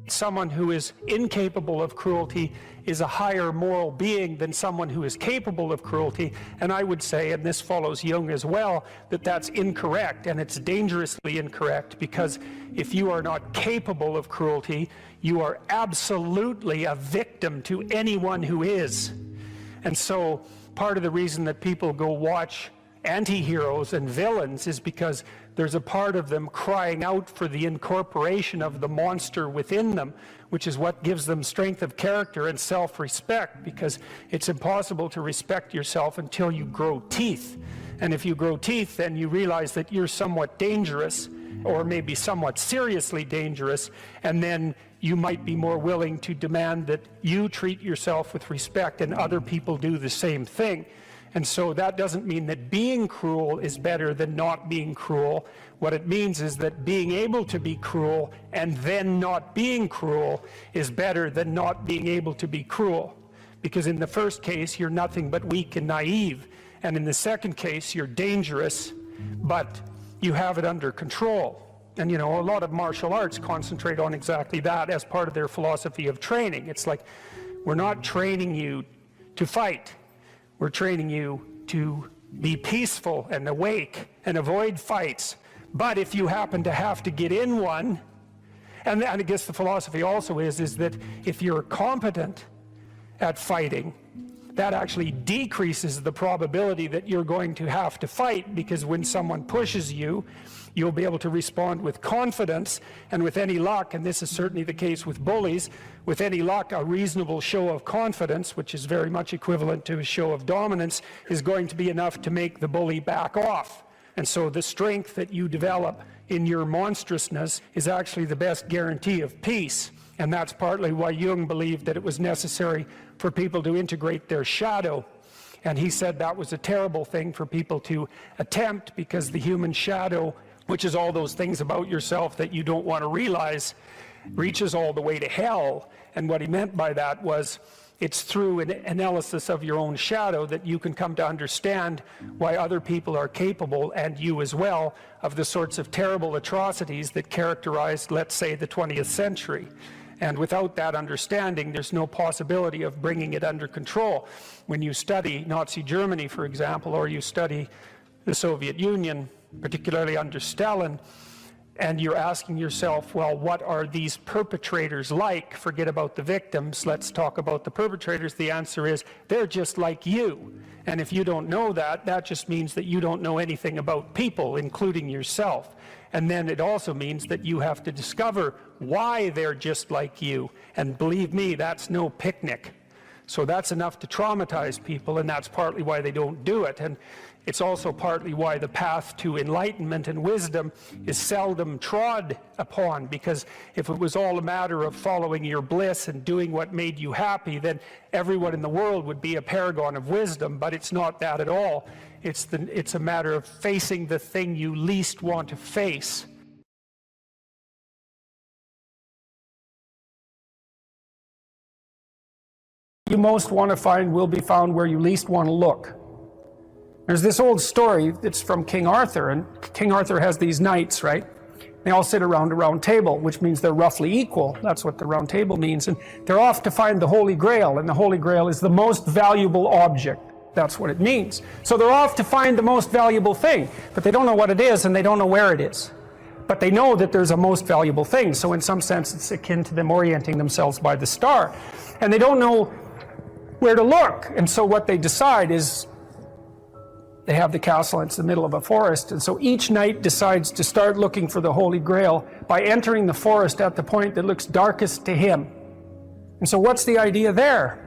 Someone who is incapable of cruelty is a higher moral being than someone who is capable of cruelty. And I would say, and this follows Jung as well, that that's incorrect, and it's dangerously incorrect, because if you are not capable of cruelty, you are absolutely a victim to anyone who is. And so part of the reason that people go watch anti-heroes and villains is because there's a part of them crying out for the incorporation of the monster within them, which is what gives them strength of character and self-respect, because it's impossible to respect yourself until you grow teeth. And if you grow teeth, then you realize that you're somewhat dangerous, or maybe somewhat seriously dangerous, and then you might be more willing to demand that you treat yourself with respect and other people do the same thing. And so that doesn't mean that being cruel is better than not being cruel. What it means is that being able to be cruel and then not being cruel is better than not being able to be cruel. Because in the first case, you're nothing but weak and naive. And in the second case, you're dangerous, but you have it under control. And you know, a lot of martial arts concentrate on exactly that as part of their philosophy of training. It's like, we're not training you to fight. We're training you to be peaceful and awake and avoid fights. But if you happen to have to get in one, and I guess the philosophy also is that if you're competent at fighting, that actually decreases the probability that you're going to have to fight, because when someone pushes you, you'll be able to respond with confidence, and with any luck, and this is certainly the case with bullies, with any luck, a reasonable show of confidence, which is very much equivalent to a show of dominance, is going to be enough to make the bully back off. And so the strength that you develop in your monstrousness is actually the best guarantee of peace. And that's partly why Jung believed that it was necessary for people to integrate their shadow. And he said that was a terrible thing for people to attempt, because the human shadow, which is all those things about yourself that you don't want to realize, reaches all the way to hell. And what he meant by that was, it's through an analysis of your own shadow that you can come to understand why other people are capable, and you as well, of the sorts of terrible atrocities that characterized, let's say, the 20th century. And without that understanding, there's no possibility of bringing it under control. When you study Nazi Germany, for example, or you study the Soviet Union, particularly under Stalin, and you're asking yourself, well, what are these perpetrators like? Forget about the victims, let's talk about the perpetrators. The answer is, they're just like you. And if you don't know that, that just means that you don't know anything about people, including yourself. And then it also means that you have to discover why they're just like you. And believe me, that's no picnic. So that's enough to traumatize people, and that's partly why they don't do it. And it's also partly why the path to enlightenment and wisdom is seldom trod upon, because if it was all a matter of following your bliss and doing what made you happy, then everyone in the world would be a paragon of wisdom. But it's not that at all. It's a matter of facing the thing you least want to face. You most want to find will be found where you least want to look. There's this old story that's from King Arthur, and King Arthur has these knights, right? They all sit around a round table, which means they're roughly equal. That's what the round table means. And they're off to find the Holy Grail, and the Holy Grail is the most valuable object. That's what it means. So they're off to find the most valuable thing, but they don't know what it is, and they don't know where it is. But they know that there's a most valuable thing. So in some sense, it's akin to them orienting themselves by the star. And they don't know where to look. And so what they decide is, they have the castle, it's the middle of a forest, and so each knight decides to start looking for the Holy Grail by entering the forest at the point that looks darkest to him. And so what's the idea there?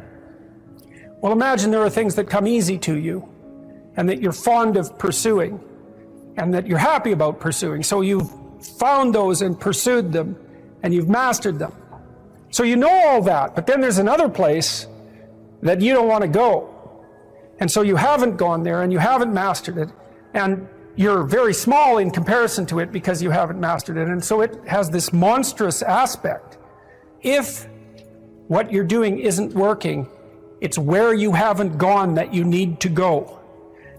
Well, imagine there are things that come easy to you, and that you're fond of pursuing, and that you're happy about pursuing. So you've found those and pursued them, and you've mastered them. So you know all that, but then there's another place that you don't want to go. And so you haven't gone there, and you haven't mastered it, and you're very small in comparison to it because you haven't mastered it. And so it has this monstrous aspect. If what you're doing isn't working, it's where you haven't gone that you need to go.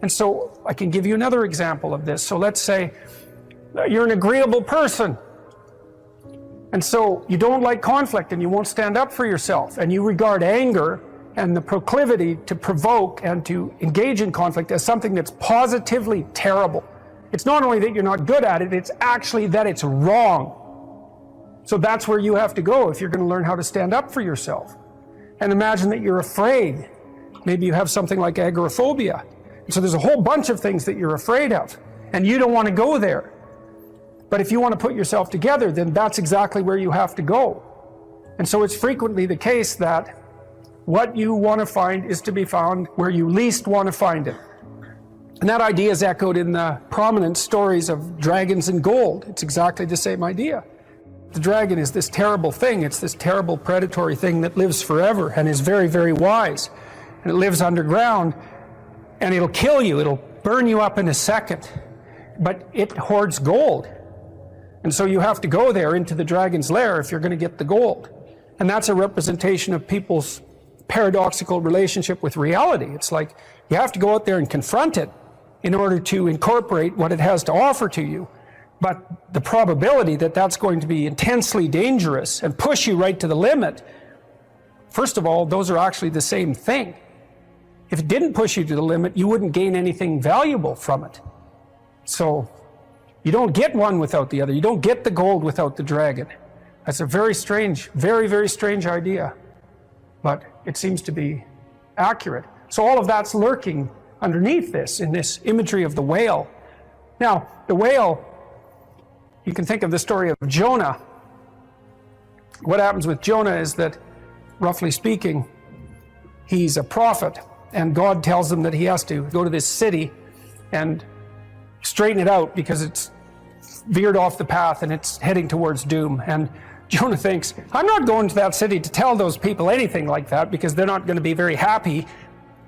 And so I can give you another example of this. So let's say you're an agreeable person, And so you don't like conflict and you won't stand up for yourself, and you regard anger and the proclivity to provoke and to engage in conflict as something that's positively terrible. It's not only that you're not good at it, it's actually that it's wrong. So that's where you have to go if you're going to learn how to stand up for yourself. And imagine that you're afraid. Maybe you have something like agoraphobia. So there's a whole bunch of things that you're afraid of, and you don't want to go there. But if you want to put yourself together, then that's exactly where you have to go. And so it's frequently the case that what you want to find is to be found where you least want to find it. And that idea is echoed in the prominent stories of dragons and gold. It's exactly the same idea. The dragon is this terrible thing. It's this terrible predatory thing that lives forever and is very, very wise. And it lives underground, and it'll kill you. It'll burn you up in a second. But it hoards gold. And so you have to go there into the dragon's lair if you're going to get the gold. And that's a representation of people's paradoxical relationship with reality. It's like you have to go out there and confront it in order to incorporate what it has to offer to you. But the probability that that's going to be intensely dangerous and push you right to the limit, first of all, those are actually the same thing. If it didn't push you to the limit, you wouldn't gain anything valuable from it. So you don't get one without the other. You don't get the gold without the dragon. That's a very strange, very, very strange idea. But it seems to be accurate. So all of that's lurking underneath this, in this imagery of the whale. Now, the whale, you can think of the story of Jonah. What happens with Jonah is that, roughly speaking, he's a prophet, and God tells him that he has to go to this city and straighten it out because it's veered off the path and it's heading towards doom. And Jonah thinks, I'm not going to that city to tell those people anything like that because they're not going to be very happy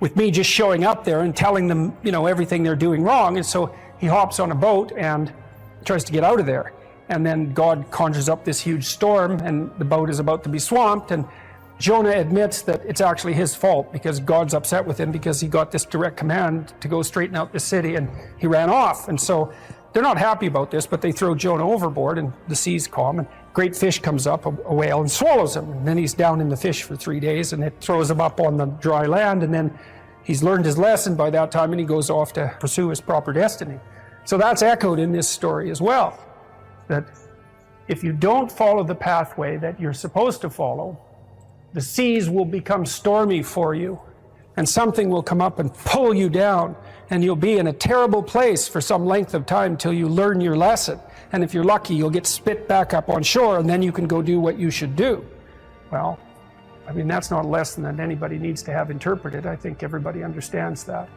with me just showing up there and telling them, everything they're doing wrong. And so he hops on a boat and tries to get out of there. And then God conjures up this huge storm and the boat is about to be swamped, and Jonah admits that it's actually his fault because God's upset with him because he got this direct command to go straighten out the city and he ran off. And so they're not happy about this, but they throw Jonah overboard and the sea's calm, and great fish comes up, a whale, and swallows him. And then he's down in the fish for 3 days and it throws him up on the dry land, and then he's learned his lesson by that time and he goes off to pursue his proper destiny. So that's echoed in this story as well, that if you don't follow the pathway that you're supposed to follow, the seas will become stormy for you and something will come up and pull you down, and you'll be in a terrible place for some length of time till you learn your lesson. And if you're lucky, you'll get spit back up on shore and then you can go do what you should do. Well, that's not a lesson that anybody needs to have interpreted. I think everybody understands that.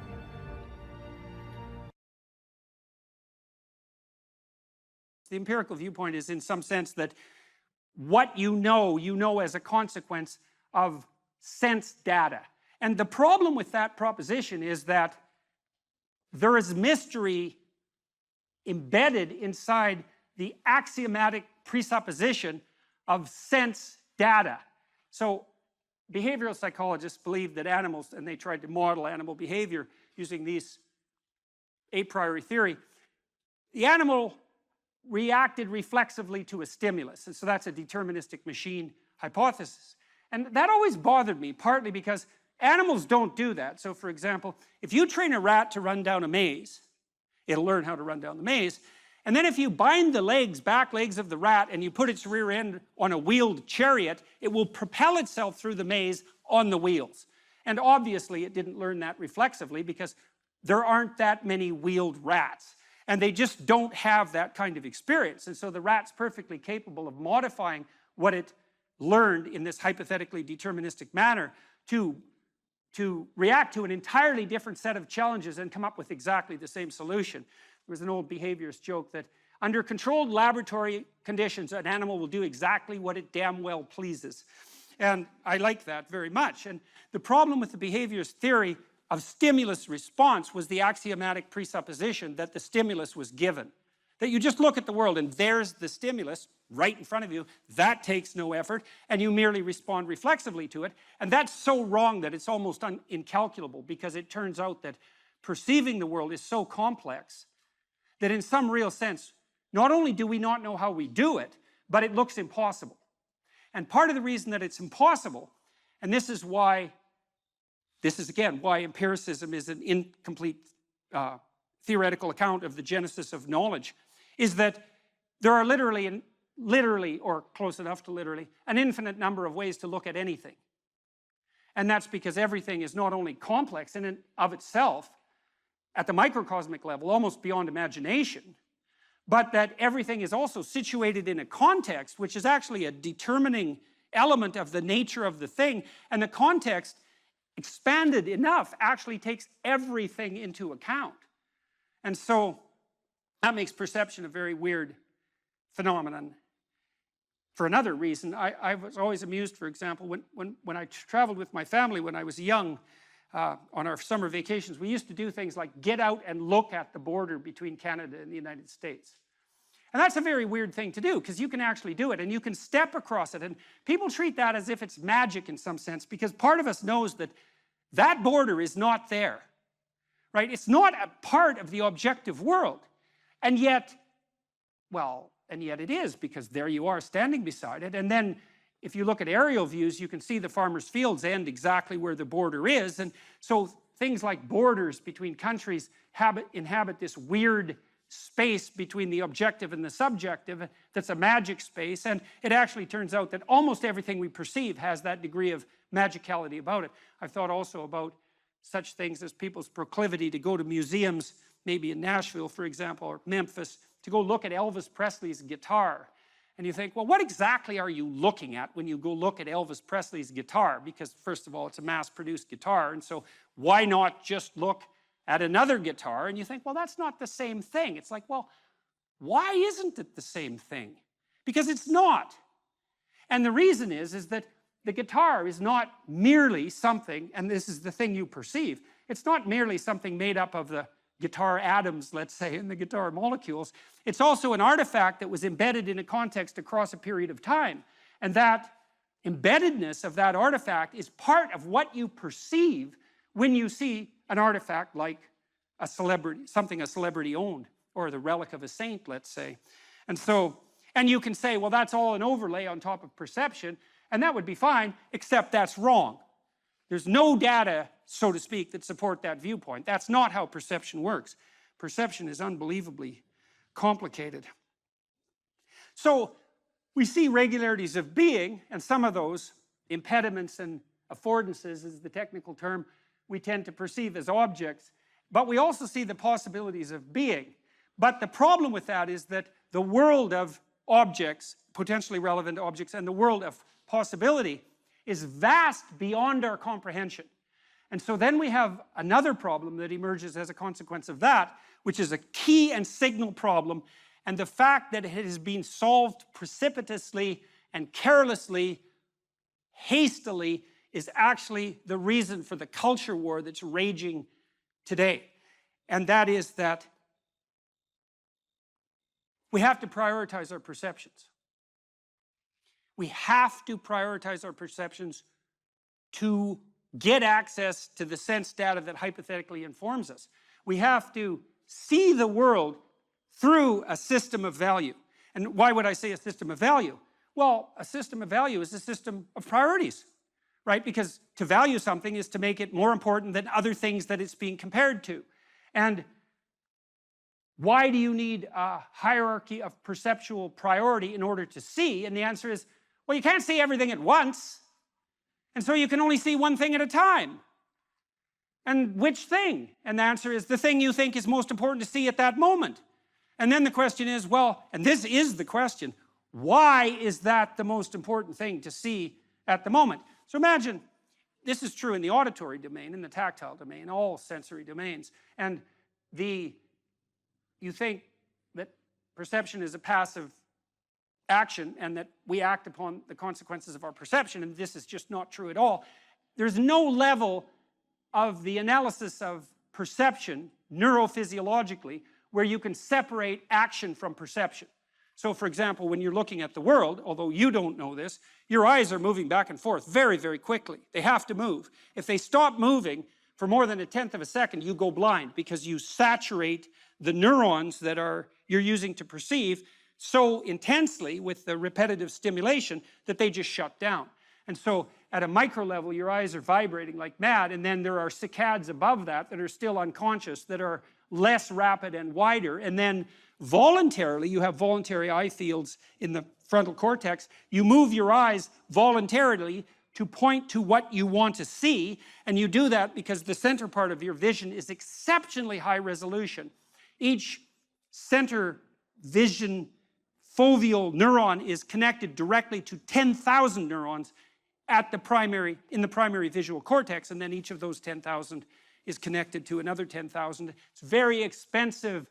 The empirical viewpoint is in some sense that what you know as a consequence of sense data. And the problem with that proposition is that there is mystery embedded inside the axiomatic presupposition of sense data. So behavioral psychologists believe that animals, and they tried to model animal behavior using these a priori theory, the animal reacted reflexively to a stimulus. And so that's a deterministic machine hypothesis. And that always bothered me, partly because animals don't do that. So for example, if you train a rat to run down a maze, it'll learn how to run down the maze. And then if you bind the back legs of the rat, and you put its rear end on a wheeled chariot, it will propel itself through the maze on the wheels. And obviously it didn't learn that reflexively because there aren't that many wheeled rats. And they just don't have that kind of experience. And so the rat's perfectly capable of modifying what it learned in this hypothetically deterministic manner to react to an entirely different set of challenges and come up with exactly the same solution. There was an old behaviorist joke that under controlled laboratory conditions, an animal will do exactly what it damn well pleases. And I like that very much. And the problem with the behaviorist theory of stimulus response was the axiomatic presupposition that the stimulus was given. That you just look at the world and there's the stimulus right in front of you, that takes no effort, and you merely respond reflexively to it. And that's so wrong that it's almost incalculable, because it turns out that perceiving the world is so complex that in some real sense, not only do we not know how we do it, but it looks impossible. And part of the reason that it's impossible, and this is again why empiricism is an incomplete theoretical account of the genesis of knowledge, is that there are literally, or close enough to literally, an infinite number of ways to look at anything. And that's because everything is not only complex in and of itself, at the microcosmic level, almost beyond imagination, but that everything is also situated in a context, which is actually a determining element of the nature of the thing, and the context, expanded enough, actually takes everything into account. And so, that makes perception a very weird phenomenon. For another reason, I was always amused, for example, when I traveled with my family when I was young, on our summer vacations, we used to do things like get out and look at the border between Canada and the United States. And that's a very weird thing to do, because you can actually do it, and you can step across it, and people treat that as if it's magic in some sense, because part of us knows that that border is not there, right? It's not a part of the objective world, and yet, well, and yet it is, because there you are standing beside it. And then if you look at aerial views, you can see the farmers' fields end exactly where the border is. And so things like borders between countries inhabit this weird space between the objective and the subjective that's a magic space. And it actually turns out that almost everything we perceive has that degree of magicality about it. I've thought also about such things as people's proclivity to go to museums, maybe in Nashville, for example, or Memphis, to go look at Elvis Presley's guitar. And you think, well, what exactly are you looking at when you go look at Elvis Presley's guitar? Because first of all, it's a mass-produced guitar, and so why not just look at another guitar? And you think, well, that's not the same thing. It's like, well, why isn't it the same thing? Because it's not. And the reason is that the guitar is not merely something, and this is the thing you perceive, it's not merely something made up of the guitar atoms, let's say, and the guitar molecules. It's also an artifact that was embedded in a context across a period of time. And that embeddedness of that artifact is part of what you perceive when you see an artifact like a celebrity, something a celebrity owned, or the relic of a saint, let's say. And so, and you can say, well, that's all an overlay on top of perception, and that would be fine, except that's wrong. There's no data, so to speak, that support that viewpoint. That's not how perception works. Perception is unbelievably complicated. So we see regularities of being, and some of those, impediments and affordances is the technical term, we tend to perceive as objects. But we also see the possibilities of being. But the problem with that is that the world of objects, potentially relevant objects, and the world of possibility is vast beyond our comprehension. And so then we have another problem that emerges as a consequence of that, which is a key and signal problem, and the fact that it has been solved precipitously and carelessly, hastily, is actually the reason for the culture war that's raging today. And that is that we have to prioritize our perceptions. We have to prioritize our perceptions to get access to the sense data that hypothetically informs us. We have to see the world through a system of value. And why would I say a system of value? Well, a system of value is a system of priorities, right? Because to value something is to make it more important than other things that it's being compared to. And why do you need a hierarchy of perceptual priority in order to see? And the answer is, well, you can't see everything at once. And so you can only see one thing at a time. And which thing? And the answer is the thing you think is most important to see at that moment. And then the question is, well, and this is the question, why is that the most important thing to see at the moment? So imagine, this is true in the auditory domain, in the tactile domain, all sensory domains. And you think that perception is a passive action and that we act upon the consequences of our perception, and this is just not true at all. There's no level of the analysis of perception neurophysiologically where you can separate action from perception. So for example, when you're looking at the world, although you don't know this, your eyes are moving back and forth very, very quickly. They have to move. If they stop moving for more than 1/10 of a second, you go blind because you saturate the neurons that you're using to perceive so intensely with the repetitive stimulation that they just shut down. And so at a micro level, your eyes are vibrating like mad, and then there are saccades above that that are still unconscious, that are less rapid and wider, and then voluntarily, you have voluntary eye fields in the frontal cortex, you move your eyes voluntarily to point to what you want to see, and you do that because the center part of your vision is exceptionally high resolution. Each center vision foveal neuron is connected directly to 10,000 neurons at in the primary visual cortex, and then each of those 10,000 is connected to another 10,000. It's very expensive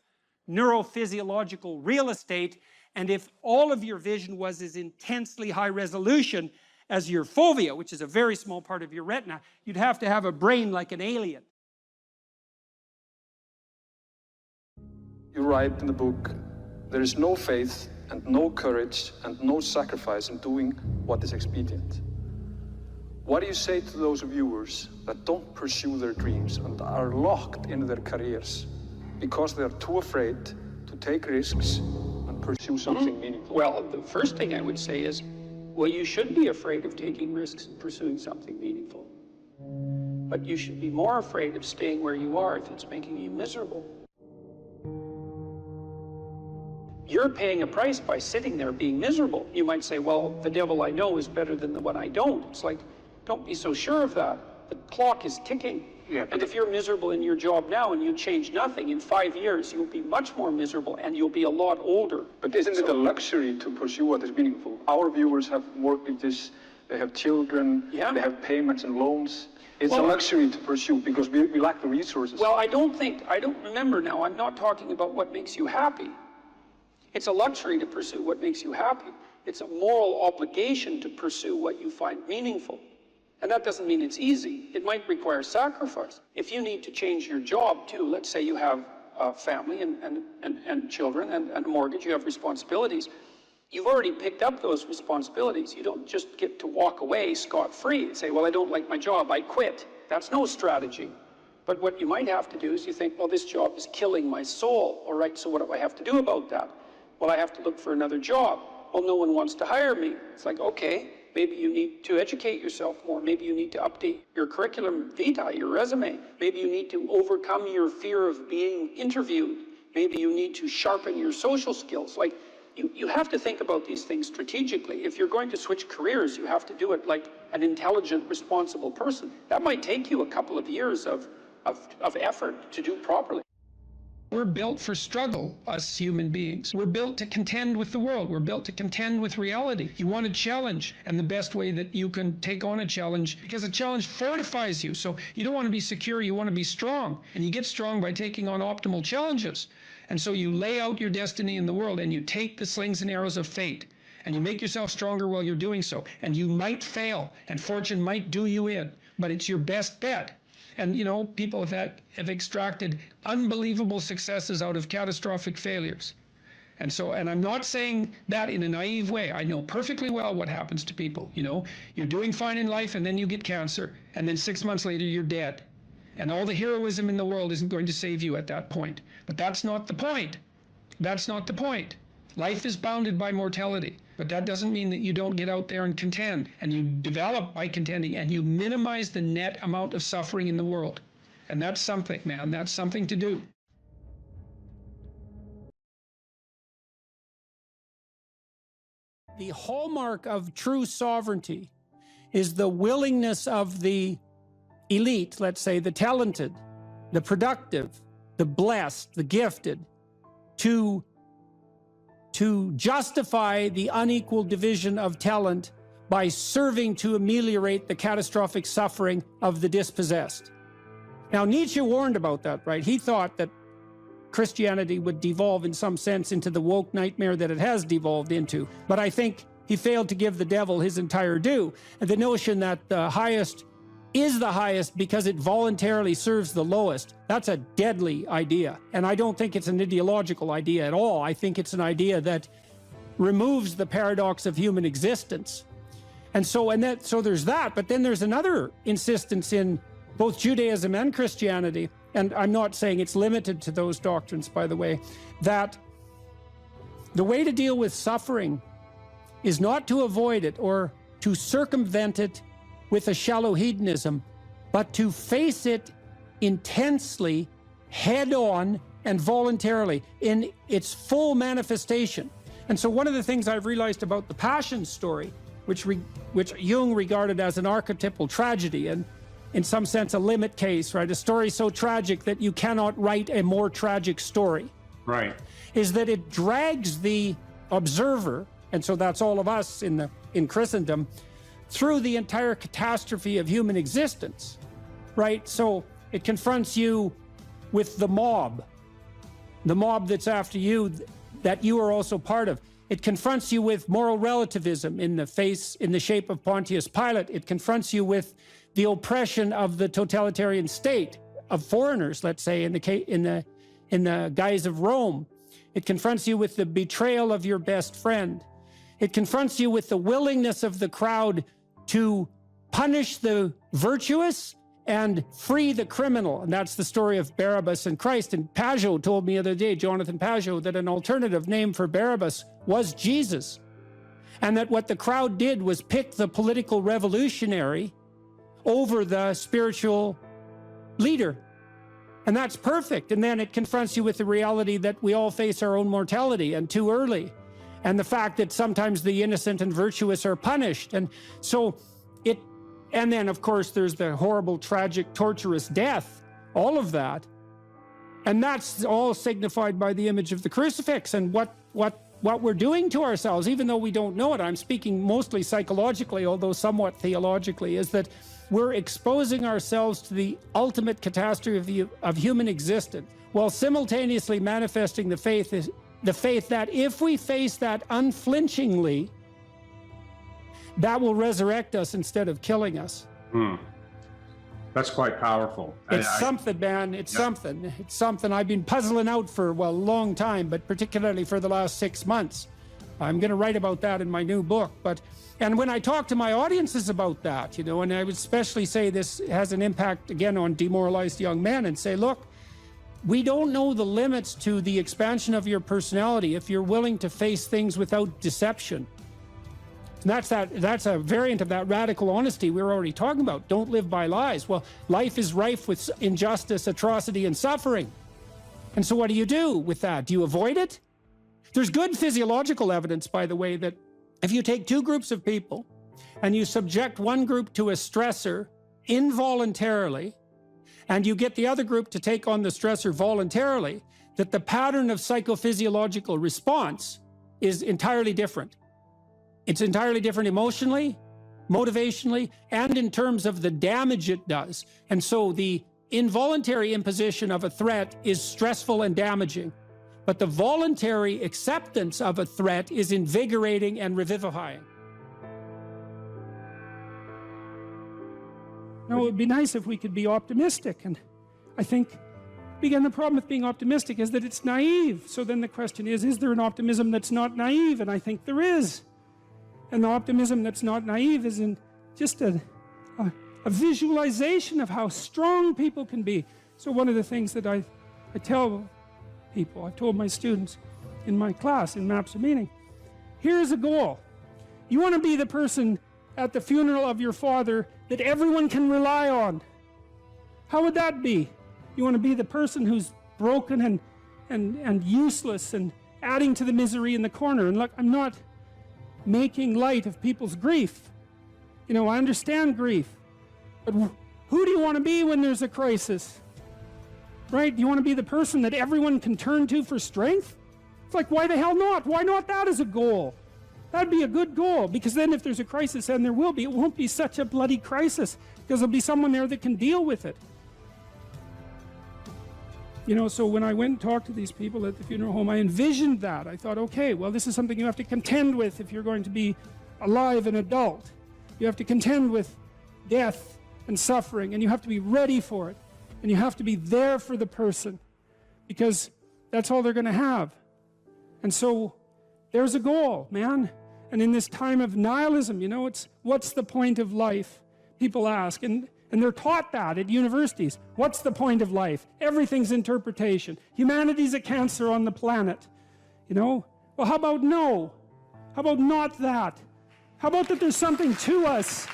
neurophysiological real estate, and if all of your vision was as intensely high resolution as your fovea, which is a very small part of your retina, you'd have to have a brain like an alien. You write in the book, there is no faith and no courage and no sacrifice in doing what is expedient. What do you say to those viewers that don't pursue their dreams and are locked in their careers because they are too afraid to take risks and pursue something meaningful? Well, the first thing I would say is, well, you should be afraid of taking risks and pursuing something meaningful. But you should be more afraid of staying where you are if it's making you miserable. You're paying a price by sitting there being miserable. You might say, well, the devil I know is better than the one I don't. It's like, don't be so sure of that. The clock is ticking. Yeah, and if you're miserable in your job now and you change nothing, in 5 years you'll be much more miserable and you'll be a lot older. But isn't it a luxury to pursue what is meaningful? Our viewers have mortgages, they have children, Yeah. they have payments and loans. It's Well, a luxury to pursue because we lack the resources. Well, I don't remember now, I'm not talking about what makes you happy. It's a luxury to pursue what makes you happy. It's a moral obligation to pursue what you find meaningful. And that doesn't mean it's easy. It might require sacrifice. If you need to change your job too, let's say you have a family and children and a mortgage, you have responsibilities. You've already picked up those responsibilities. You don't just get to walk away scot-free and say, well, I don't like my job, I quit. That's no strategy. But what you might have to do is you think, well, this job is killing my soul. All right, so what do I have to do about that? Well, I have to look for another job. Well, no one wants to hire me. It's like, okay, maybe you need to educate yourself more. Maybe you need to update your curriculum vitae, your resume. Maybe you need to overcome your fear of being interviewed. Maybe you need to sharpen your social skills. Like, you have to think about these things strategically. If you're going to switch careers, you have to do it like an intelligent, responsible person. That might take you a couple of years of effort to do properly. We're built for struggle, us human beings. We're built to contend with the world. We're built to contend with reality. You want a challenge, and the best way that you can take on a challenge, because a challenge fortifies you. So you don't want to be secure, you want to be strong. And you get strong by taking on optimal challenges. And so you lay out your destiny in the world, and you take the slings and arrows of fate, and you make yourself stronger while you're doing so. And you might fail, and fortune might do you in, but it's your best bet. And, you know, people have extracted unbelievable successes out of catastrophic failures. And so, and I'm not saying that in a naive way. I know perfectly well what happens to people. You know, you're doing fine in life and then you get cancer, and then 6 months later you're dead. And all the heroism in the world isn't going to save you at that point. But that's not the point. That's not the point. Life is bounded by mortality. But that doesn't mean that you don't get out there and contend. And you develop by contending, and you minimize the net amount of suffering in the world. And that's something, man. That's something to do. The hallmark of true sovereignty is the willingness of the elite, let's say the talented, the productive, the blessed, the gifted, to justify the unequal division of talent by serving to ameliorate the catastrophic suffering of the dispossessed. Now, Nietzsche warned about that, right? He thought that Christianity would devolve in some sense into the woke nightmare that it has devolved into. But I think he failed to give the devil his entire due. And the notion that the highest is the highest because it voluntarily serves the lowest, that's a deadly idea. And I don't think it's an ideological idea at all. I think it's an idea that removes the paradox of human existence. And so there's that, but then there's another insistence in both Judaism and Christianity, and I'm not saying it's limited to those doctrines, by the way, that The way to deal with suffering is not to avoid it or to circumvent it with a shallow hedonism, but to face it intensely, head on, and voluntarily in its full manifestation. And so one of the things I've realized about the Passion story, which Jung regarded as an archetypal tragedy and in some sense a limit case, right? A story so tragic that you cannot write a more tragic story. Right. Is that it drags the observer, and so that's all of us in Christendom, through the entire catastrophe of human existence, right? So it confronts you with the mob that's after you, that you are also part of. It confronts you with moral relativism in the shape of Pontius Pilate. It confronts you with the oppression of the totalitarian state of foreigners, let's say, in the guise of Rome. It confronts you with the betrayal of your best friend. It confronts you with the willingness of the crowd to punish the virtuous and free the criminal. And that's the story of Barabbas and Christ. And Pajot told me the other day, Jonathan Pajot, that an alternative name for Barabbas was Jesus. And that what the crowd did was pick the political revolutionary over the spiritual leader. And that's perfect. And then it confronts you with the reality that we all face our own mortality, and too early. And the fact that sometimes the innocent and virtuous are punished. And so and then of course there's the horrible, tragic, torturous death, all of that. And that's all signified by the image of the crucifix and what we're doing to ourselves, even though we don't know it. I'm speaking mostly psychologically, although somewhat theologically, is that we're exposing ourselves to the ultimate catastrophe of human existence, while simultaneously manifesting the faith that if we face that unflinchingly, that will resurrect us instead of killing us. That's quite powerful. It's something, man. It's something. It's something I've been puzzling out for, well, a long time, but particularly for the last 6 months. I'm going to write about that in my new book. And when I talk to my audiences about that, you know, and I would especially say this has an impact, again, on demoralized young men, and say, look, we don't know the limits to the expansion of your personality if you're willing to face things without deception. And that's a variant of that radical honesty we were already talking about. Don't live by lies. Well, life is rife with injustice, atrocity, and suffering. And so what do you do with that? Do you avoid it? There's good physiological evidence, by the way, that if you take two groups of people and you subject one group to a stressor involuntarily, and you get the other group to take on the stressor voluntarily, that the pattern of psychophysiological response is entirely different. It's entirely different emotionally, motivationally, and in terms of the damage it does. And so the involuntary imposition of a threat is stressful and damaging, but the voluntary acceptance of a threat is invigorating and revivifying. No, it would be nice if we could be optimistic. And I think, again, the problem with being optimistic is that it's naive. So then the question is there an optimism that's not naive? And I think there is. And the optimism that's not naive is in just a visualization of how strong people can be. So one of the things that I tell people, I've told my students in my class, in Maps of Meaning, here's a goal. You want to be the person at the funeral of your father that everyone can rely on. How would that be? You want to be the person who's broken and useless and adding to the misery in the corner. And look, I'm not making light of people's grief. You know, I understand grief. But who do you want to be when there's a crisis? Right? Do you want to be the person that everyone can turn to for strength? It's like, why the hell not? Why not that as a goal? That'd be a good goal, because then if there's a crisis, and there will be, it won't be such a bloody crisis, because there'll be someone there that can deal with it. You know, so when I went and talked to these people at the funeral home, I envisioned that. I thought, okay, well, this is something you have to contend with if you're going to be alive and adult. You have to contend with death and suffering, and you have to be ready for it. And you have to be there for the person, because that's all they're going to have. And so there's a goal, man. And in this time of nihilism, you know, it's what's the point of life? People ask, and they're taught that at universities. What's the point of life? Everything's interpretation. Humanity's a cancer on the planet. You know, Well, how about no? How about not that? How about that there's something to us?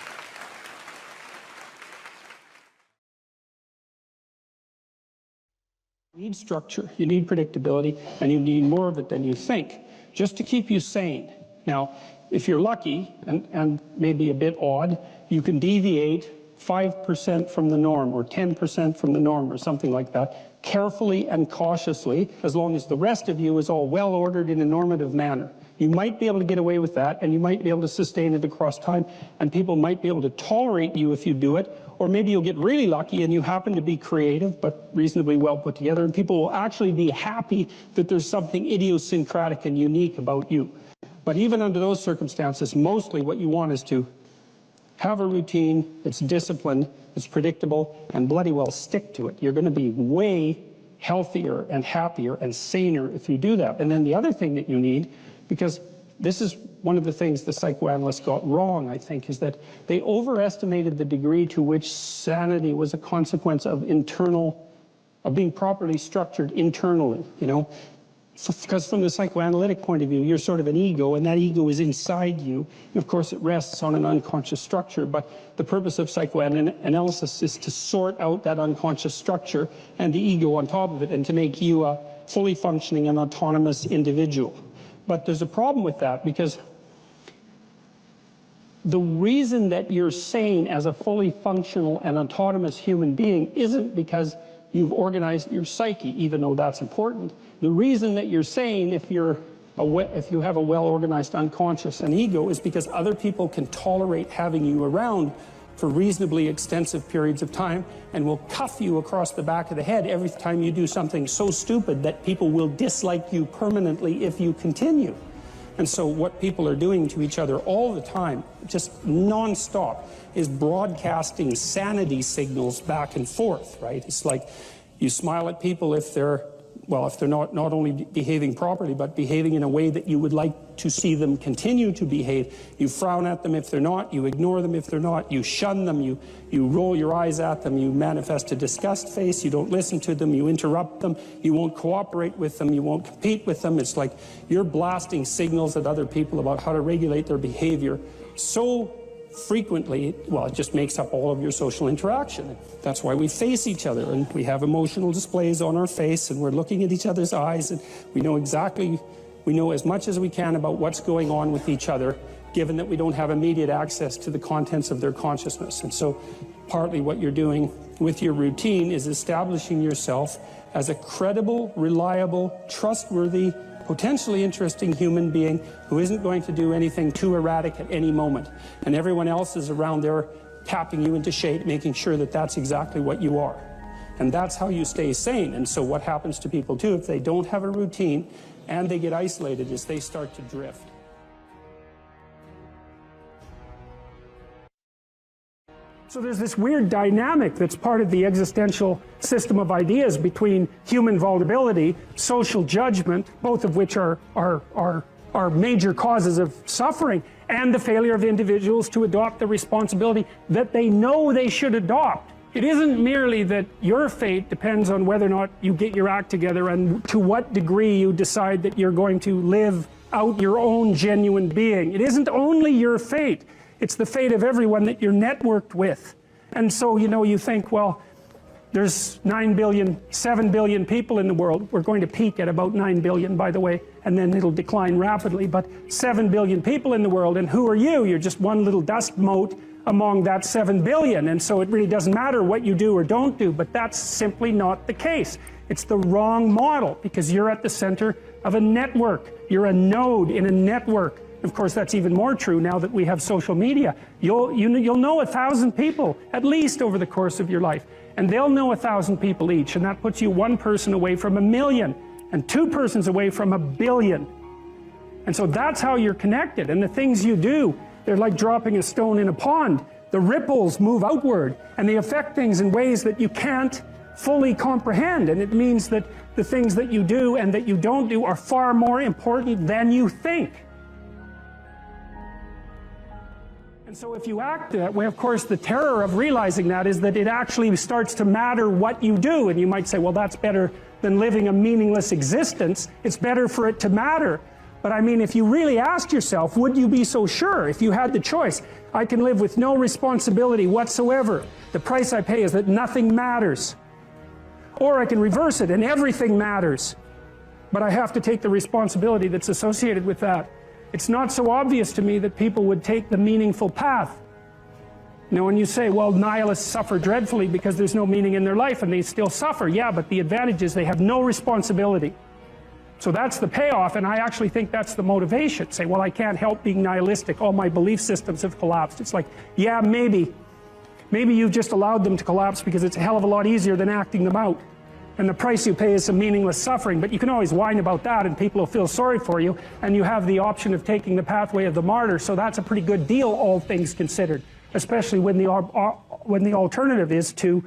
You need structure, you need predictability, and you need more of it than you think, just to keep you sane. Now, if you're lucky, and maybe a bit odd, you can deviate 5% from the norm, or 10% from the norm, or something like that, carefully and cautiously, as long as the rest of you is all well ordered in a normative manner. You might be able to get away with that, and you might be able to sustain it across time, and people might be able to tolerate you if you do it, or maybe you'll get really lucky and you happen to be creative but reasonably well put together, and people will actually be happy that there's something idiosyncratic and unique about you. But even under those circumstances, mostly what you want is to have a routine that's disciplined, that's predictable, and bloody well stick to it. You're going to be way healthier and happier and saner if you do that. And then the other thing that you need, because this is one of the things the psychoanalysts got wrong, I think, is that they overestimated the degree to which sanity was a consequence of being properly structured internally, you know? Because from the psychoanalytic point of view, you're sort of an ego, and that ego is inside you. And of course, it rests on an unconscious structure, but the purpose of psychoanalysis is to sort out that unconscious structure and the ego on top of it, and to make you a fully functioning and autonomous individual. But there's a problem with that, because the reason that you're sane as a fully functional and autonomous human being isn't because you've organized your psyche, even though that's important. The reason that you're sane, if you have a well-organized unconscious and ego, is because other people can tolerate having you around for reasonably extensive periods of time, and will cuff you across the back of the head every time you do something so stupid that people will dislike you permanently if you continue. And so what people are doing to each other all the time, just non-stop, is broadcasting sanity signals back and forth, right? It's like you smile at people if they're not only behaving properly, but behaving in a way that you would like to see them continue to behave. You frown at them if they're not, you ignore them if they're not, you shun them, you roll your eyes at them, you manifest a disgust face, you don't listen to them, you interrupt them, you won't cooperate with them, you won't compete with them. It's like you're blasting signals at other people about how to regulate their behavior so frequently, well, it just makes up all of your social interaction. That's why we face each other, and we have emotional displays on our face, and we're looking at each other's eyes, and we know as much as we can about what's going on with each other, given that we don't have immediate access to the contents of their consciousness. And so partly what you're doing with your routine is establishing yourself as a credible, reliable, trustworthy, potentially interesting human being who isn't going to do anything too erratic at any moment. And everyone else is around there tapping you into shape, making sure that that's exactly what you are. And that's how you stay sane. And so what happens to people too, if they don't have a routine and they get isolated, is they start to drift. So there's this weird dynamic that's part of the existential system of ideas between human vulnerability, social judgment, both of which are major causes of suffering, and the failure of individuals to adopt the responsibility that they know they should adopt. It isn't merely that your fate depends on whether or not you get your act together and to what degree you decide that you're going to live out your own genuine being. It isn't only your fate. It's the fate of everyone that you're networked with. And so, you know, you think, well, there's 9 billion, 7 billion people in the world. We're going to peak at about 9 billion, by the way, and then it'll decline rapidly. But 7 billion people in the world, and who are you? You're just one little dust mote among that 7 billion. And so it really doesn't matter what you do or don't do, but that's simply not the case. It's the wrong model, because you're at the center of a network. You're a node in a network. Of course, that's even more true now that we have social media. You'll know 1,000 people, at least, over the course of your life. And they'll know 1,000 people each, and that puts you one person away from 1,000,000, and 2 persons away from 1,000,000,000. And so that's how you're connected. And the things you do, they're like dropping a stone in a pond. The ripples move outward, and they affect things in ways that you can't fully comprehend. And it means that the things that you do and that you don't do are far more important than you think. And so if you act that way, of course, the terror of realizing that is that it actually starts to matter what you do. And you might say, well, that's better than living a meaningless existence. It's better for it to matter. But I mean, if you really asked yourself, would you be so sure if you had the choice? I can live with no responsibility whatsoever. The price I pay is that nothing matters. Or I can reverse it and everything matters. But I have to take the responsibility that's associated with that. It's not so obvious to me that people would take the meaningful path. You know, when you say, well, nihilists suffer dreadfully because there's no meaning in their life and they still suffer. Yeah, but the advantage is they have no responsibility. So that's the payoff, and I actually think that's the motivation. Say, well, I can't help being nihilistic. All my belief systems have collapsed. It's like, yeah, maybe. Maybe you've just allowed them to collapse because it's a hell of a lot easier than acting them out. And the price you pay is some meaningless suffering, but you can always whine about that and people will feel sorry for you, and you have the option of taking the pathway of the martyr, so that's a pretty good deal, all things considered. Especially when the alternative is to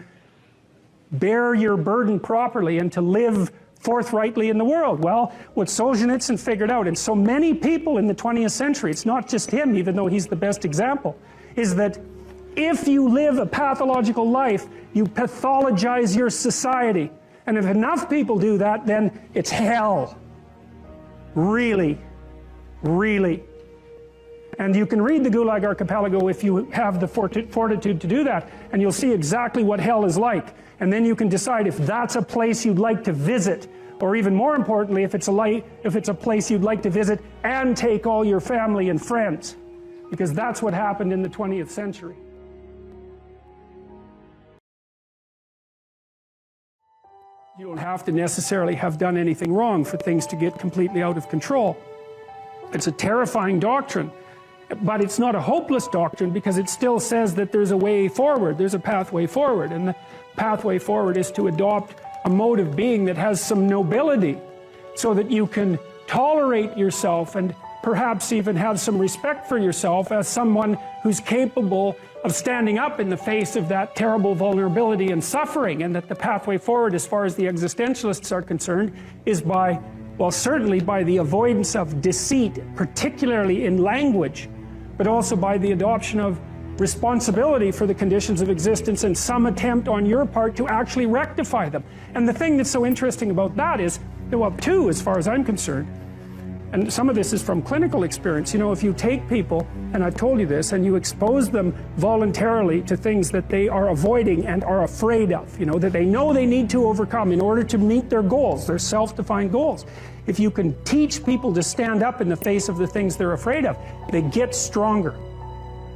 bear your burden properly and to live forthrightly in the world. Well, what Solzhenitsyn figured out, and so many people in the 20th century, it's not just him, even though he's the best example, is that if you live a pathological life, you pathologize your society. And if enough people do that, then it's hell. Really, really. And you can read the Gulag Archipelago if you have the fortitude to do that, and you'll see exactly what hell is like. And then you can decide if that's a place you'd like to visit, or even more importantly, if it's a place you'd like to visit and take all your family and friends, because that's what happened in the 20th century. You don't have to necessarily have done anything wrong for things to get completely out of control. It's a terrifying doctrine. But it's not a hopeless doctrine because it still says that there's a way forward, there's a pathway forward, and the pathway forward is to adopt a mode of being that has some nobility so that you can tolerate yourself and perhaps even have some respect for yourself as someone who's capable of standing up in the face of that terrible vulnerability and suffering, and that the pathway forward, as far as the existentialists are concerned, is by, well, certainly by the avoidance of deceit, particularly in language, but also by the adoption of responsibility for the conditions of existence and some attempt on your part to actually rectify them. And the thing that's so interesting about that is, well, two, as far as I'm concerned, and some of this is from clinical experience, you know, if you take people, and I've told you this, and you expose them voluntarily to things that they are avoiding and are afraid of, you know, that they know they need to overcome in order to meet their goals, their self-defined goals. If you can teach people to stand up in the face of the things they're afraid of, they get stronger.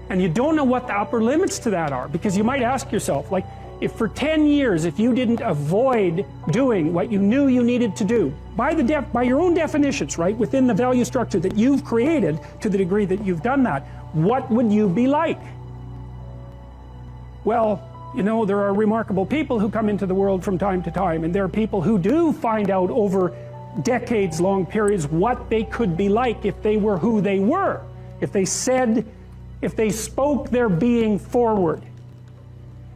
And you don't know what the upper limits to that are, because you might ask yourself, like, if for 10 years, if you didn't avoid doing what you knew you needed to do, by your own definitions, right, within the value structure that you've created to the degree that you've done that, what would you be like? Well, you know, there are remarkable people who come into the world from time to time, and there are people who do find out over decades-long periods what they could be like if they were who they were, if they spoke their being forward.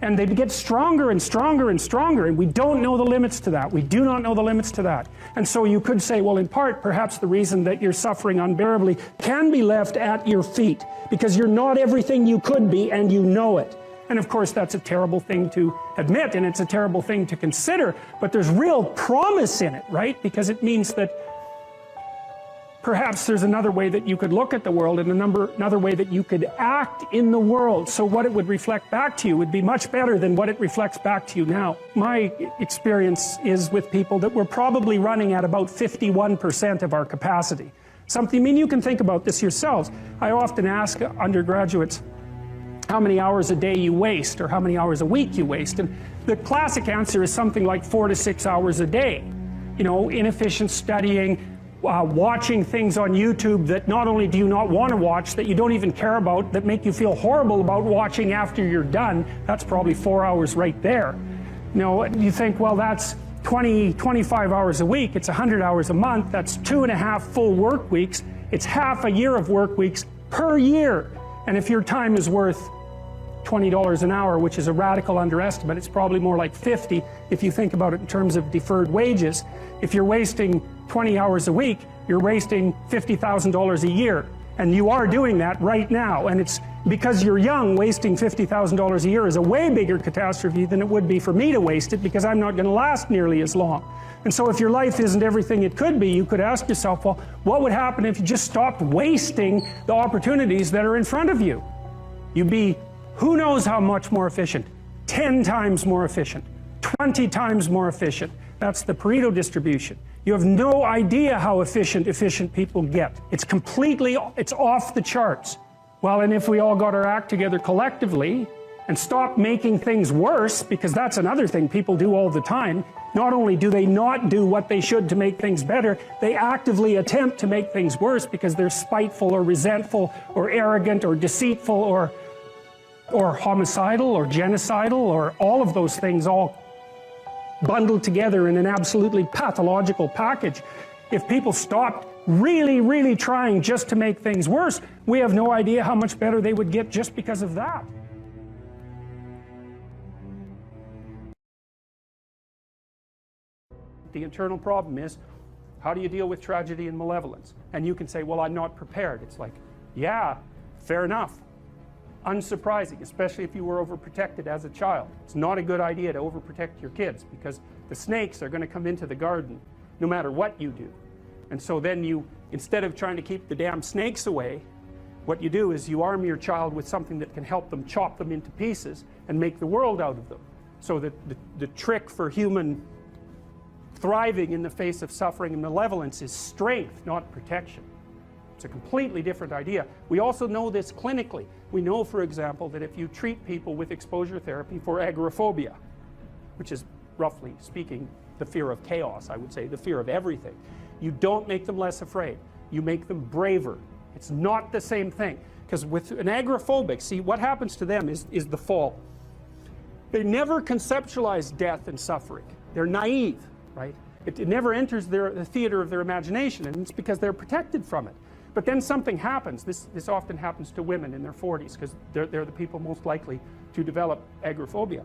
And they get stronger and stronger and stronger, and we don't know the limits to that. We do not know the limits to that. And so you could say, well, in part, perhaps the reason that you're suffering unbearably can be left at your feet, because you're not everything you could be, and you know it. And of course, that's a terrible thing to admit, and it's a terrible thing to consider, but there's real promise in it, right? Because it means that perhaps there's another way that you could look at the world, and another way that you could act in the world, so what it would reflect back to you would be much better than what it reflects back to you now. My experience is with people that we're probably running at about 51% of our capacity. I mean, you can think about this yourselves. I often ask undergraduates how many hours a day you waste, or how many hours a week you waste, and the classic answer is something like 4 to 6 hours a day. You know, inefficient studying, watching things on YouTube that not only do you not want to watch, that you don't even care about, that make you feel horrible about watching after you're done. That's probably 4 hours right there. You know, you think, well, that's 25 hours a week, it's 100 hours a month, that's 2.5 full work weeks, it's half a year of work weeks per year. And if your time is worth $20 an hour, which is a radical underestimate, it's probably more like 50 if you think about it in terms of deferred wages. If you're wasting 20 hours a week, you're wasting $50,000 a year. And you are doing that right now. And it's because you're young, wasting $50,000 a year is a way bigger catastrophe than it would be for me to waste it, because I'm not going to last nearly as long. And so if your life isn't everything it could be, you could ask yourself, well, what would happen if you just stopped wasting the opportunities that are in front of you? You'd be, who knows how much more efficient? 10 times more efficient, 20 times more efficient. That's the Pareto distribution. You have no idea how efficient people get. It's off the charts. Well, and if we all got our act together collectively and stopped making things worse, because that's another thing people do all the time, not only do they not do what they should to make things better, they actively attempt to make things worse because they're spiteful or resentful or arrogant or deceitful or homicidal or genocidal or all of those things all bundled together in an absolutely pathological package. If people stopped really trying just to make things worse, we have no idea how much better they would get just because of that. The internal problem is, how do you deal with tragedy and malevolence? And you can say, well, I'm not prepared. It's like, yeah, fair enough. Unsurprising, especially if you were overprotected as a child. It's not a good idea to overprotect your kids, because the snakes are going to come into the garden no matter what you do. And so then you, instead of trying to keep the damn snakes away, what you do is you arm your child with something that can help them chop them into pieces and make the world out of them. So that the trick for human thriving in the face of suffering and malevolence is strength, not protection. It's a completely different idea. We also know this clinically. We know, for example, that if you treat people with exposure therapy for agoraphobia, which is, roughly speaking, the fear of chaos, I would say, the fear of everything, you don't make them less afraid. You make them braver. It's not the same thing. Because with an agoraphobic, see, what happens to them is the fall. They never conceptualize death and suffering. They're naive, right? It never enters the theater of their imagination, and it's because they're protected from it. But then something happens. This often happens to women in their 40s, because they're the people most likely to develop agoraphobia.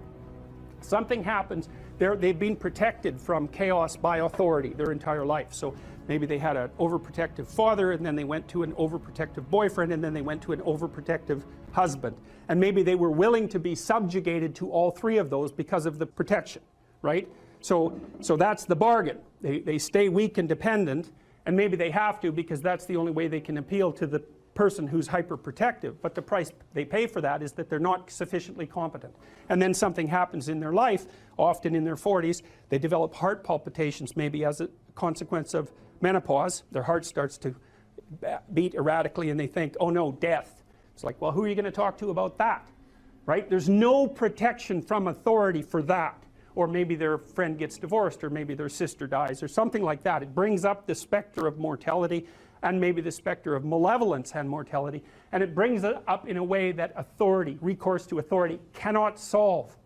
Something happens. They've been protected from chaos by authority their entire life. So maybe they had an overprotective father, and then they went to an overprotective boyfriend, and then they went to an overprotective husband. And maybe they were willing to be subjugated to all three of those because of the protection, right? So that's the bargain. They stay weak and dependent, and maybe they have to, because that's the only way they can appeal to the person who's hyperprotective. But the price they pay for that is that they're not sufficiently competent. And then something happens in their life, often in their 40s. They develop heart palpitations, maybe as a consequence of menopause. Their heart starts to beat erratically, and they think, oh no, death. It's like, well, who are you going to talk to about that? Right? There's no protection from authority for that. Or maybe their friend gets divorced, or maybe their sister dies, or something like that. It brings up the specter of mortality, and maybe the specter of malevolence and mortality, and it brings it up in a way that authority, recourse to authority, cannot solve.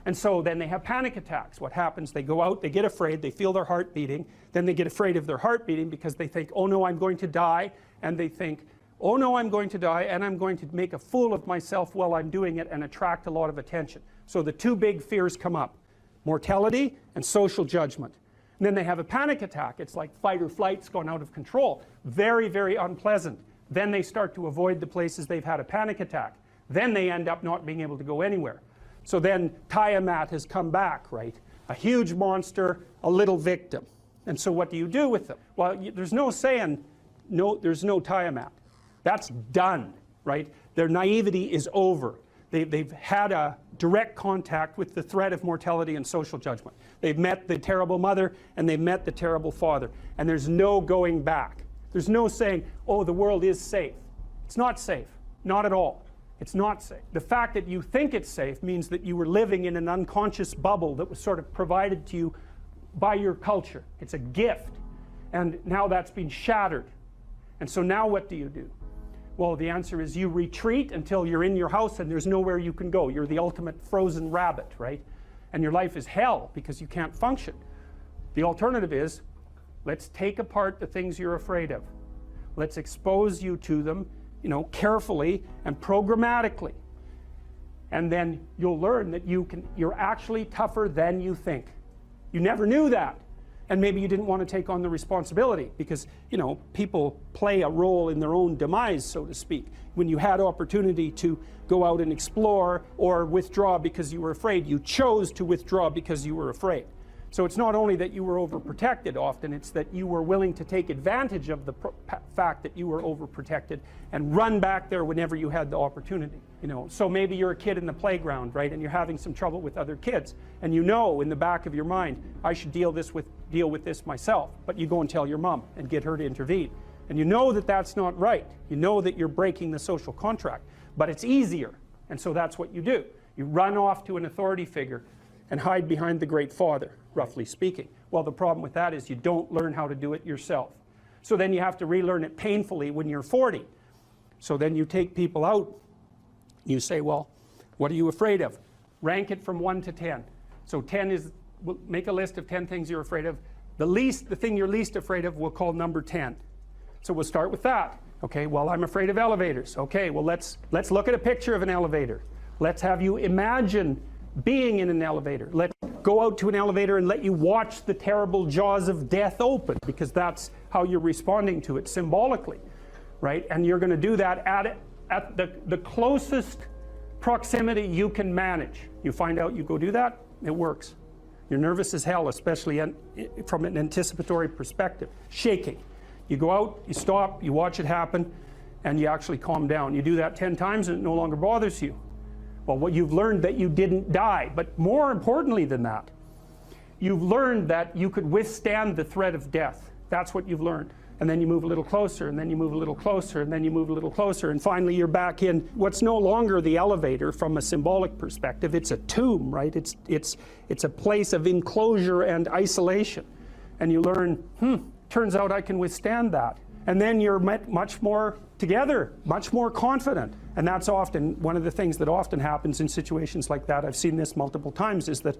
And so then they have panic attacks. What happens? They go out, they get afraid, they feel their heart beating, then they get afraid of their heart beating because they think, oh no, I'm going to die, and they think, oh no, I'm going to die, and I'm going to make a fool of myself while I'm doing it and attract a lot of attention. So the two big fears come up. Mortality and social judgment. And then they have a panic attack. It's like fight or flight's gone out of control. Very, very unpleasant. Then they start to avoid the places they've had a panic attack. Then they end up not being able to go anywhere. So then Tiamat has come back, right? A huge monster, a little victim. And so what do you do with them? Well, there's no saying, no, there's no Tiamat. That's done, right? Their naivety is over. They've had a direct contact with the threat of mortality and social judgment. They've met the terrible mother, and they've met the terrible father. And there's no going back. There's no saying, oh, the world is safe. It's not safe. Not at all. It's not safe. The fact that you think it's safe means that you were living in an unconscious bubble that was sort of provided to you by your culture. It's a gift. And now that's been shattered. And so now what do you do? Well, the answer is you retreat until you're in your house and there's nowhere you can go. You're the ultimate frozen rabbit, right? And your life is hell because you can't function. The alternative is, let's take apart the things you're afraid of. Let's expose you to them, carefully and programmatically. And then you'll learn that you're actually tougher than you think. You never knew that. And maybe you didn't want to take on the responsibility because, you know, people play a role in their own demise, so to speak. When you had opportunity to go out and explore or withdraw because you were afraid, you chose to withdraw because you were afraid. So it's not only that you were overprotected often, it's that you were willing to take advantage of the fact that you were overprotected and run back there whenever you had the opportunity. You know, so maybe you're a kid in the playground, right, and you're having some trouble with other kids, and you know in the back of your mind, I should deal with this myself, but you go and tell your mom and get her to intervene. And you know that that's not right. You know that you're breaking the social contract, but it's easier, and so that's what you do. You run off to an authority figure and hide behind the Great Father, roughly speaking. Well, the problem with that is you don't learn how to do it yourself. So then you have to relearn it painfully when you're 40. So then you take people out, you say, well, what are you afraid of? Rank it from 1 to 10. So 10 is, we'll make a list of 10 things you're afraid of. The thing you're least afraid of, we'll call number 10. So we'll start with that. Okay, well, I'm afraid of elevators. Okay, well, let's look at a picture of an elevator. Let's have you imagine being in an elevator. Let's go out to an elevator and let you watch the terrible jaws of death open, because that's how you're responding to it symbolically, right? And you're going to do that at the closest proximity you can manage. You find out, you go do that, it works. You're nervous as hell, especially from an anticipatory perspective. Shaking. You go out, you stop, you watch it happen, and you actually calm down. You do that 10 times and it no longer bothers you. Well, what you've learned that you didn't die, but more importantly than that, you've learned that you could withstand the threat of death. That's what you've learned. And then you move a little closer, and then you move a little closer, and then you move a little closer, and finally you're back in what's no longer the elevator from a symbolic perspective. It's a tomb, right? It's a place of enclosure and isolation. And you learn, turns out I can withstand that. And then you're much more together, much more confident. And that's often one of the things that often happens in situations like that. I've seen this multiple times, is that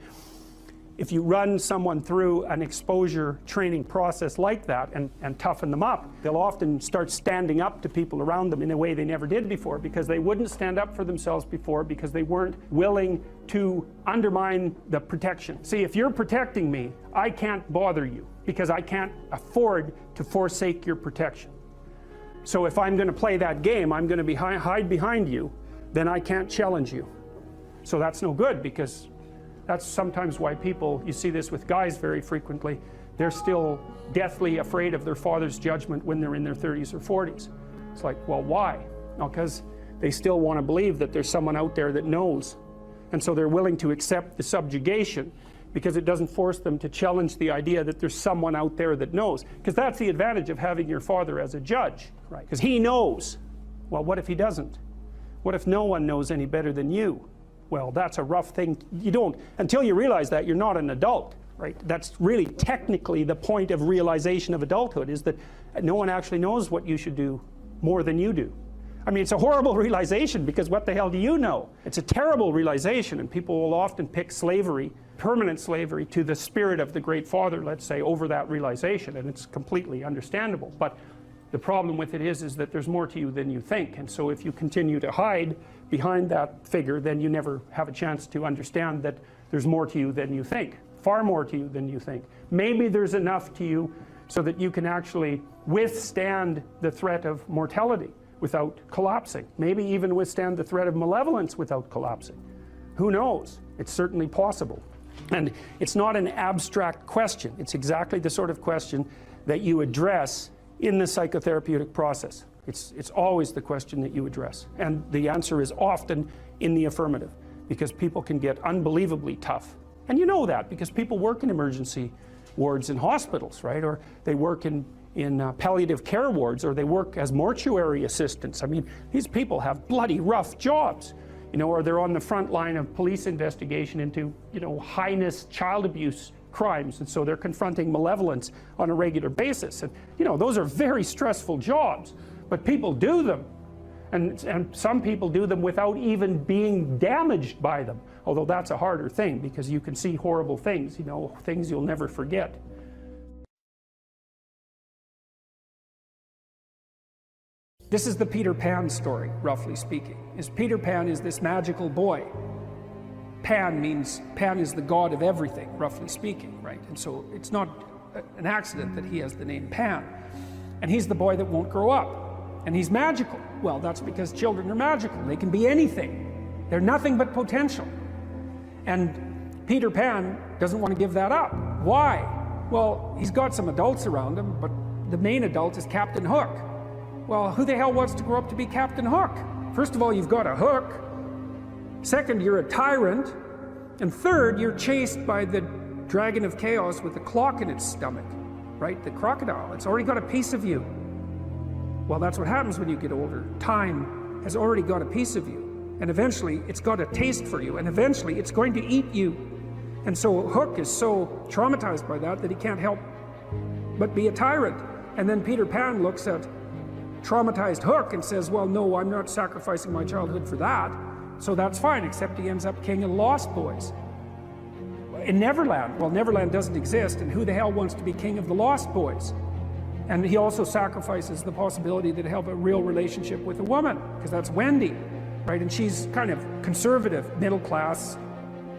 if you run someone through an exposure training process like that and toughen them up, they'll often start standing up to people around them in a way they never did before, because they wouldn't stand up for themselves before because they weren't willing to undermine the protection. See, if you're protecting me, I can't bother you because I can't afford to forsake your protection. So if I'm going to play that game, I'm going to hide behind you, then I can't challenge you. So that's no good, because that's sometimes why people, you see this with guys very frequently, they're still deathly afraid of their father's judgment when they're in their 30s or 40s. It's like, well, why? No, because they still want to believe that there's someone out there that knows. And so they're willing to accept the subjugation because it doesn't force them to challenge the idea that there's someone out there that knows. Because that's the advantage of having your father as a judge, right? Because he knows. Well, what if he doesn't? What if no one knows any better than you? Well, that's a rough thing. You don't, until you realize that, you're not an adult, right? That's really technically the point of realization of adulthood, is that no one actually knows what you should do more than you do. I mean, it's a horrible realization, because what the hell do you know? It's a terrible realization, and people will often pick slavery, permanent slavery, to the spirit of the Great Father, let's say, over that realization, and it's completely understandable. But the problem with it is that there's more to you than you think, and so if you continue to hide behind that figure, then you never have a chance to understand that there's more to you than you think, far more to you than you think. Maybe there's enough to you so that you can actually withstand the threat of mortality without collapsing. Maybe even withstand the threat of malevolence without collapsing. Who knows? It's certainly possible. And it's not an abstract question. It's exactly the sort of question that you address in the psychotherapeutic process. It's always the question that you address. And the answer is often in the affirmative, because people can get unbelievably tough. And you know that because people work in emergency wards in hospitals, right? Or they work in palliative care wards, or they work as mortuary assistants. I mean, these people have bloody rough jobs, you know, or they're on the front line of police investigation into, you know, heinous child abuse crimes, and so they're confronting malevolence on a regular basis. And, you know, those are very stressful jobs, but people do them. And some people do them without even being damaged by them, although that's a harder thing, because you can see horrible things, you know, things you'll never forget. This is the Peter Pan story, roughly speaking. Peter Pan is this magical boy. Pan is the god of everything, roughly speaking, right? And so it's not an accident that he has the name Pan. And he's the boy that won't grow up. And he's magical. Well, that's because children are magical. They can be anything. They're nothing but potential. And Peter Pan doesn't want to give that up. Why? Well, he's got some adults around him, but the main adult is Captain Hook. Well, who the hell wants to grow up to be Captain Hook? First of all, you've got a hook. Second, you're a tyrant. And third, you're chased by the dragon of chaos with a clock in its stomach, right? The crocodile. It's already got a piece of you. Well, that's what happens when you get older. Time has already got a piece of you. And eventually, it's got a taste for you. And eventually, it's going to eat you. And so Hook is so traumatized by that he can't help but be a tyrant. And then Peter Pan looks at traumatized Hook and says, well, no, I'm not sacrificing my childhood for that. So that's fine, except he ends up king of the Lost Boys. In Neverland, well, Neverland doesn't exist, and who the hell wants to be king of the Lost Boys? And he also sacrifices the possibility that he'll have a real relationship with a woman, because that's Wendy, right? And she's kind of conservative, middle-class,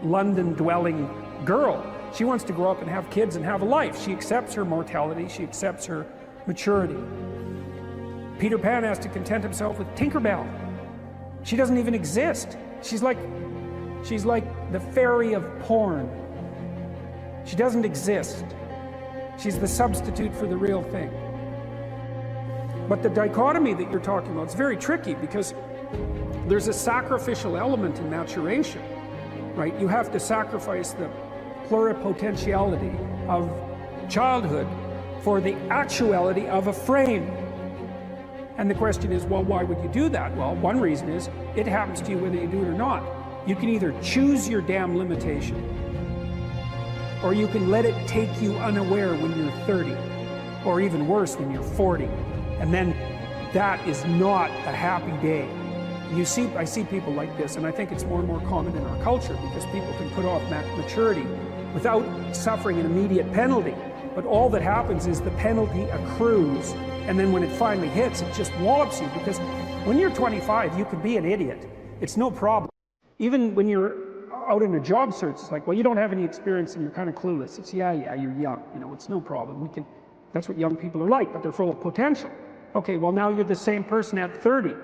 London-dwelling girl. She wants to grow up and have kids and have a life. She accepts her mortality, she accepts her maturity. Peter Pan has to content himself with Tinkerbell. She doesn't even exist. She's like the fairy of porn. She doesn't exist. She's the substitute for the real thing. But the dichotomy that you're talking about is very tricky, because there's a sacrificial element in maturation, right? You have to sacrifice the pluripotentiality of childhood for the actuality of a frame. And the question is, well, why would you do that? Well, one reason is it happens to you whether you do it or not. You can either choose your damn limitation, or you can let it take you unaware when you're 30, or even worse, when you're 40. And then that is not a happy day. I see people like this, and I think it's more and more common in our culture, because people can put off maturity without suffering an immediate penalty. But all that happens is the penalty accrues, and then when it finally hits, it just wallops you, because when you're 25, you can be an idiot. It's no problem. Even when you're out in a job search, it's like, well, you don't have any experience and you're kind of clueless. It's, yeah, you're young, it's no problem. That's what young people are like, but they're full of potential. Okay, well, now you're the same person at 30.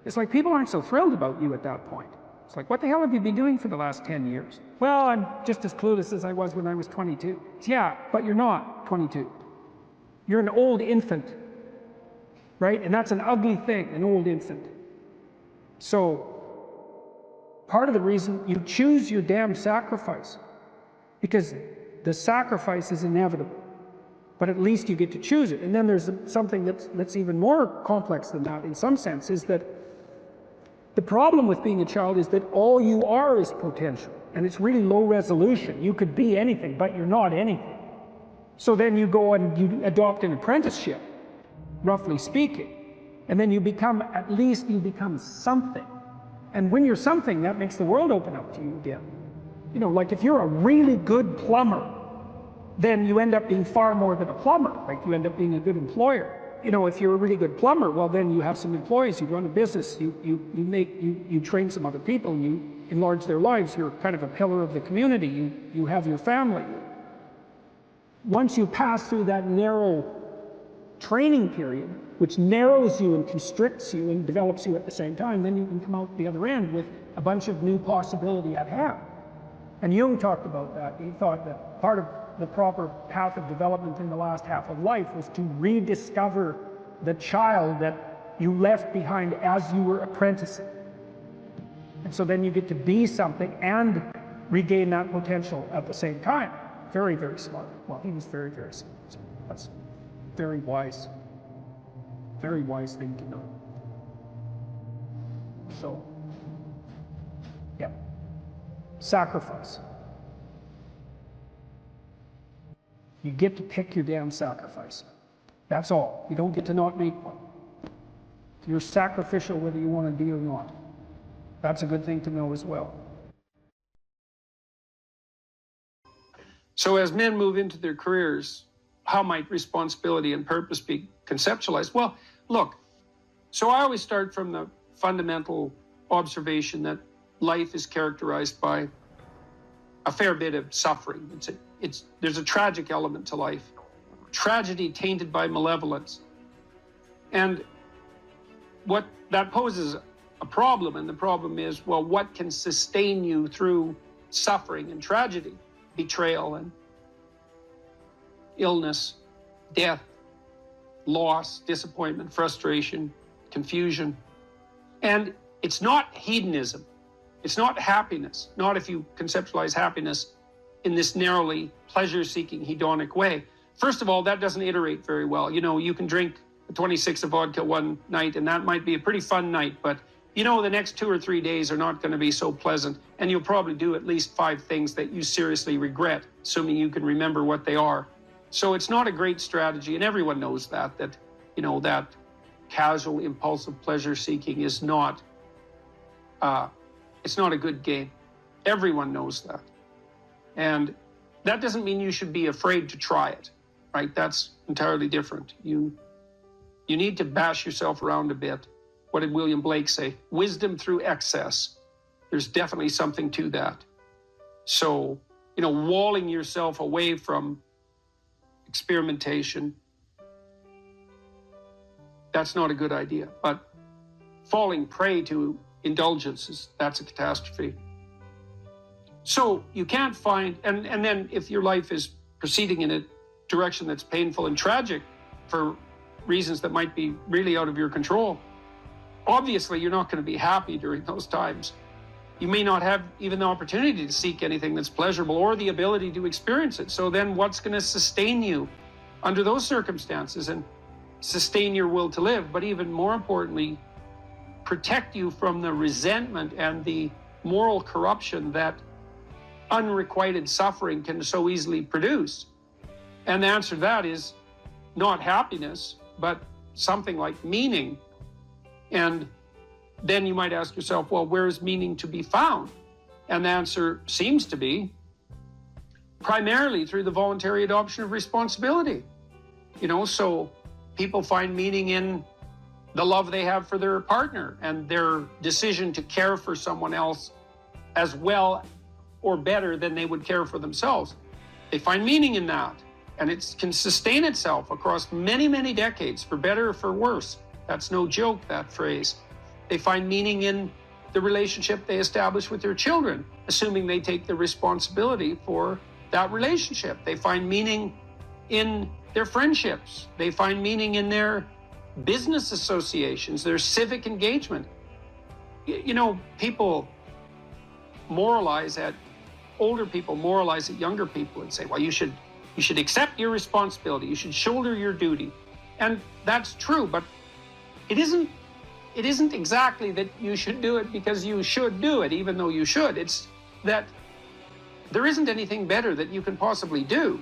It's like people aren't so thrilled about you at that point. It's like, what the hell have you been doing for the last 10 years? Well, I'm just as clueless as I was when I was 22. Yeah, but you're not 22. You're an old infant, right? And that's an ugly thing, an old infant. So, part of the reason you choose your damn sacrifice, because the sacrifice is inevitable, but at least you get to choose it. And then there's something that's even more complex than that in some sense, is that the problem with being a child is that all you are is potential, and it's really low resolution. You could be anything, but you're not anything. So then you go and you adopt an apprenticeship, roughly speaking, and then at least you become something. And when you're something, that makes the world open up to you again. Like if you're a really good plumber, then you end up being far more than a plumber. Like you end up being a good employer. If you're a really good plumber, well, then you have some employees, you run a business, you train some other people, you enlarge their lives, you're kind of a pillar of the community, you have your family. Once you pass through that narrow training period, which narrows you and constricts you and develops you at the same time, then you can come out the other end with a bunch of new possibility at hand. And Jung talked about that. He thought that part of the proper path of development in the last half of life was to rediscover the child that you left behind as you were apprenticing. And so then you get to be something and regain that potential at the same time. Very, very smart. Well, he was very, very smart. So that's very wise thing to know. So, yeah. Sacrifice. You get to pick your damn sacrifice. That's all. You don't get to not make one. You're sacrificial whether you want to be or not. That's a good thing to know as well. So as men move into their careers, how might responsibility and purpose be conceptualized? Well, look, so I always start from the fundamental observation that life is characterized by a fair bit of suffering. there's a tragic element to life. Tragedy tainted by malevolence. And what that poses a problem, and the problem is, well, what can sustain you through suffering and tragedy, betrayal and illness, death, loss, disappointment, frustration, confusion. And it's not hedonism. It's not happiness, not if you conceptualize happiness in this narrowly pleasure-seeking hedonic way. First of all, that doesn't iterate very well. You know, you can drink 26 of vodka one night, and that might be a pretty fun night, but you know the next 2 or 3 days are not going to be so pleasant, and you'll probably do at least 5 things that you seriously regret, assuming you can remember what they are. So it's not a great strategy, and everyone knows that you know, that casual, impulsive pleasure-seeking is not, it's not a good game. Everyone knows that. And that doesn't mean you should be afraid to try it, right? That's entirely different. You need to bash yourself around a bit. What did William Blake say? Wisdom through excess. There's definitely something to that. So, you know, walling yourself away from experimentation, that's not a good idea. But falling prey to indulgences, that's a catastrophe. So you can't find, and then if your life is proceeding in a direction that's painful and tragic for reasons that might be really out of your control, obviously you're not going to be happy during those times. You may not have even the opportunity to seek anything that's pleasurable or the ability to experience it. So then what's going to sustain you under those circumstances and sustain your will to live, but even more importantly, protect you from the resentment and the moral corruption that unrequited suffering can so easily produce? And the answer to that is not happiness, but something like meaning. And then you might ask yourself, well, where is meaning to be found? And the answer seems to be primarily through the voluntary adoption of responsibility. You know, so people find meaning in the love they have for their partner and their decision to care for someone else as well or better than they would care for themselves. They find meaning in that, and it can sustain itself across many, many decades, for better or for worse. That's no joke, that phrase. They find meaning in the relationship they establish with their children, assuming they take the responsibility for that relationship. They find meaning in their friendships. They find meaning in their business associations, their civic engagement. You know, people moralize at older people, moralize at younger people and say, well, you should accept your responsibility, you should shoulder your duty. And that's true, but it isn't exactly that you should do it because you should do it, even though you should. It's that there isn't anything better that you can possibly do.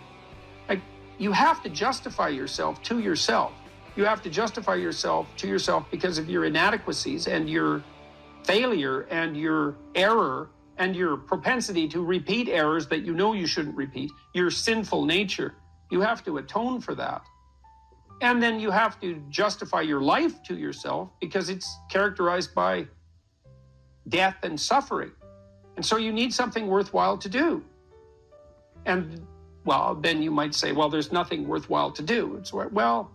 Like, you have to justify yourself to yourself. You have to justify yourself to yourself because of your inadequacies and your failure and your error and your propensity to repeat errors that you know you shouldn't repeat, your sinful nature. You have to atone for that. And then you have to justify your life to yourself because it's characterized by death and suffering. And so you need something worthwhile to do. And, well, then you might say, well, there's nothing worthwhile to do. It's well,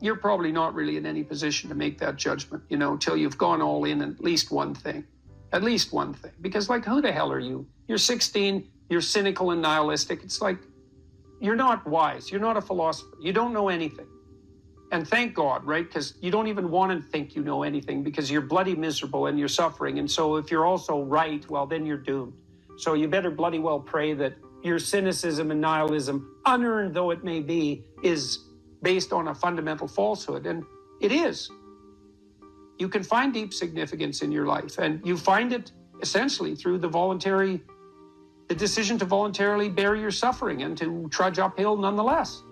you're probably not really in any position to make that judgment, you know, till you've gone all in at least one thing. At least one thing. Because, like, who the hell are you? You're 16, you're cynical and nihilistic. It's like, you're not wise. You're not a philosopher. You don't know anything. And thank God, right? Because you don't even want to think you know anything because you're bloody miserable and you're suffering. And so if you're also right, well, then you're doomed. So you better bloody well pray that your cynicism and nihilism, unearned though it may be, is based on a fundamental falsehood. And it is. You can find deep significance in your life, and you find it essentially through the decision to voluntarily bear your suffering and to trudge uphill nonetheless.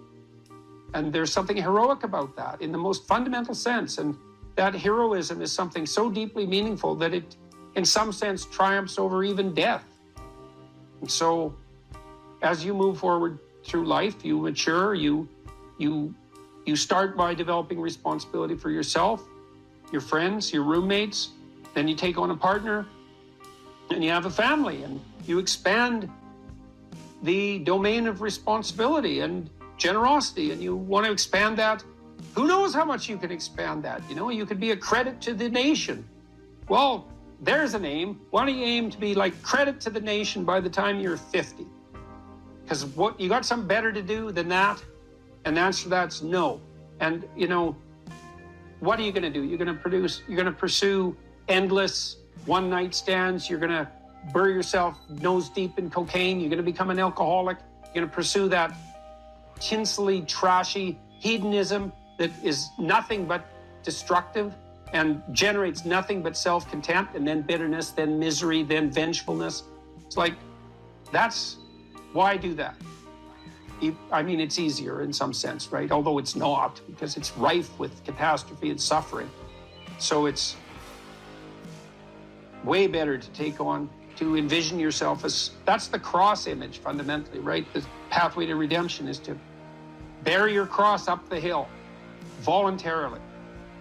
And there's something heroic about that in the most fundamental sense. And that heroism is something so deeply meaningful that it, in some sense, triumphs over even death. And so as you move forward through life, you mature, you start by developing responsibility for yourself, your friends, your roommates, then you take on a partner, and you have a family, and you expand the domain of responsibility and generosity, and you want to expand that. Who knows how much you can expand that? You know, you could be a credit to the nation. Well, there's an aim. Why don't you aim to be like credit to the nation by the time you're 50? Because what, you got something better to do than that? And the answer to that's no. And you know, what are you going to do? You're going to pursue endless one-night stands. You're going to bury yourself nose deep in cocaine. You're going to become an alcoholic. You're going to pursue that tinsely, trashy hedonism that is nothing but destructive and generates nothing but self-contempt, and then bitterness, then misery, then vengefulness. It's like, that's why do that? I mean, it's easier in some sense, right? Although it's not, because it's rife with catastrophe and suffering. So it's way better to take on, to envision yourself as, that's the cross image fundamentally, right? The pathway to redemption is to bear your cross up the hill voluntarily.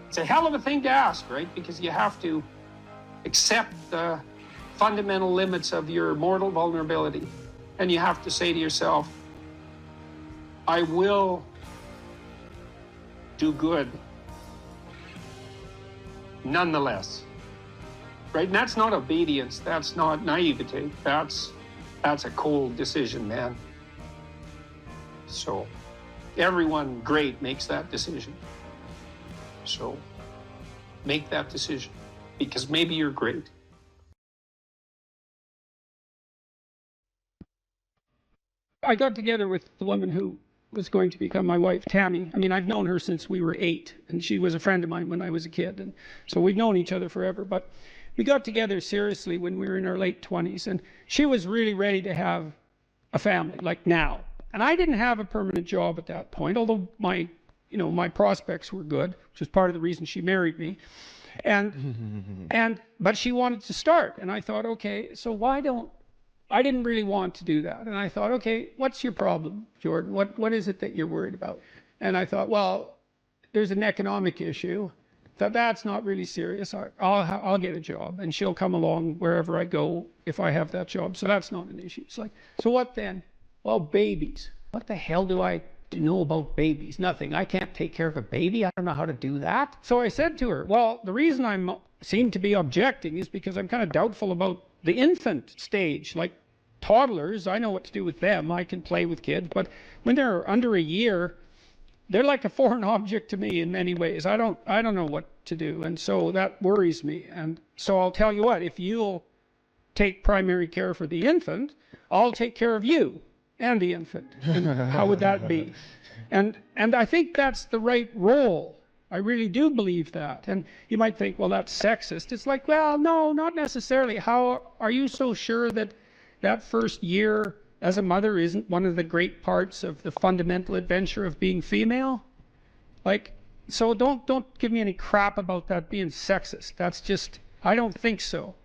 It's a hell of a thing to ask, right? Because you have to accept the fundamental limits of your mortal vulnerability. And you have to say to yourself, I will do good nonetheless. Right? And that's not obedience. That's not naivete. That's a cold decision, man. So everyone great makes that decision. So make that decision, because maybe you're great. I got together with the woman who was going to become my wife, Tammy. I mean, I've known her since we were 8, and she was a friend of mine when I was a kid. And so we've known each other forever. But we got together seriously when we were in our late 20s. And she was really ready to have a family, like now. And I didn't have a permanent job at that point, although my prospects were good, which was part of the reason she married me. But she wanted to start. And I thought, okay, so I didn't really want to do that. And I thought, okay, what's your problem, Jordan? What is it that you're worried about? And I thought, well, there's an economic issue. That's not really serious. I'll get a job, and she'll come along wherever I go if I have that job. So that's not an issue. It's like, so what then? Well, babies. What the hell do I know about babies? Nothing. I can't take care of a baby. I don't know how to do that. So I said to her, well, the reason I seem to be objecting is because I'm kind of doubtful about the infant stage. Like toddlers, I know what to do with them. I can play with kids. But when they're under a year, they're like a foreign object to me in many ways. I don't know what to do. And so that worries me. And so I'll tell you what, if you'll take primary care for the infant, I'll take care of you and the infant. And how would that be? And I think that's the right role. I really do believe that. And you might think, well, that's sexist. It's like, well, no, not necessarily. How are you so sure that that first year as a mother isn't one of the great parts of the fundamental adventure of being female? Like, so don't give me any crap about that being sexist. That's just, I don't think so.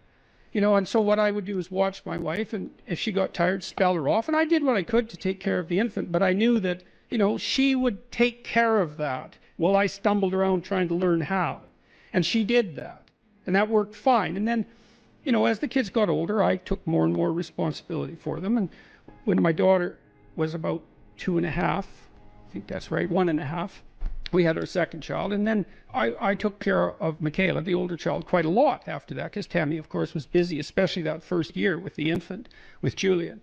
You know, and so what I would do is watch my wife, and if she got tired, spell her off. And I did what I could to take care of the infant, but I knew that, you know, she would take care of that while I stumbled around trying to learn how. And she did that. And that worked fine. And then, you know, as the kids got older, I took more and more responsibility for them. And when my daughter was about 2.5, I think that's right, 1.5, we had our second child. And then I took care of Michaela, the older child, quite a lot after that, because Tammy, of course, was busy, especially that first year with the infant, with Julian.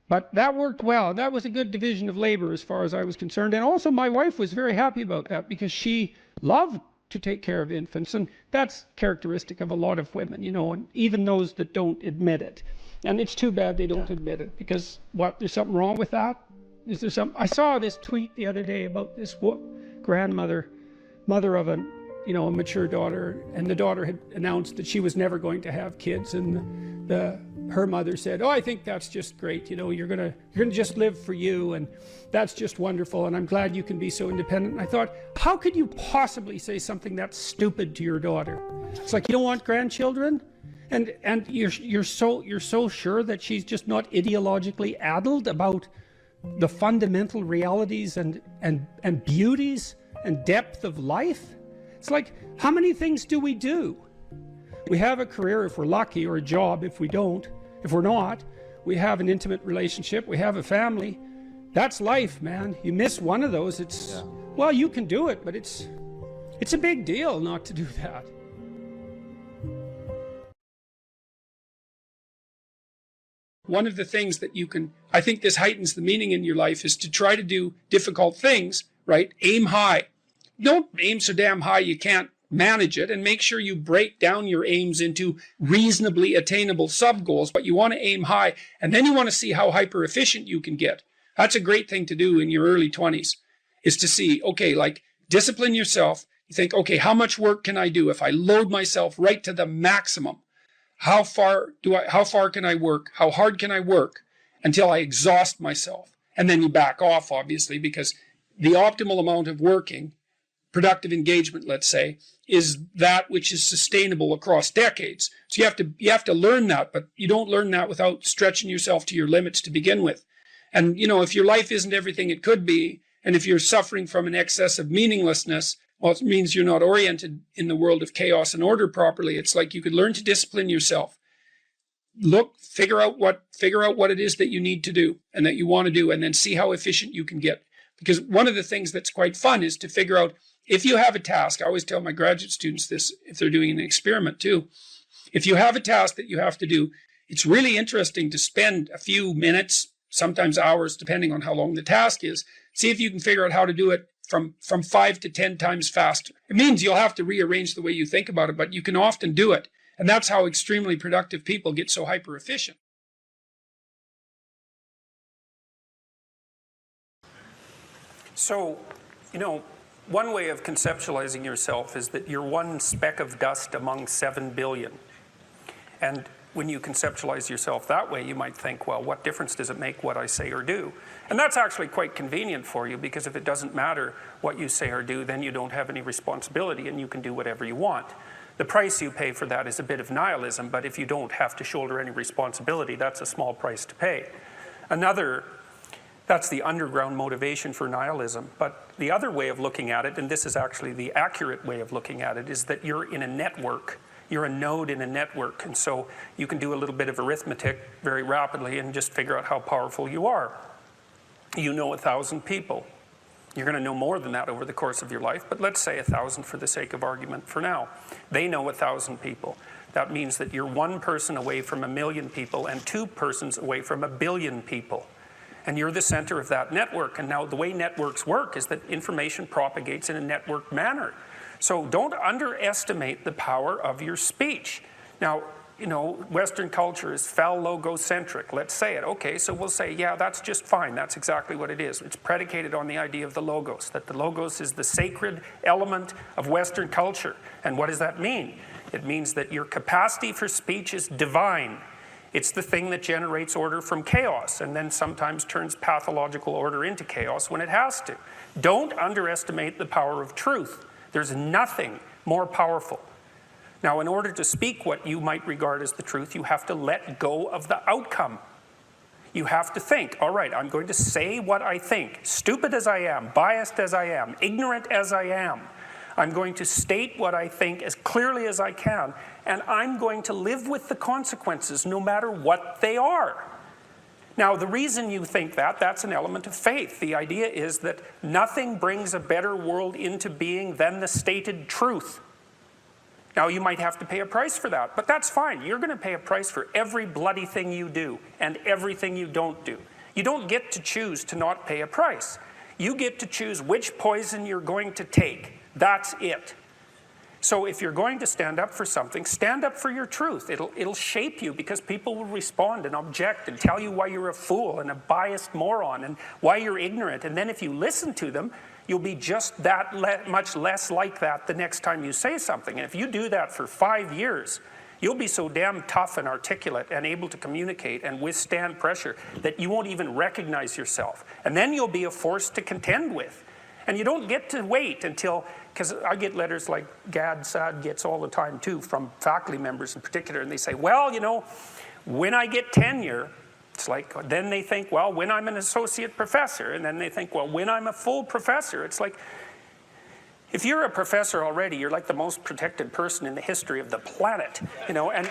But that worked well. That was a good division of labor as far as I was concerned. And also my wife was very happy about that, because she loved to take care of infants. And that's characteristic of a lot of women, you know, and even those that don't admit it. And it's too bad they don't admit it, because what, there's something wrong with that? Is there some? I saw this tweet the other day about this grandmother, mother of a mature daughter, and the daughter had announced that she was never going to have kids, and her mother said, "Oh, I think that's just great. You know, you're gonna just live for you, and that's just wonderful. And I'm glad you can be so independent." And I thought, how could you possibly say something that stupid to your daughter? It's like, you don't want grandchildren, and you're so sure that she's just not ideologically addled about the fundamental realities and beauties and depth of life. It's like, how many things do? We have a career if we're lucky, or a job if we don't. If we're not, we have an intimate relationship, we have a family. That's life, man. You miss one of those, it's, well, you can do it, but it's a big deal not to do that. One of the things that you can, I think this heightens the meaning in your life, is to try to do difficult things, right? Aim high. Don't aim so damn high you can't manage it, and make sure you break down your aims into reasonably attainable sub-goals, but you want to aim high, and then you want to see how hyper efficient you can get. That's a great thing to do in your early 20s, is to see, okay, like, discipline yourself. You think, okay, how much work can I do if I load myself right to the maximum? How far can I work? How hard can I work until I exhaust myself? And then you back off, obviously, because the optimal amount of working, productive engagement, let's say, is that which is sustainable across decades. So you have to learn that, but you don't learn that without stretching yourself to your limits to begin with. And, you know, if your life isn't everything it could be, and if you're suffering from an excess of meaninglessness, well, it means you're not oriented in the world of chaos and order properly. It's like you could learn to discipline yourself. Look, figure out what it is that you need to do and that you want to do, and then see how efficient you can get. Because one of the things that's quite fun is to figure out, if you have a task, I always tell my graduate students this if they're doing an experiment too. If you have a task that you have to do, it's really interesting to spend a few minutes, sometimes hours, depending on how long the task is. See if you can figure out how to do it from 5 to 10 times faster. It means you'll have to rearrange the way you think about it, but you can often do it. And that's how extremely productive people get so hyper efficient. So, you know, one way of conceptualizing yourself is that you're one speck of dust among 7 billion. And when you conceptualize yourself that way, you might think, well, what difference does it make what I say or do? And that's actually quite convenient for you, because if it doesn't matter what you say or do, then you don't have any responsibility and you can do whatever you want. The price you pay for that is a bit of nihilism, but if you don't have to shoulder any responsibility, that's a small price to pay. That's the underground motivation for nihilism. But the other way of looking at it, and this is actually the accurate way of looking at it, is that you're in a network. You're a node in a network, and so you can do a little bit of arithmetic very rapidly and just figure out how powerful you are. You know 1,000 people. You're going to know more than that over the course of your life, but let's say 1,000 for the sake of argument for now. They know 1,000 people. That means that you're one person away from 1,000,000 people and 2 persons away from 1,000,000,000 people. And you're the center of that network. And now the way networks work is that information propagates in a network manner. So don't underestimate the power of your speech. Now, you know, Western culture is phallogocentric. Let's say it. Okay, so we'll say, yeah, that's just fine. That's exactly what it is. It's predicated on the idea of the logos, that the logos is the sacred element of Western culture. And what does that mean? It means that your capacity for speech is divine. It's the thing that generates order from chaos and then sometimes turns pathological order into chaos when it has to. Don't underestimate the power of truth. There's nothing more powerful. Now, in order to speak what you might regard as the truth, you have to let go of the outcome. You have to think, all right, I'm going to say what I think, stupid as I am, biased as I am, ignorant as I am. I'm going to state what I think as clearly as I can, and I'm going to live with the consequences no matter what they are. Now, the reason you think that, that's an element of faith. The idea is that nothing brings a better world into being than the stated truth. Now, you might have to pay a price for that, but that's fine. You're going to pay a price for every bloody thing you do and everything you don't do. You don't get to choose to not pay a price. You get to choose which poison you're going to take. That's it. So if you're going to stand up for something, stand up for your truth. It'll shape you, because people will respond and object and tell you why you're a fool and a biased moron and why you're ignorant. And then if you listen to them, you'll be just that much less like that the next time you say something. And if you do that for 5 years, you'll be so damn tough and articulate and able to communicate and withstand pressure that you won't even recognize yourself. And then you'll be a force to contend with. And you don't get to wait until, because I get letters like Gad Saad gets all the time too, from faculty members in particular, and they say, well, you know, when I get tenure, it's like, then they think, well, when I'm an associate professor, and then they think, well, when I'm a full professor, it's like, If you're a professor already, you're like the most protected person in the history of the planet, you know, and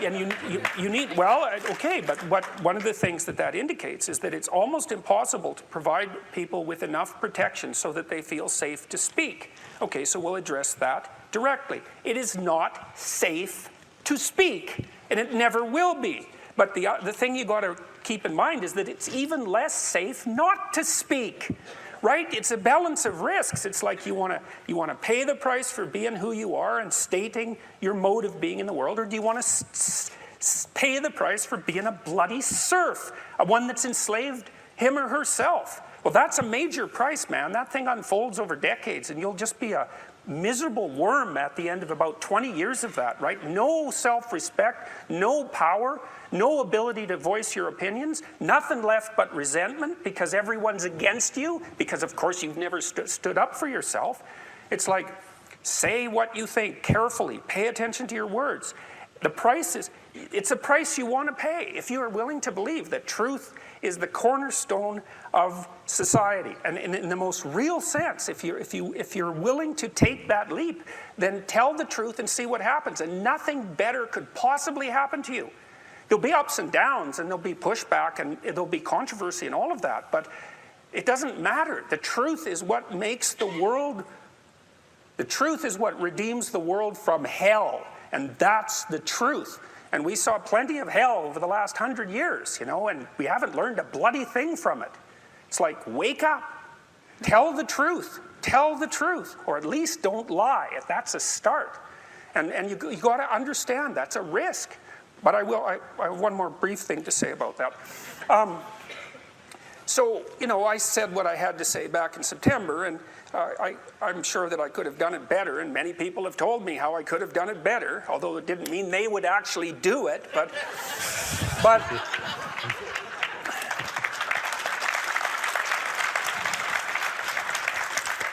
you need, well, okay, but one of the things that indicates is that it's almost impossible to provide people with enough protection so that they feel safe to speak. Okay, so we'll address that directly. It is not safe to speak, and it never will be. But the thing you got to keep in mind is that it's even less safe not to speak. Right? It's a balance of risks. It's like you want to pay the price for being who you are and stating your mode of being in the world, or do you want to pay the price for being a bloody serf, one that's enslaved him or herself? Well, that's a major price, man. That thing unfolds over decades, and you'll just be a miserable worm at the end of about 20 years of that, right? No self-respect, no power, no ability to voice your opinions, nothing left but resentment because everyone's against you, because of course you've never stood up for yourself. It's like, say what you think carefully, pay attention to your words. The price is, it's a price you want to pay if you are willing to believe that truth is the cornerstone of society. And in the most real sense, if you're willing to take that leap, then tell the truth and see what happens. And nothing better could possibly happen to you. There'll be ups and downs, and there'll be pushback, and there'll be controversy and all of that, but it doesn't matter. The truth is what makes the world, the truth is what redeems the world from hell, and that's the truth. And we saw plenty of hell over the last 100 years, you know, and we haven't learned a bloody thing from it. It's like, wake up, tell the truth, or at least don't lie. That's a start. And you got to understand that's a risk. But I have one more brief thing to say about that. So, you know, I said what I had to say back in September, and I'm sure that I could have done it better, and many people have told me how I could have done it better, although it didn't mean they would actually do it, but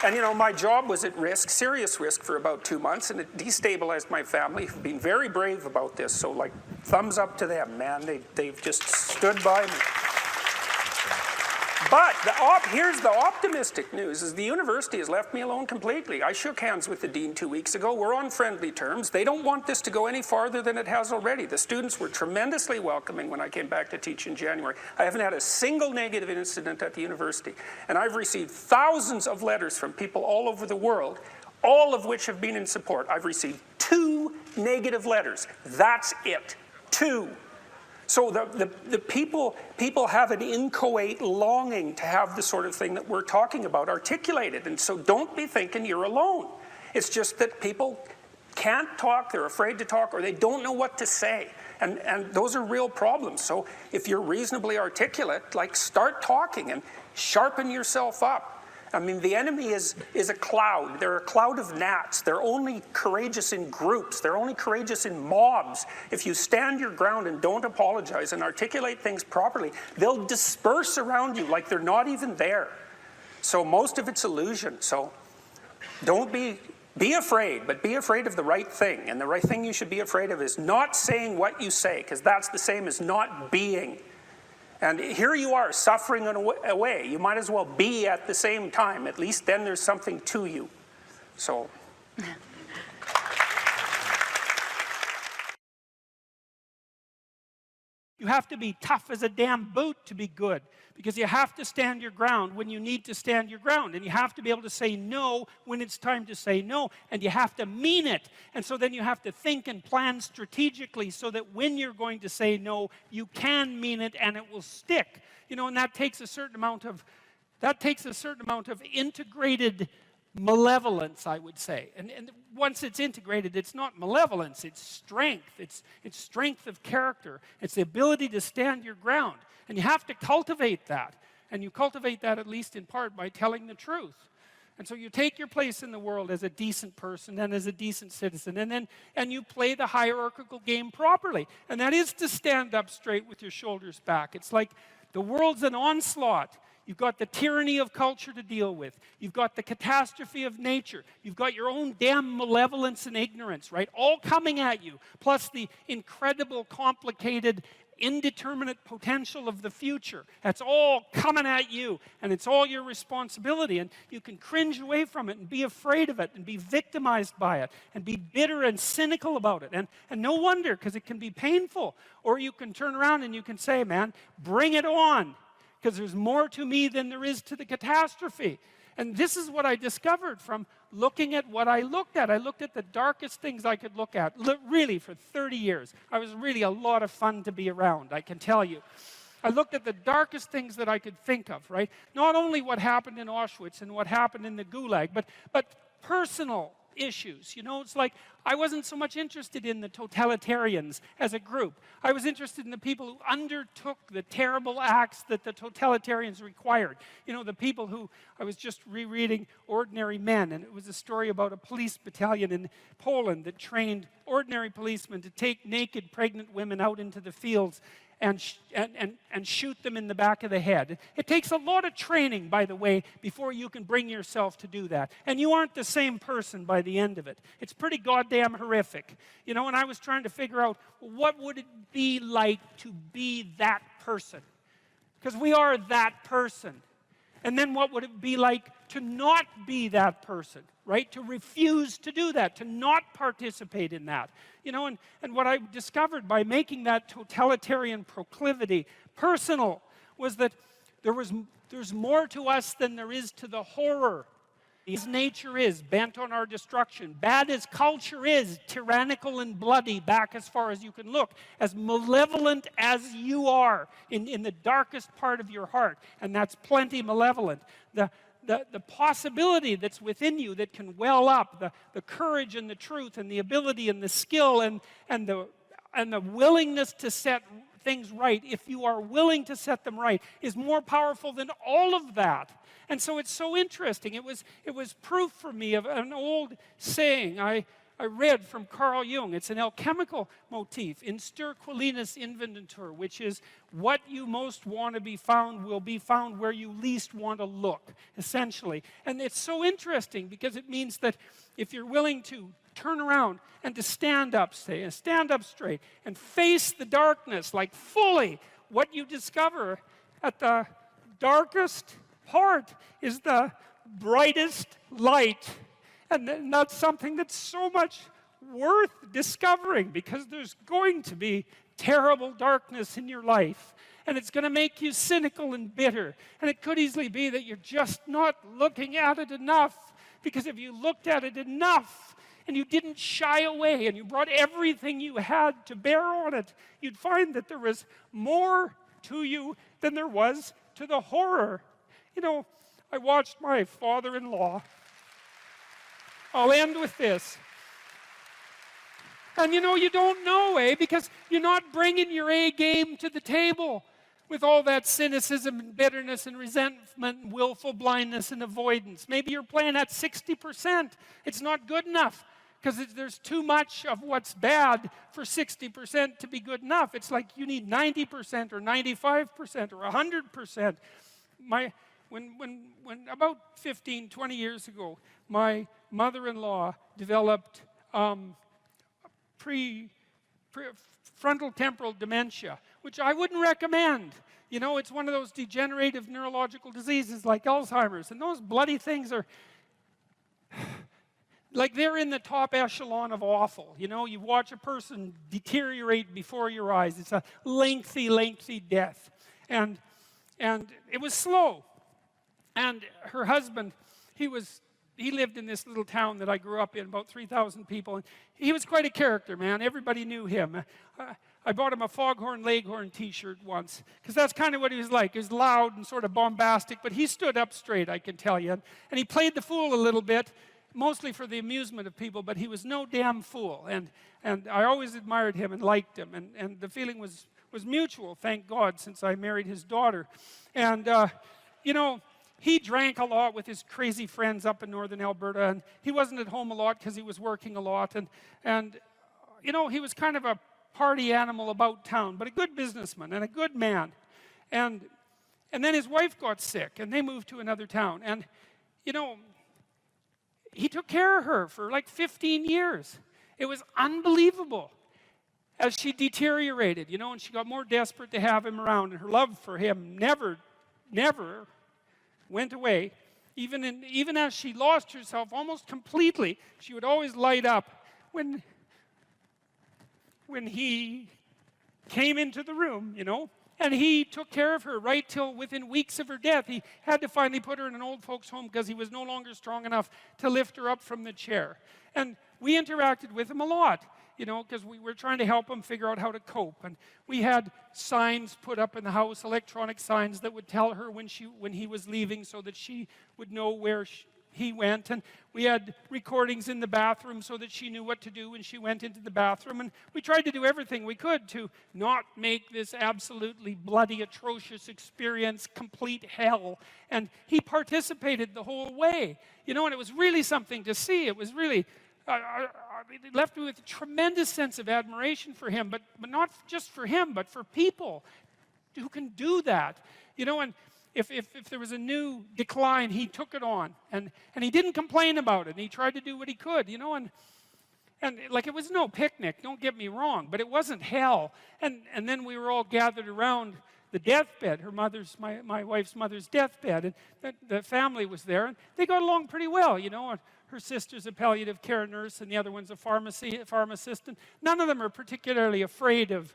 and you know, my job was at risk, serious risk, for about 2 months, and it destabilized my family, who've been very brave about this, so like, thumbs up to them, man. They've just stood by me. But here's the optimistic news, is the university has left me alone completely. I shook hands with the dean 2 weeks ago. We're on friendly terms. They don't want this to go any farther than it has already. The students were tremendously welcoming when I came back to teach in January. I haven't had a single negative incident at the university. And I've received thousands of letters from people all over the world, all of which have been in support. I've received 2 negative letters. That's it. 2. So the people have an inchoate longing to have the sort of thing that we're talking about articulated. And so don't be thinking you're alone. It's just that people can't talk, they're afraid to talk, or they don't know what to say. And those are real problems. So if you're reasonably articulate, like, start talking and sharpen yourself up. I mean, the enemy is a cloud. They're a cloud of gnats. They're only courageous in groups. They're only courageous in mobs. If you stand your ground and don't apologize and articulate things properly, they'll disperse around you like they're not even there. So most of it's illusion. So don't be afraid, but be afraid of the right thing. And the right thing you should be afraid of is not saying what you say, because that's the same as not being. And here you are, suffering away. You might as well be at the same time. At least then there's something to you. So. You have to be tough as a damn boot to be good, because you have to stand your ground when you need to stand your ground, and you have to be able to say no when it's time to say no, and you have to mean it. And so then you have to think and plan strategically so that when you're going to say no, you can mean it and it will stick. You know, and that takes a certain amount of integrated malevolence, I would say. And once it's integrated, it's not malevolence, it's strength. It's strength of character. It's the ability to stand your ground. And you have to cultivate that. And you cultivate that, at least in part, by telling the truth. And so you take your place in the world as a decent person and as a decent citizen, and you play the hierarchical game properly. And that is to stand up straight with your shoulders back. It's like the world's an onslaught. You've got the tyranny of culture to deal with. You've got the catastrophe of nature. You've got your own damn malevolence and ignorance, right? All coming at you, plus the incredible, complicated indeterminate potential of the future. That's all coming at you, and it's all your responsibility, and you can cringe away from it and be afraid of it and be victimized by it and be bitter and cynical about it. And no wonder, because it can be painful. Or you can turn around and you can say, man, bring it on, because there's more to me than there is to the catastrophe. And this is what I discovered from looking at what I looked at. I looked at the darkest things I could look at, really, for 30 years. I was really a lot of fun to be around, I can tell you. I looked at the darkest things that I could think of, right? Not only what happened in Auschwitz and what happened in the Gulag, but personal issues. You know, it's like I wasn't so much interested in the totalitarians as a group. I was interested in the people who undertook the terrible acts that the totalitarians required. You know, the people who, I was just rereading Ordinary Men, and it was a story about a police battalion in Poland that trained ordinary policemen to take naked pregnant women out into the fields and shoot them in the back of the head. It takes a lot of training, by the way, before you can bring yourself to do that. And you aren't the same person by the end of it. It's pretty goddamn horrific. You know, and I was trying to figure out, what would it be like to be that person? Because we are that person. And then what would it be like to not be that person, right? To refuse to do that, to not participate in that. You know, and what I discovered by making that totalitarian proclivity personal was that there's more to us than there is to the horror. As nature is, bent on our destruction, bad as culture is, tyrannical and bloody, back as far as you can look, as malevolent as you are in the darkest part of your heart, and that's plenty malevolent. The possibility that's within you that can well up, the courage and the truth and the ability and the skill and the willingness to set things right, if you are willing to set them right, is more powerful than all of that. And so it's so interesting. It was proof for me of an old saying I read from Carl Jung. It's an alchemical motif, in sterquilinus inventur, which is what you most want to be found will be found where you least want to look, essentially. And it's so interesting because it means that if you're willing to turn around and to stand up, stand up straight, and face the darkness like fully, what you discover at the darkest part is the brightest light. And that's something that's so much worth discovering, because there's going to be terrible darkness in your life. And it's going to make you cynical and bitter. And it could easily be that you're just not looking at it enough. Because if you looked at it enough, and you didn't shy away, and you brought everything you had to bear on it, you'd find that there was more to you than there was to the horror. You know, I watched my father-in-law. I'll end with this. And you know, you don't know, because you're not bringing your A game to the table with all that cynicism and bitterness and resentment and willful blindness and avoidance. Maybe you're playing at 60%. It's not good enough, because there's too much of what's bad for 60% to be good enough. It's like you need 90% or 95% or 100%. When about 15, 20 years ago, my mother-in-law developed frontal temporal dementia, which I wouldn't recommend. You know, it's one of those degenerative neurological diseases like Alzheimer's, and those bloody things are like they're in the top echelon of awful. You know, you watch a person deteriorate before your eyes. It's a lengthy, lengthy death. And it was slow. And her husband, he lived in this little town that I grew up in, about 3,000 people. And he was quite a character, man. Everybody knew him. I bought him a Foghorn Leghorn t-shirt once, because that's kind of what he was like. He was loud and sort of bombastic, but he stood up straight, I can tell you. And he played the fool a little bit, mostly for the amusement of people, but he was no damn fool. And I always admired him and liked him. And the feeling was mutual, thank God, since I married his daughter. And, you know, he drank a lot with his crazy friends up in northern Alberta, and he wasn't at home a lot because he was working a lot. And you know, he was kind of a party animal about town, but a good businessman and a good man. And then his wife got sick, and they moved to another town. And, you know, he took care of her for like 15 years. It was unbelievable. as she deteriorated, and she got more desperate to have him around, and her love for him never went away. Even as she lost herself almost completely, she would always light up when he came into the room, and he took care of her right till within weeks of her death. He had to finally put her in an old folks home because he was no longer strong enough to lift her up from the chair. And we interacted with him a lot, because we were trying to help him figure out how to cope. And we had signs put up in the house, electronic signs that would tell her when he was leaving so that she would know where he went. And we had recordings in the bathroom so that she knew what to do when she went into the bathroom. And we tried to do everything we could to not make this absolutely bloody, atrocious experience complete hell. And he participated the whole way, and it was really something to see. It was really it left me with a tremendous sense of admiration for him, but not just for him, but for people who can do that. And if there was a new decline, he took it on, and he didn't complain about it, and he tried to do what he could, and like, it was no picnic, don't get me wrong, but it wasn't hell. And then we were all gathered around the deathbed, my wife's mother's deathbed, and the family was there, and they got along pretty well, and her sister's a palliative care nurse, and the other one's a pharmacist, and none of them are particularly afraid of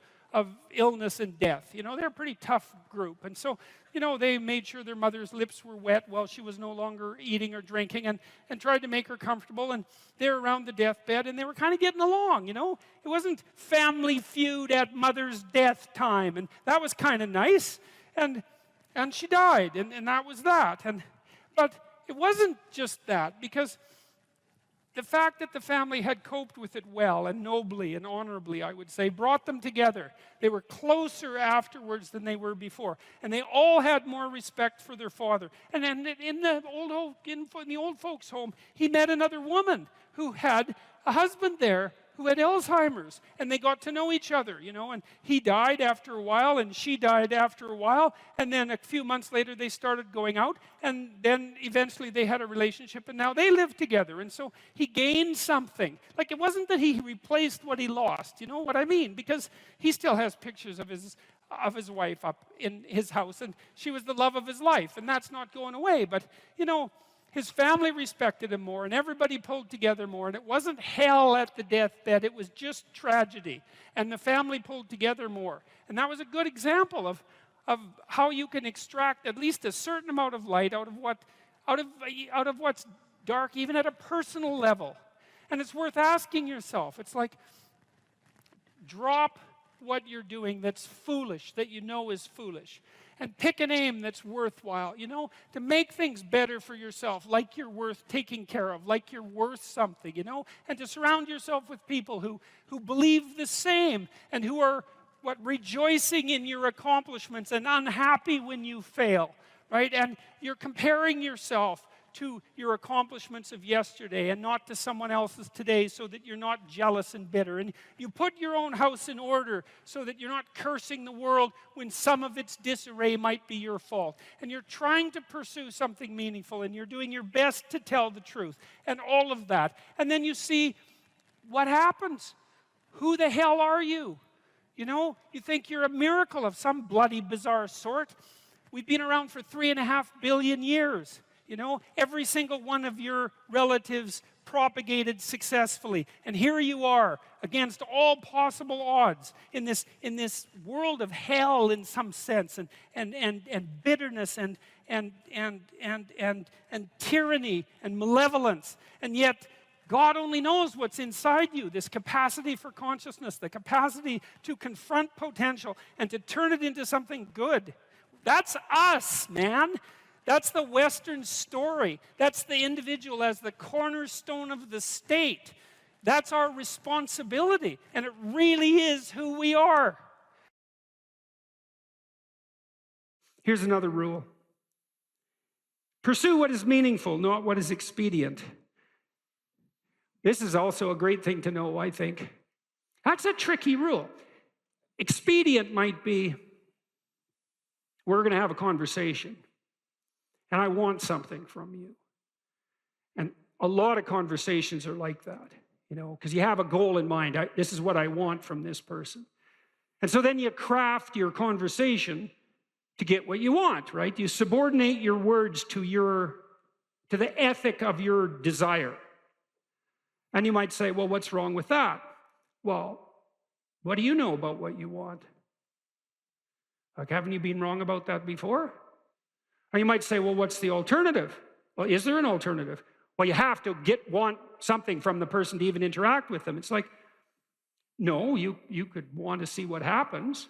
illness and death. They're a pretty tough group. And so, they made sure their mother's lips were wet while she was no longer eating or drinking, and tried to make her comfortable. And they're around the deathbed, and they were kind of getting along, It wasn't Family Feud at mother's death time, and that was kind of nice. And she died, and that was that. But it wasn't just that, because the fact that the family had coped with it well and nobly and honorably, I would say, brought them together. They were closer afterwards than they were before. And they all had more respect for their father. And then in the old folks' home, he met another woman who had a husband there who had Alzheimer's. And they got to know each other, and he died after a while, and she died after a while. And then a few months later, they started going out. And then eventually they had a relationship, and now they live together. And so he gained something. Like, it wasn't that he replaced what he lost, you know what I mean? Because he still has pictures of his wife up in his house, and she was the love of his life, and that's not going away. But, his family respected him more, and everybody pulled together more, and it wasn't hell at the deathbed, it was just tragedy, and the family pulled together more. And that was a good example of how you can extract at least a certain amount of light out of what's dark, even at a personal level. And it's worth asking yourself. It's like, drop what you're doing that's foolish, that you know is foolish, and pick an aim that's worthwhile, to make things better for yourself, like you're worth taking care of, like you're worth something, and to surround yourself with people who believe the same, and who are rejoicing in your accomplishments and unhappy when you fail, right? And you're comparing yourself to your accomplishments of yesterday and not to someone else's today, so that you're not jealous and bitter. And you put your own house in order so that you're not cursing the world when some of its disarray might be your fault. And you're trying to pursue something meaningful, and you're doing your best to tell the truth, and all of that. And then you see what happens. Who the hell are you? You think you're a miracle of some bloody bizarre sort. We've been around for 3.5 billion years. Every single one of your relatives propagated successfully. And here you are, against all possible odds, in this world of hell in some sense, and bitterness and tyranny and malevolence. And yet, God only knows what's inside you, this capacity for consciousness, the capacity to confront potential and to turn it into something good. That's us, man. That's the Western story. That's the individual as the cornerstone of the state. That's our responsibility, and it really is who we are. Here's another rule. Pursue what is meaningful, not what is expedient. This is also a great thing to know, I think. That's a tricky rule. Expedient might be, we're going to have a conversation, and I want something from you. And a lot of conversations are like that. you know, because you have a goal in mind. This is what I want from this person. And so then you craft your conversation to get what you want, right? You subordinate your words to the ethic of your desire. And you might say, well, what's wrong with that? Well, what do you know about what you want? Like, haven't you been wrong about that before? Or you might say, well, what's the alternative? Well, is there an alternative? Well, you have to want something from the person to even interact with them. It's like, no, you could want to see what happens.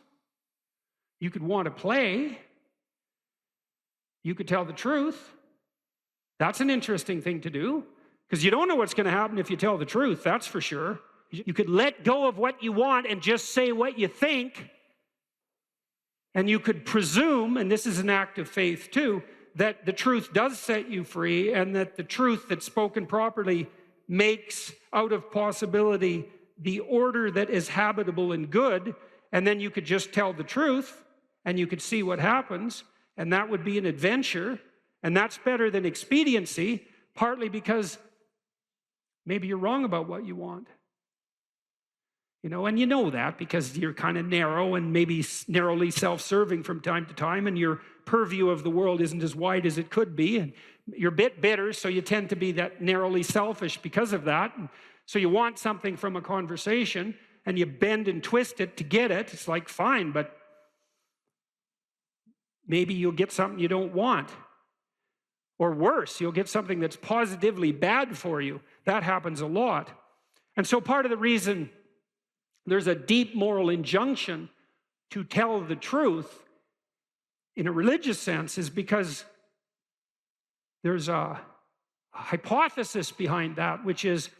You could want to play. You could tell the truth. That's an interesting thing to do, because you don't know what's going to happen if you tell the truth, that's for sure. You could let go of what you want and just say what you think. And you could presume, and this is an act of faith too, that the truth does set you free, and that the truth that's spoken properly makes out of possibility the order that is habitable and good. And then you could just tell the truth, and you could see what happens, and that would be an adventure. And that's better than expediency, partly because maybe you're wrong about what you want. You know, and you know that because you're kind of narrow and maybe narrowly self-serving from time to time, and your purview of the world isn't as wide as it could be, and you're a bit bitter, so you tend to be that narrowly selfish because of that. And so you want something from a conversation, and you bend and twist it to get it. It's like, fine, but maybe you'll get something you don't want. Or worse, you'll get something that's positively bad for you. That happens a lot. And so part of the reason there's a deep moral injunction to tell the truth in a religious sense is because there's a hypothesis behind that, which is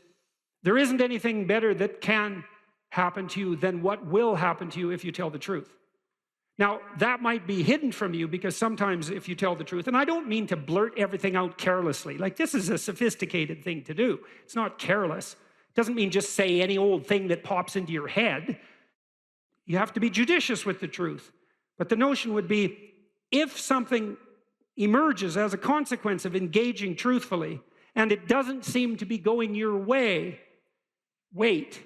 there isn't anything better that can happen to you than what will happen to you if you tell the truth. Now, that might be hidden from you because sometimes if you tell the truth, and I don't mean to blurt everything out carelessly, like this is a sophisticated thing to do. It's not careless. It doesn't mean just say any old thing that pops into your head. You have to be judicious with the truth. But the notion would be, if something emerges as a consequence of engaging truthfully, and it doesn't seem to be going your way, wait.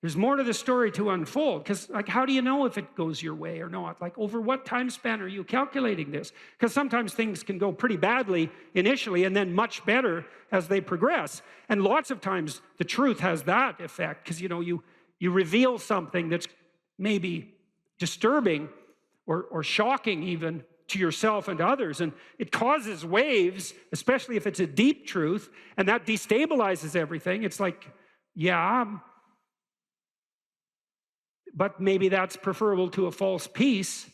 There's more to the story to unfold, because like, how do you know if it goes your way or not? Like, over what time span are you calculating this? Because sometimes things can go pretty badly initially and then much better as they progress. And lots of times the truth has that effect, because you know, you reveal something that's maybe disturbing or shocking even to yourself and to others, and it causes waves, especially if it's a deep truth, and that destabilizes everything. It's like, yeah, but maybe that's preferable to a false peace.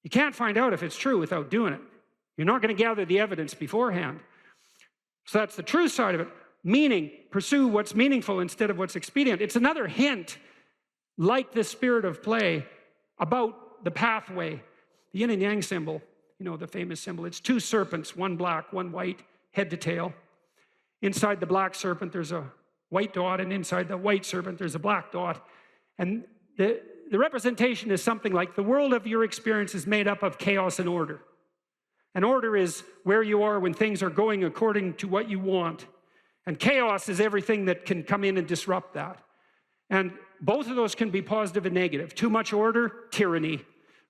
You can't find out if it's true without doing it. You're not going to gather the evidence beforehand. So that's the true side of it. Meaning, pursue what's meaningful instead of what's expedient. It's another hint, like the spirit of play, about the pathway. The yin and yang symbol, you know, the famous symbol, it's two serpents, one black, one white, head to tail. Inside the black serpent, there's a white dot, and inside the white serpent, there's a black dot. And the representation is something like the world of your experience is made up of chaos and order. And order is where you are when things are going according to what you want. And chaos is everything that can come in and disrupt that. And both of those can be positive and negative. Too much order, tyranny,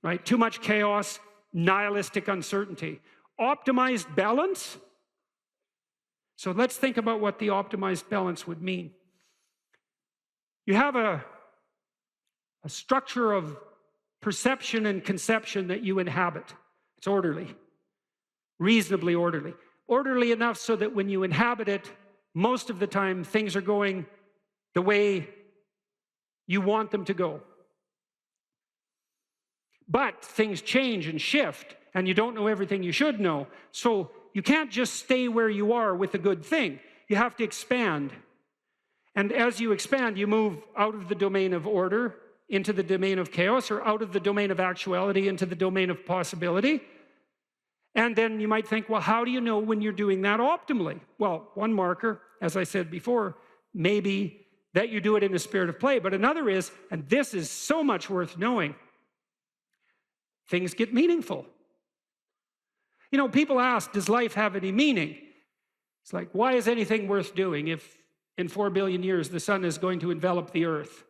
right? Too much chaos, nihilistic uncertainty. Optimized balance. So let's think about what the optimized balance would mean. You have a structure of perception and conception that you inhabit. It's orderly, reasonably orderly. Orderly enough so that when you inhabit it, most of the time things are going the way you want them to go. But things change and shift, and you don't know everything you should know. So you can't just stay where you are with a good thing. You have to expand. And as you expand, you move out of the domain of order into the domain of chaos, or out of the domain of actuality into the domain of possibility. And then you might think, well, how do you know when you're doing that optimally? Well, one marker, as I said before, maybe that you do it in the spirit of play, but another is, and this is so much worth knowing, things get meaningful. You know, people ask, does life have any meaning? It's like, why is anything worth doing if in 4 billion years the sun is going to envelop the earth?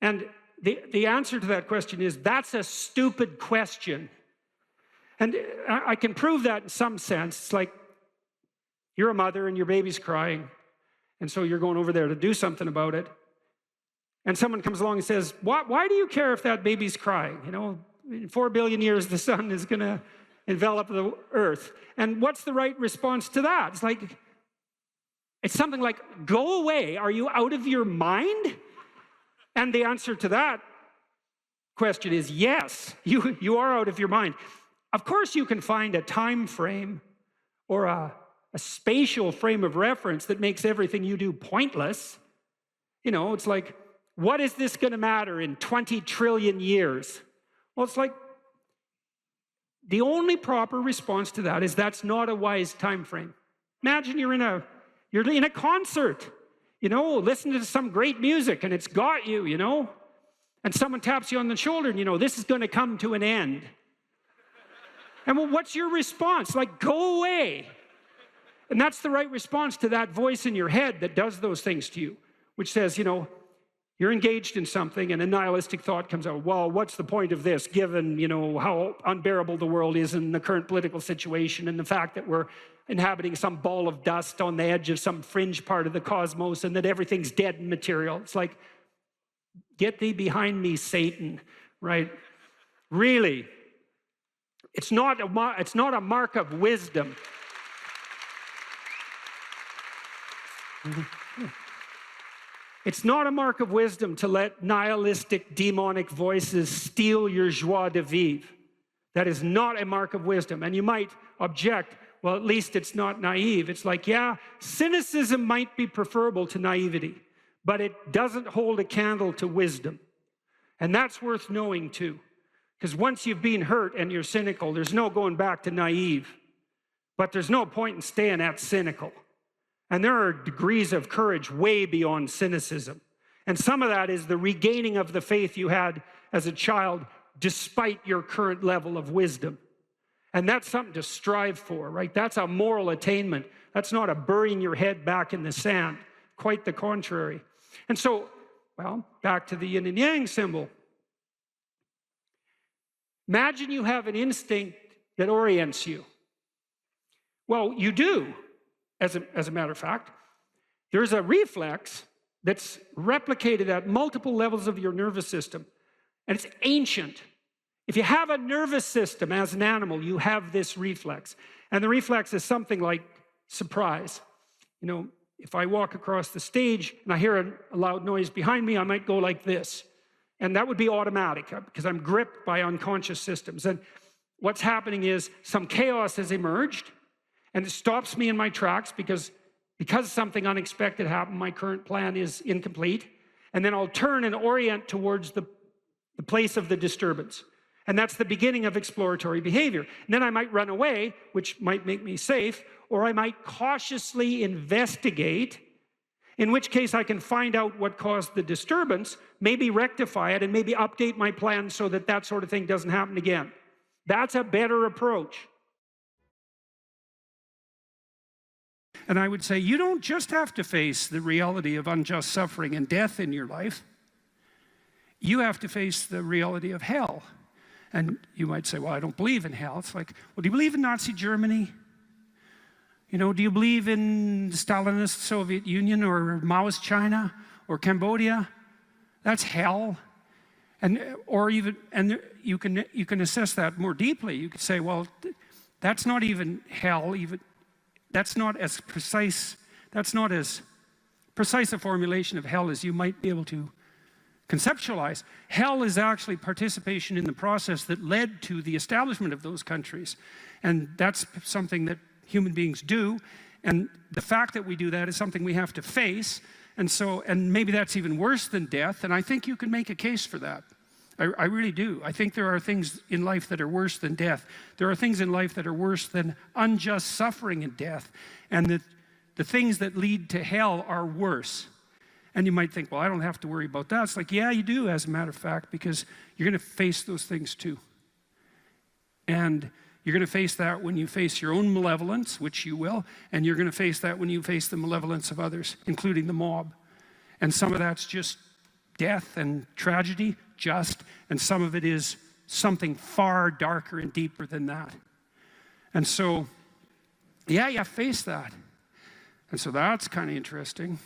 And the answer to that question is, that's a stupid question. And I can prove that in some sense. It's like you're a mother and your baby's crying, and so you're going over there to do something about it. And someone comes along and says, why do you care if that baby's crying? You know, in 4 billion years, the sun is going to envelop the earth. And what's the right response to that? It's something like, go away. Are you out of your mind? And the answer to that question is yes, you are out of your mind. Of course, you can find a time frame or a spatial frame of reference that makes everything you do pointless. You know, it's like, what is this going to matter in 20 trillion years? Well, it's like, the only proper response to that is that's not a wise time frame. Imagine you're in a concert, you know, listening to some great music, and it's got you, you know, and someone taps you on the shoulder, and you know, this is going to come to an end. And well, what's your response? Like, go away. And that's the right response to that voice in your head that does those things to you, which says, you know, you're engaged in something and a nihilistic thought comes out. Well, what's the point of this, given, you know, how unbearable the world is in the current political situation and the fact that we're inhabiting some ball of dust on the edge of some fringe part of the cosmos and that everything's dead and material. It's like, get thee behind me, Satan, right? Really. It's not a mark of wisdom. It's not a mark of wisdom to let nihilistic, demonic voices steal your joie de vivre. That is not a mark of wisdom. And you might object, well, at least it's not naive. It's like, yeah, cynicism might be preferable to naivety, but it doesn't hold a candle to wisdom. And that's worth knowing too. Because once you've been hurt and you're cynical, there's no going back to naive. But there's no point in staying at cynical. And there are degrees of courage way beyond cynicism. And some of that is the regaining of the faith you had as a child despite your current level of wisdom. And that's something to strive for, right? That's a moral attainment. That's not a burying your head back in the sand. Quite the contrary. And so, well, back to the yin and yang symbol. Imagine you have an instinct that orients you. Well, you do. As a matter of fact, there's a reflex that's replicated at multiple levels of your nervous system, and it's ancient. If you have a nervous system as an animal, you have this reflex. And the reflex is something like surprise. You know, if I walk across the stage and I hear a loud noise behind me, I might go like this. And that would be automatic because I'm gripped by unconscious systems. And what's happening is some chaos has emerged, and it stops me in my tracks because something unexpected happened, my current plan is incomplete. And then I'll turn and orient towards the place of the disturbance. And that's the beginning of exploratory behavior. And then I might run away, which might make me safe, or I might cautiously investigate, in which case I can find out what caused the disturbance, maybe rectify it, and maybe update my plan so that that sort of thing doesn't happen again. That's a better approach. And I would say, you don't just have to face the reality of unjust suffering and death in your life. You have to face the reality of hell. And you might say, well, I don't believe in hell. It's like, well, do you believe in Nazi Germany? You know, do you believe in the Stalinist Soviet Union or Maoist China or Cambodia? That's hell. And you can assess that more deeply. You could say, well, that's not even hell, that's not as precise a formulation of hell as you might be able to conceptualize. Hell is actually participation in the process that led to the establishment of those countries. And that's something that human beings do. And the fact that we do that is something we have to face. And maybe that's even worse than death. And I think you can make a case for that. I really do. I think there are things in life that are worse than death. There are things in life that are worse than unjust suffering and death. And the things that lead to hell are worse. And you might think, well, I don't have to worry about that. It's like, yeah, you do, as a matter of fact, because you're going to face those things too. And You're going to face that when you face your own malevolence, which you will, and you're going to face that when you face the malevolence of others, including the mob. And some of that's just death and tragedy, and some of it is something far darker and deeper than that. And so, yeah, you face that. And so that's kind of interesting.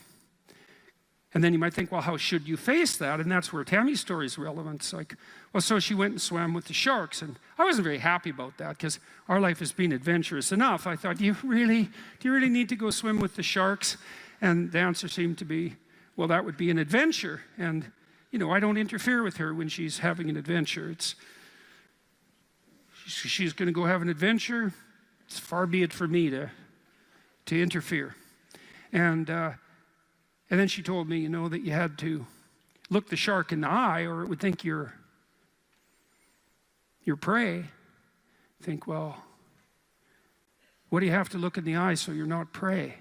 And then you might think, well, how should you face that? And that's where Tammy's story is relevant. It's like, well, so she went and swam with the sharks. And I wasn't very happy about that because our life has been adventurous enough. I thought, do you really need to go swim with the sharks? And the answer seemed to be, well, that would be an adventure. And, you know, I don't interfere with her when she's having an adventure. She's going to go have an adventure. It's far be it for me to interfere. And then she told me, you know, that you had to look the shark in the eye or it would think you're prey. Think, well, what do you have to look in the eye so you're not prey?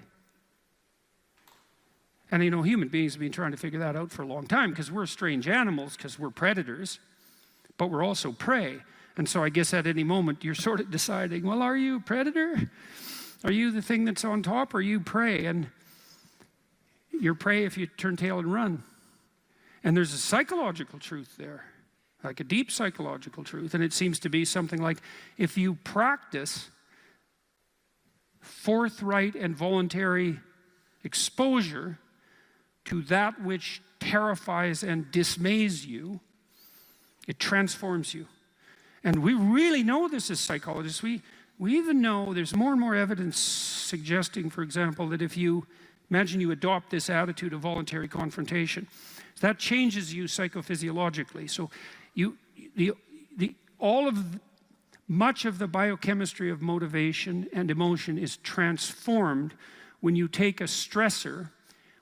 And you know, human beings have been trying to figure that out for a long time because we're strange animals, because we're predators, but we're also prey. And so I guess at any moment you're sort of deciding, well, are you a predator? Are you the thing that's on top, or are you prey? And you're prey if you turn tail and run. And there's a psychological truth there, like a deep psychological truth. And it seems to be something like, if you practice forthright and voluntary exposure to that which terrifies and dismays you, it transforms you. And we really know this as psychologists. We even know there's more and more evidence suggesting, for example, that if you imagine you adopt this attitude of voluntary confrontation, that changes you psychophysiologically. So much of the biochemistry of motivation and emotion is transformed when you take a stressor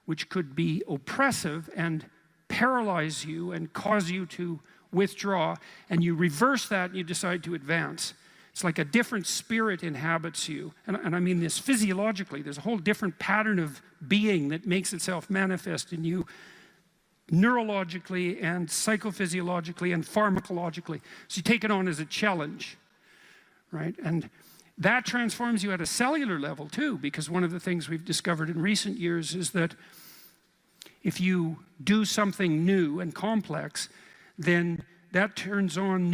which could be oppressive and paralyze you and cause you to withdraw, and you reverse that and you decide to advance. It's like a different spirit inhabits you. And I mean this physiologically. There's a whole different pattern of being that makes itself manifest in you neurologically and psychophysiologically and pharmacologically. So you take it on as a challenge, right? And that transforms you at a cellular level too, because one of the things we've discovered in recent years is that if you do something new and complex, then that turns on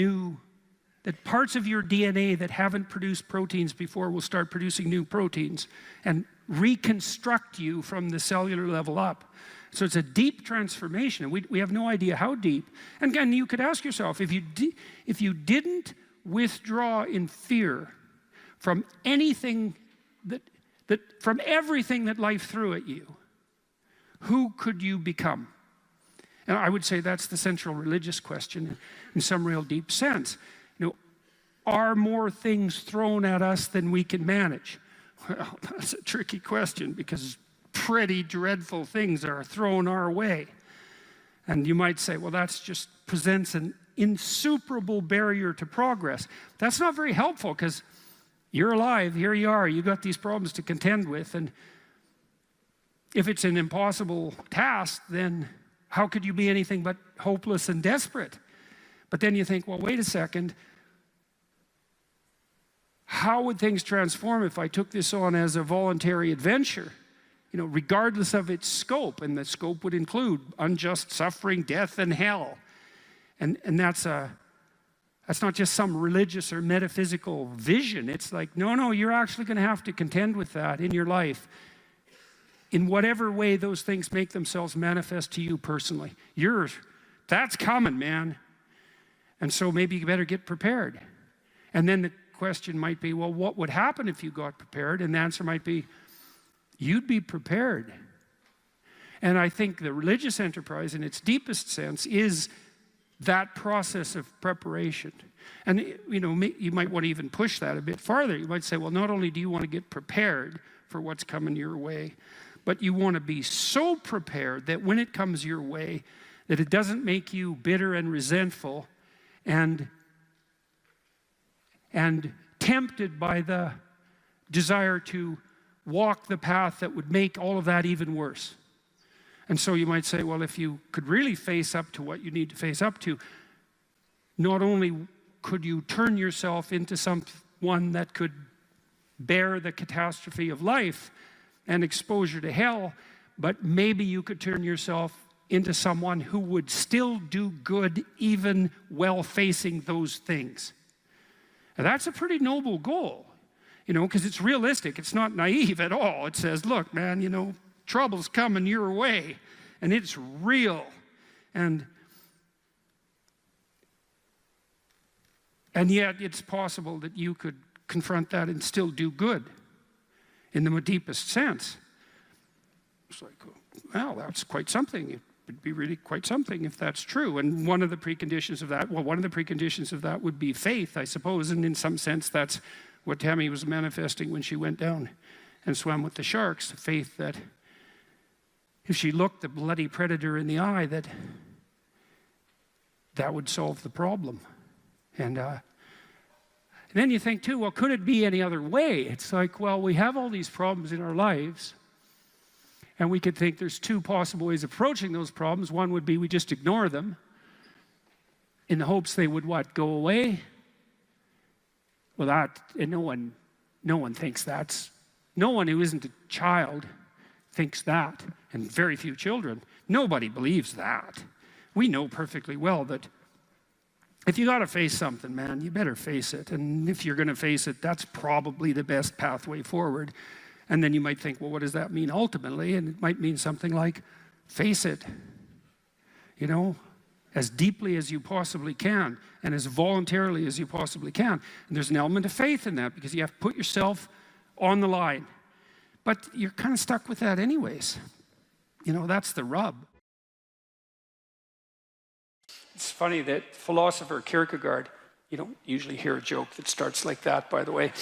that parts of your DNA that haven't produced proteins before will start producing new proteins and reconstruct you from the cellular level up. So it's a deep transformation, and we have no idea how deep. And again, you could ask yourself, if you didn't withdraw in fear from anything from everything that life threw at you, who could you become? And I would say that's the central religious question in some real deep sense. You know, are more things thrown at us than we can manage? Well, that's a tricky question, because pretty dreadful things are thrown our way. And you might say, well, that just presents an insuperable barrier to progress. That's not very helpful, because you're alive, here you are, you got these problems to contend with, and if it's an impossible task, then how could you be anything but hopeless and desperate? But then you think, well, wait a second. How would things transform if I took this on as a voluntary adventure? You know, regardless of its scope, and the scope would include unjust suffering, death, and hell. And that's not just some religious or metaphysical vision. It's like, no, you're actually going to have to contend with that in your life, in whatever way those things make themselves manifest to you personally. That's coming, man. And so maybe you better get prepared. And then the question might be, well, what would happen if you got prepared? And the answer might be, you'd be prepared. And I think the religious enterprise, in its deepest sense, is that process of preparation. And you know, you might want to even push that a bit farther. You might say, well, not only do you want to get prepared for what's coming your way, but you want to be so prepared that when it comes your way, that it doesn't make you bitter and resentful and tempted by the desire to walk the path that would make all of that even worse. And so you might say, well, if you could really face up to what you need to face up to, not only could you turn yourself into one that could bear the catastrophe of life and exposure to hell, but maybe you could turn yourself into someone who would still do good even while facing those things. And that's a pretty noble goal, you know, because it's realistic. It's not naive at all. It says, look, man, you know, trouble's coming your way, and it's real. And yet it's possible that you could confront that and still do good in the deepest sense. It's like, well, that's quite something. It would be really quite something if that's true. And one of the preconditions of that, would be faith, I suppose. And in some sense, that's what Tammy was manifesting when she went down and swam with the sharks. Faith that if she looked the bloody predator in the eye, that would solve the problem. And then you think too, well, could it be any other way? It's like, well, we have all these problems in our lives, and we could think there's two possible ways of approaching those problems. One would be we just ignore them in the hopes they would what? Go away? Well, and no one thinks that's, no one who isn't a child thinks that, and very few children. Nobody believes that. We know perfectly well that if you got to face something, man, you better face it. And if you're going to face it, that's probably the best pathway forward. And then you might think, well, what does that mean ultimately? And it might mean something like, face it, you know, as deeply as you possibly can and as voluntarily as you possibly can. And there's an element of faith in that because you have to put yourself on the line. But you're kind of stuck with that anyways. You know, that's the rub. It's funny that philosopher Kierkegaard, you don't usually hear a joke that starts like that, by the way.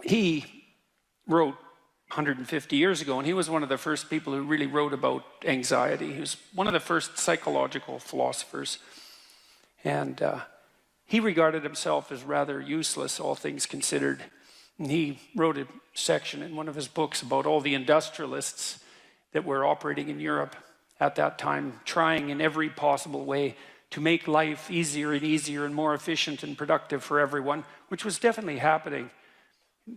He wrote 150 years ago, and he was one of the first people who really wrote about anxiety. He was one of the first psychological philosophers. And he regarded himself as rather useless, all things considered. And he wrote a section in one of his books about all the industrialists that were operating in Europe at that time, trying in every possible way to make life easier and easier and more efficient and productive for everyone, which was definitely happening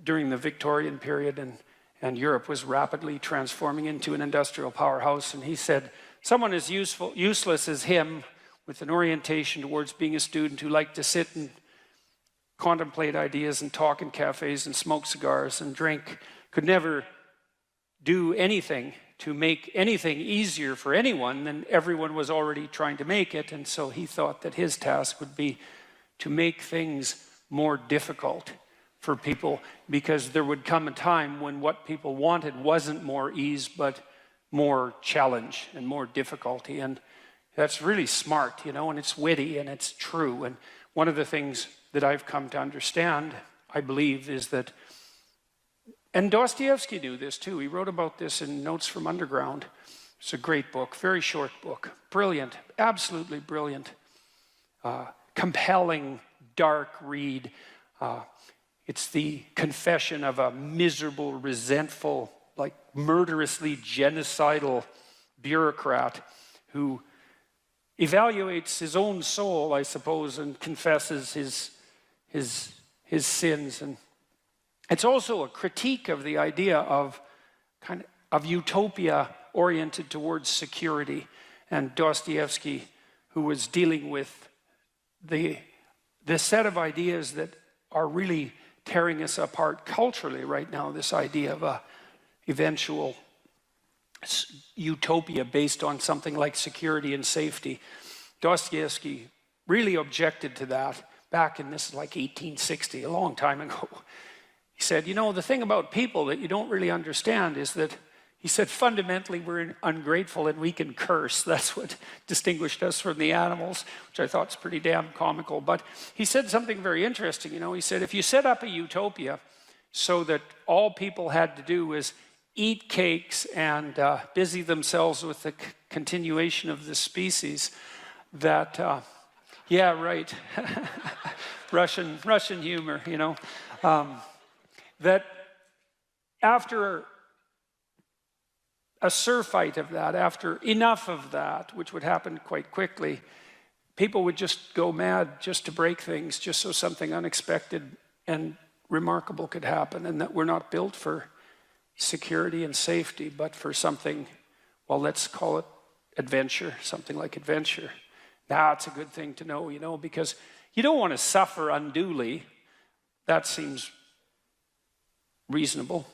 during the Victorian period, and Europe was rapidly transforming into an industrial powerhouse. And he said, someone as useless as him, with an orientation towards being a student who liked to sit and contemplate ideas and talk in cafes and smoke cigars and drink, could never do anything to make anything easier for anyone than everyone was already trying to make it. And so he thought that his task would be to make things more difficult for people, because there would come a time when what people wanted wasn't more ease, but more challenge and more difficulty. And that's really smart, you know, and it's witty and it's true. And one of the things that I've come to understand, I believe, is that, and Dostoevsky knew this too. He wrote about this in Notes from Underground. It's a great book, very short book, brilliant, absolutely brilliant, compelling, dark read. It's the confession of a miserable, resentful, like murderously genocidal bureaucrat who evaluates his own soul, I suppose, and confesses his sins. And it's also a critique of the idea of kind of utopia oriented towards security. And Dostoevsky, who was dealing with the set of ideas that are really tearing us apart culturally right now, this idea of a eventual utopia based on something like security and safety. Dostoevsky really objected to that back in this like 1860, a long time ago. He said, you know, the thing about people that you don't really understand is that, he said, fundamentally we're ungrateful and we can curse. That's what distinguished us from the animals, which I thought was pretty damn comical. But he said something very interesting, you know. He said, if you set up a utopia so that all people had to do was eat cakes and busy themselves with the continuation of the species, that, yeah, right, Russian humor, you know, that after a surfeit of that, after enough of that, which would happen quite quickly, people would just go mad just to break things, just so something unexpected and remarkable could happen, and that we're not built for security and safety, but for something, well, let's call it adventure, something like adventure. That's a good thing to know, you know, because you don't want to suffer unduly. That seems reasonable.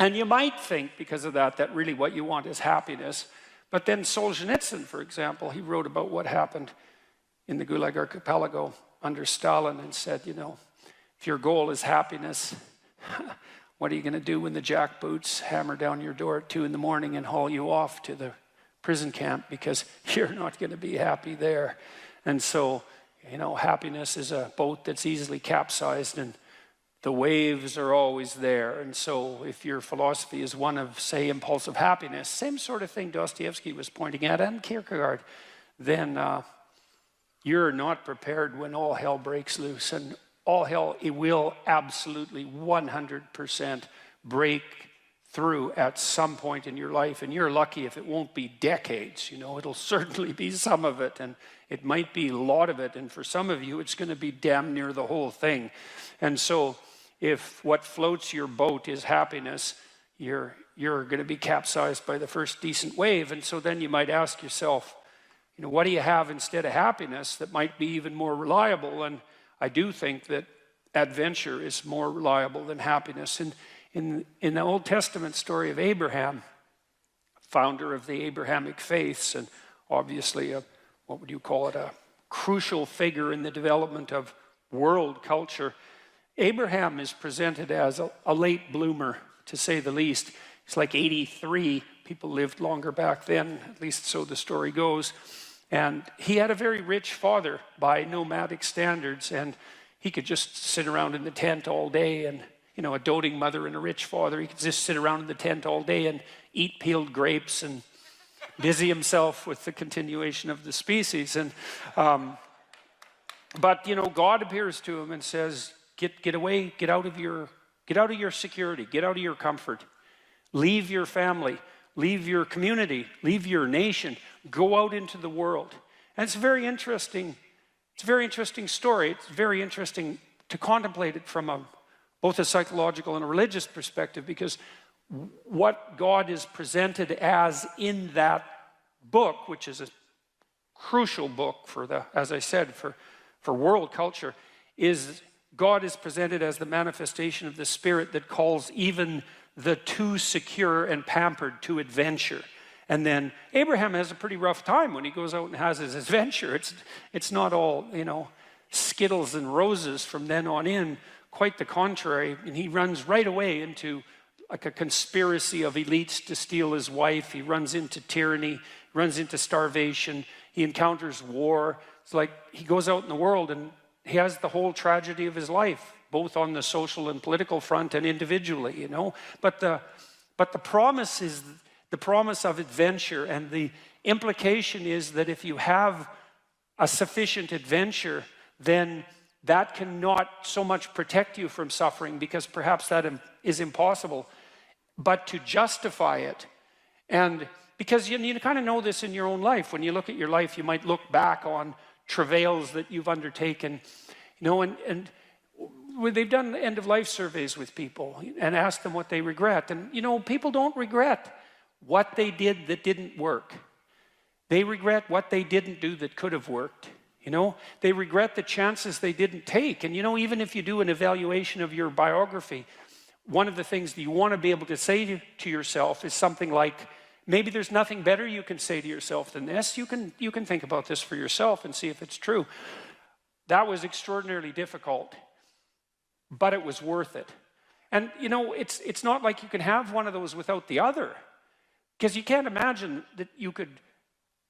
And you might think, because of that, that really what you want is happiness. But then Solzhenitsyn, for example, he wrote about what happened in the Gulag Archipelago under Stalin and said, you know, if your goal is happiness, what are you going to do when the jackboots hammer down your door at 2 a.m. and haul you off to the prison camp, because you're not going to be happy there. And so, you know, happiness is a boat that's easily capsized and the waves are always there. And so if your philosophy is one of, say, impulsive happiness, same sort of thing Dostoevsky was pointing at, and Kierkegaard, then you're not prepared when all hell breaks loose. And all hell, it will absolutely 100% break through at some point in your life. And you're lucky if it won't be decades, you know, it'll certainly be some of it, and it might be a lot of it. And for some of you, it's going to be damn near the whole thing. And so if what floats your boat is happiness, you're going to be capsized by the first decent wave. And so then you might ask yourself, you know, what do you have instead of happiness that might be even more reliable? And I do think that adventure is more reliable than happiness. And in the Old Testament story of Abraham, founder of the Abrahamic faiths, and obviously what would you call it, a crucial figure in the development of world culture, Abraham is presented as a late bloomer, to say the least. He's like 83. People lived longer back then, at least so the story goes. And he had a very rich father by nomadic standards, and he could just sit around in the tent all day, and, you know, a doting mother and a rich father, he could just sit around in the tent all day and eat peeled grapes and busy himself with the continuation of the species. And but, you know, God appears to him and says, get away, get out of your security, get out of your comfort, leave your family, leave your community, leave your nation, go out into the world. And it's a very interesting story. It's very interesting to contemplate it from both a psychological and a religious perspective, because what God is presented as in that book, which is a crucial book for as I said, for world culture, is God is presented as the manifestation of the Spirit that calls even the too secure and pampered to adventure. And then Abraham has a pretty rough time when he goes out and has his adventure. It's not all, you know, Skittles and roses from then on in. Quite the contrary. And he runs right away into like a conspiracy of elites to steal his wife. He runs into tyranny, runs into starvation. He encounters war. It's like he goes out in the world and he has the whole tragedy of his life, both on the social and political front and individually, you know. But the promise is the promise of adventure, and the implication is that if you have a sufficient adventure, then that cannot so much protect you from suffering, because perhaps that is impossible, but to justify it. And because you kind of know this in your own life. When you look at your life, you might look back on travails that you've undertaken, you know, and they've done end-of-life surveys with people and asked them what they regret. And, you know, people don't regret what they did that didn't work. They regret what they didn't do that could have worked. You know, they regret the chances they didn't take. And, you know, even if you do an evaluation of your biography, one of the things that you want to be able to say to yourself is something like, maybe there's nothing better you can say to yourself than this. You can think about this for yourself and see if it's true. That was extraordinarily difficult, but it was worth it. And, you know, it's not like you can have one of those without the other, because you can't imagine that you could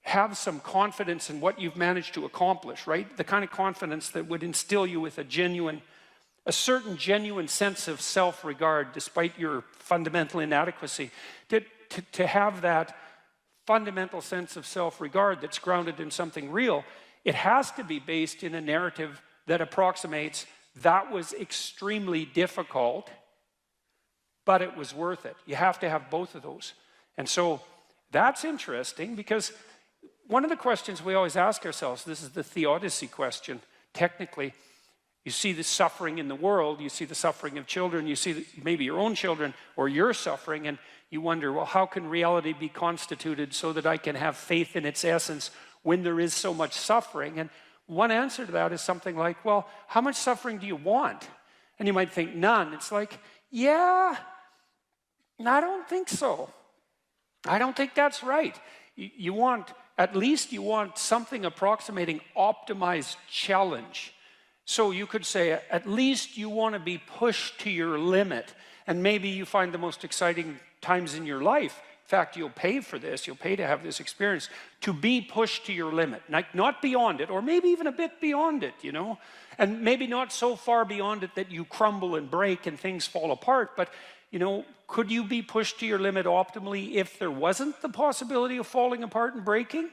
have some confidence in what you've managed to accomplish, right? The kind of confidence that would instill you with a certain genuine sense of self-regard despite your fundamental inadequacy. To have that fundamental sense of self-regard that's grounded in something real, it has to be based in a narrative that approximates that was extremely difficult, but it was worth it. You have to have both of those. And so that's interesting, because one of the questions we always ask ourselves, this is the theodicy question, technically, you see the suffering in the world, you see the suffering of children, you see maybe your own children or your suffering, and you wonder, well, how can reality be constituted so that I can have faith in its essence when there is so much suffering? And one answer to that is something like, well, how much suffering do you want? And you might think, none. It's like, yeah, I don't think so. I don't think that's right. You want, at least you want something approximating optimized challenge. So you could say, at least you want to be pushed to your limit. And maybe you find the most exciting times in your life. In fact, you'll pay for this, you'll pay to have this experience, to be pushed to your limit, not beyond it, or maybe even a bit beyond it, you know? And maybe not so far beyond it that you crumble and break and things fall apart, but, you know, could you be pushed to your limit optimally if there wasn't the possibility of falling apart and breaking?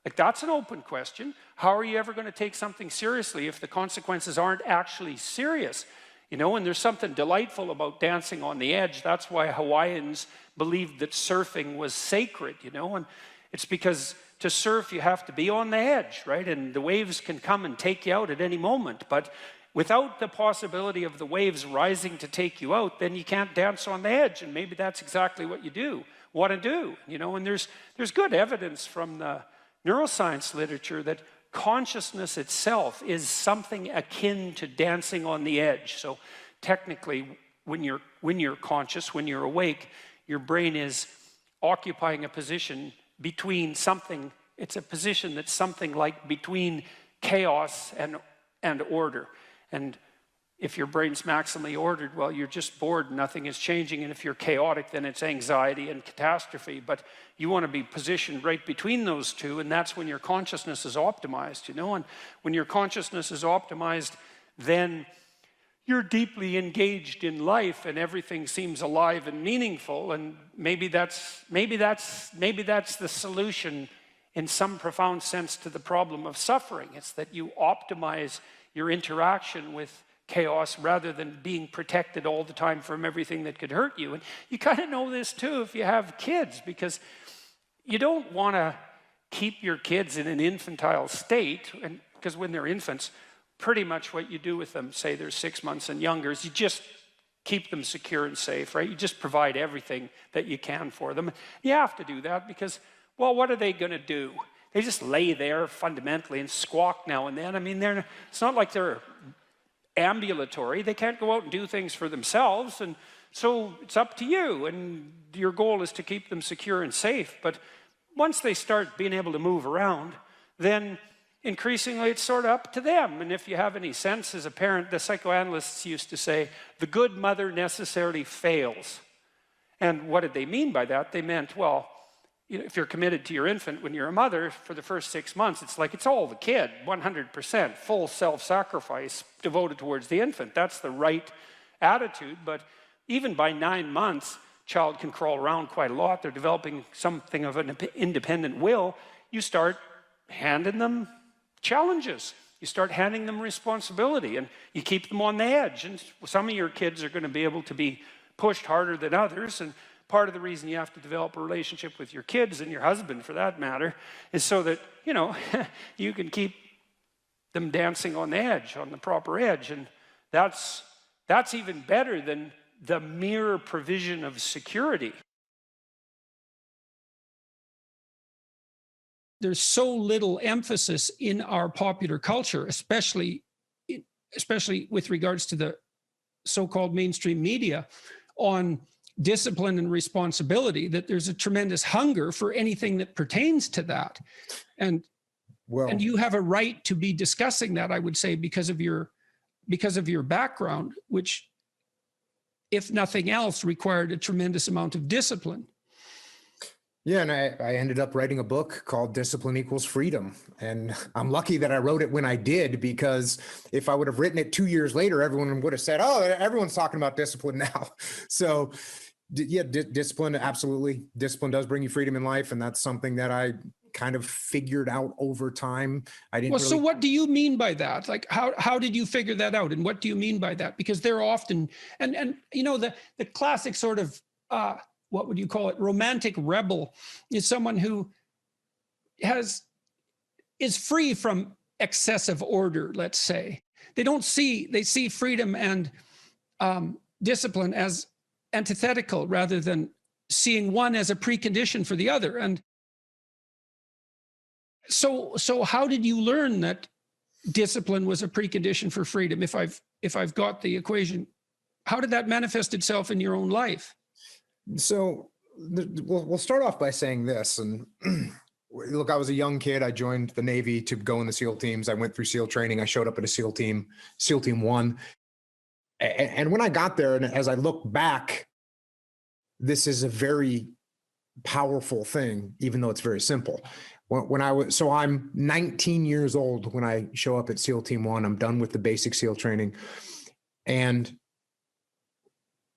Like, that's an open question. How are you ever going to take something seriously if the consequences aren't actually serious? You know, and there's something delightful about dancing on the edge. That's why Hawaiians believed that surfing was sacred, you know, and it's because to surf you have to be on the edge, right? And the waves can come and take you out at any moment, but without the possibility of the waves rising to take you out, then you can't dance on the edge, and maybe that's exactly what you want to do, you know, and there's good evidence from the neuroscience literature that consciousness itself is something akin to dancing on the edge. So technically, when you're conscious, when you're awake, your brain is occupying a position between something. It's a position that's something like between chaos and order. And if your brain's maximally ordered, well, you're just bored, nothing is changing. And if you're chaotic, then it's anxiety and catastrophe. But you want to be positioned right between those two, and that's when your consciousness is optimized, you know? And when your consciousness is optimized, then you're deeply engaged in life and everything seems alive and meaningful. And maybe that's the solution in some profound sense to the problem of suffering. It's that you optimize your interaction with chaos rather than being protected all the time from everything that could hurt you. And you kind of know this too if you have kids, because you don't want to keep your kids in an infantile state, and because when they're infants, pretty much what you do with them, say they're 6 months and younger, is you just keep them secure and safe, right? You just provide everything that you can for them. You have to do that because, well, what are they going to do? They just lay there fundamentally and squawk now and then. I mean, it's not like they're ambulatory. They can't go out and do things for themselves, and so it's up to you, and your goal is to keep them secure and safe. But once they start being able to move around, then increasingly it's sort of up to them. And if you have any sense as a parent, the psychoanalysts used to say, the good mother necessarily fails. And what did they mean by that? They meant, well, you know, if you're committed to your infant when you're a mother for the first 6 months, it's like it's all the kid, 100%, full self-sacrifice devoted towards the infant. That's the right attitude. But even by 9 months, child can crawl around quite a lot. They're developing something of an independent will. You start handing them challenges. You start handing them responsibility, and you keep them on the edge. And some of your kids are going to be able to be pushed harder than others, and part of the reason you have to develop a relationship with your kids, and your husband for that matter, is so that, you know, you can keep them dancing on the edge, on the proper edge. And that's even better than the mere provision of security. There's so little emphasis in our popular culture, especially with regards to the so-called mainstream media, on discipline and responsibility, that there's a tremendous hunger for anything that pertains to that. And you have a right to be discussing that, I would say, because of your background, which, if nothing else, required a tremendous amount of discipline. Yeah, and I ended up writing a book called Discipline Equals Freedom. And I'm lucky that I wrote it when I did, because if I would have written it 2 years later, everyone would have said, oh, everyone's talking about discipline now. So yeah, discipline, absolutely. Discipline does bring you freedom in life. And that's something that I kind of figured out over time. So what do you mean by that? Like, how did you figure that out? And what do you mean by that? Because they're often, and you know, the classic sort of, what would you call it? Romantic rebel is someone who is free from excessive order, let's say. They see freedom and discipline as antithetical rather than seeing one as a precondition for the other. And so how did you learn that discipline was a precondition for freedom? If I've got the equation, how did that manifest itself in your own life? So we'll start off by saying this. And look, I was a young kid. I joined the Navy to go in the SEAL teams. I went through SEAL training. I showed up at a SEAL team 1. And when I got there, and as I look back, this is a very powerful thing, even though it's very simple. So I'm 19 years old when I show up at SEAL Team 1. I'm done with the basic SEAL training. And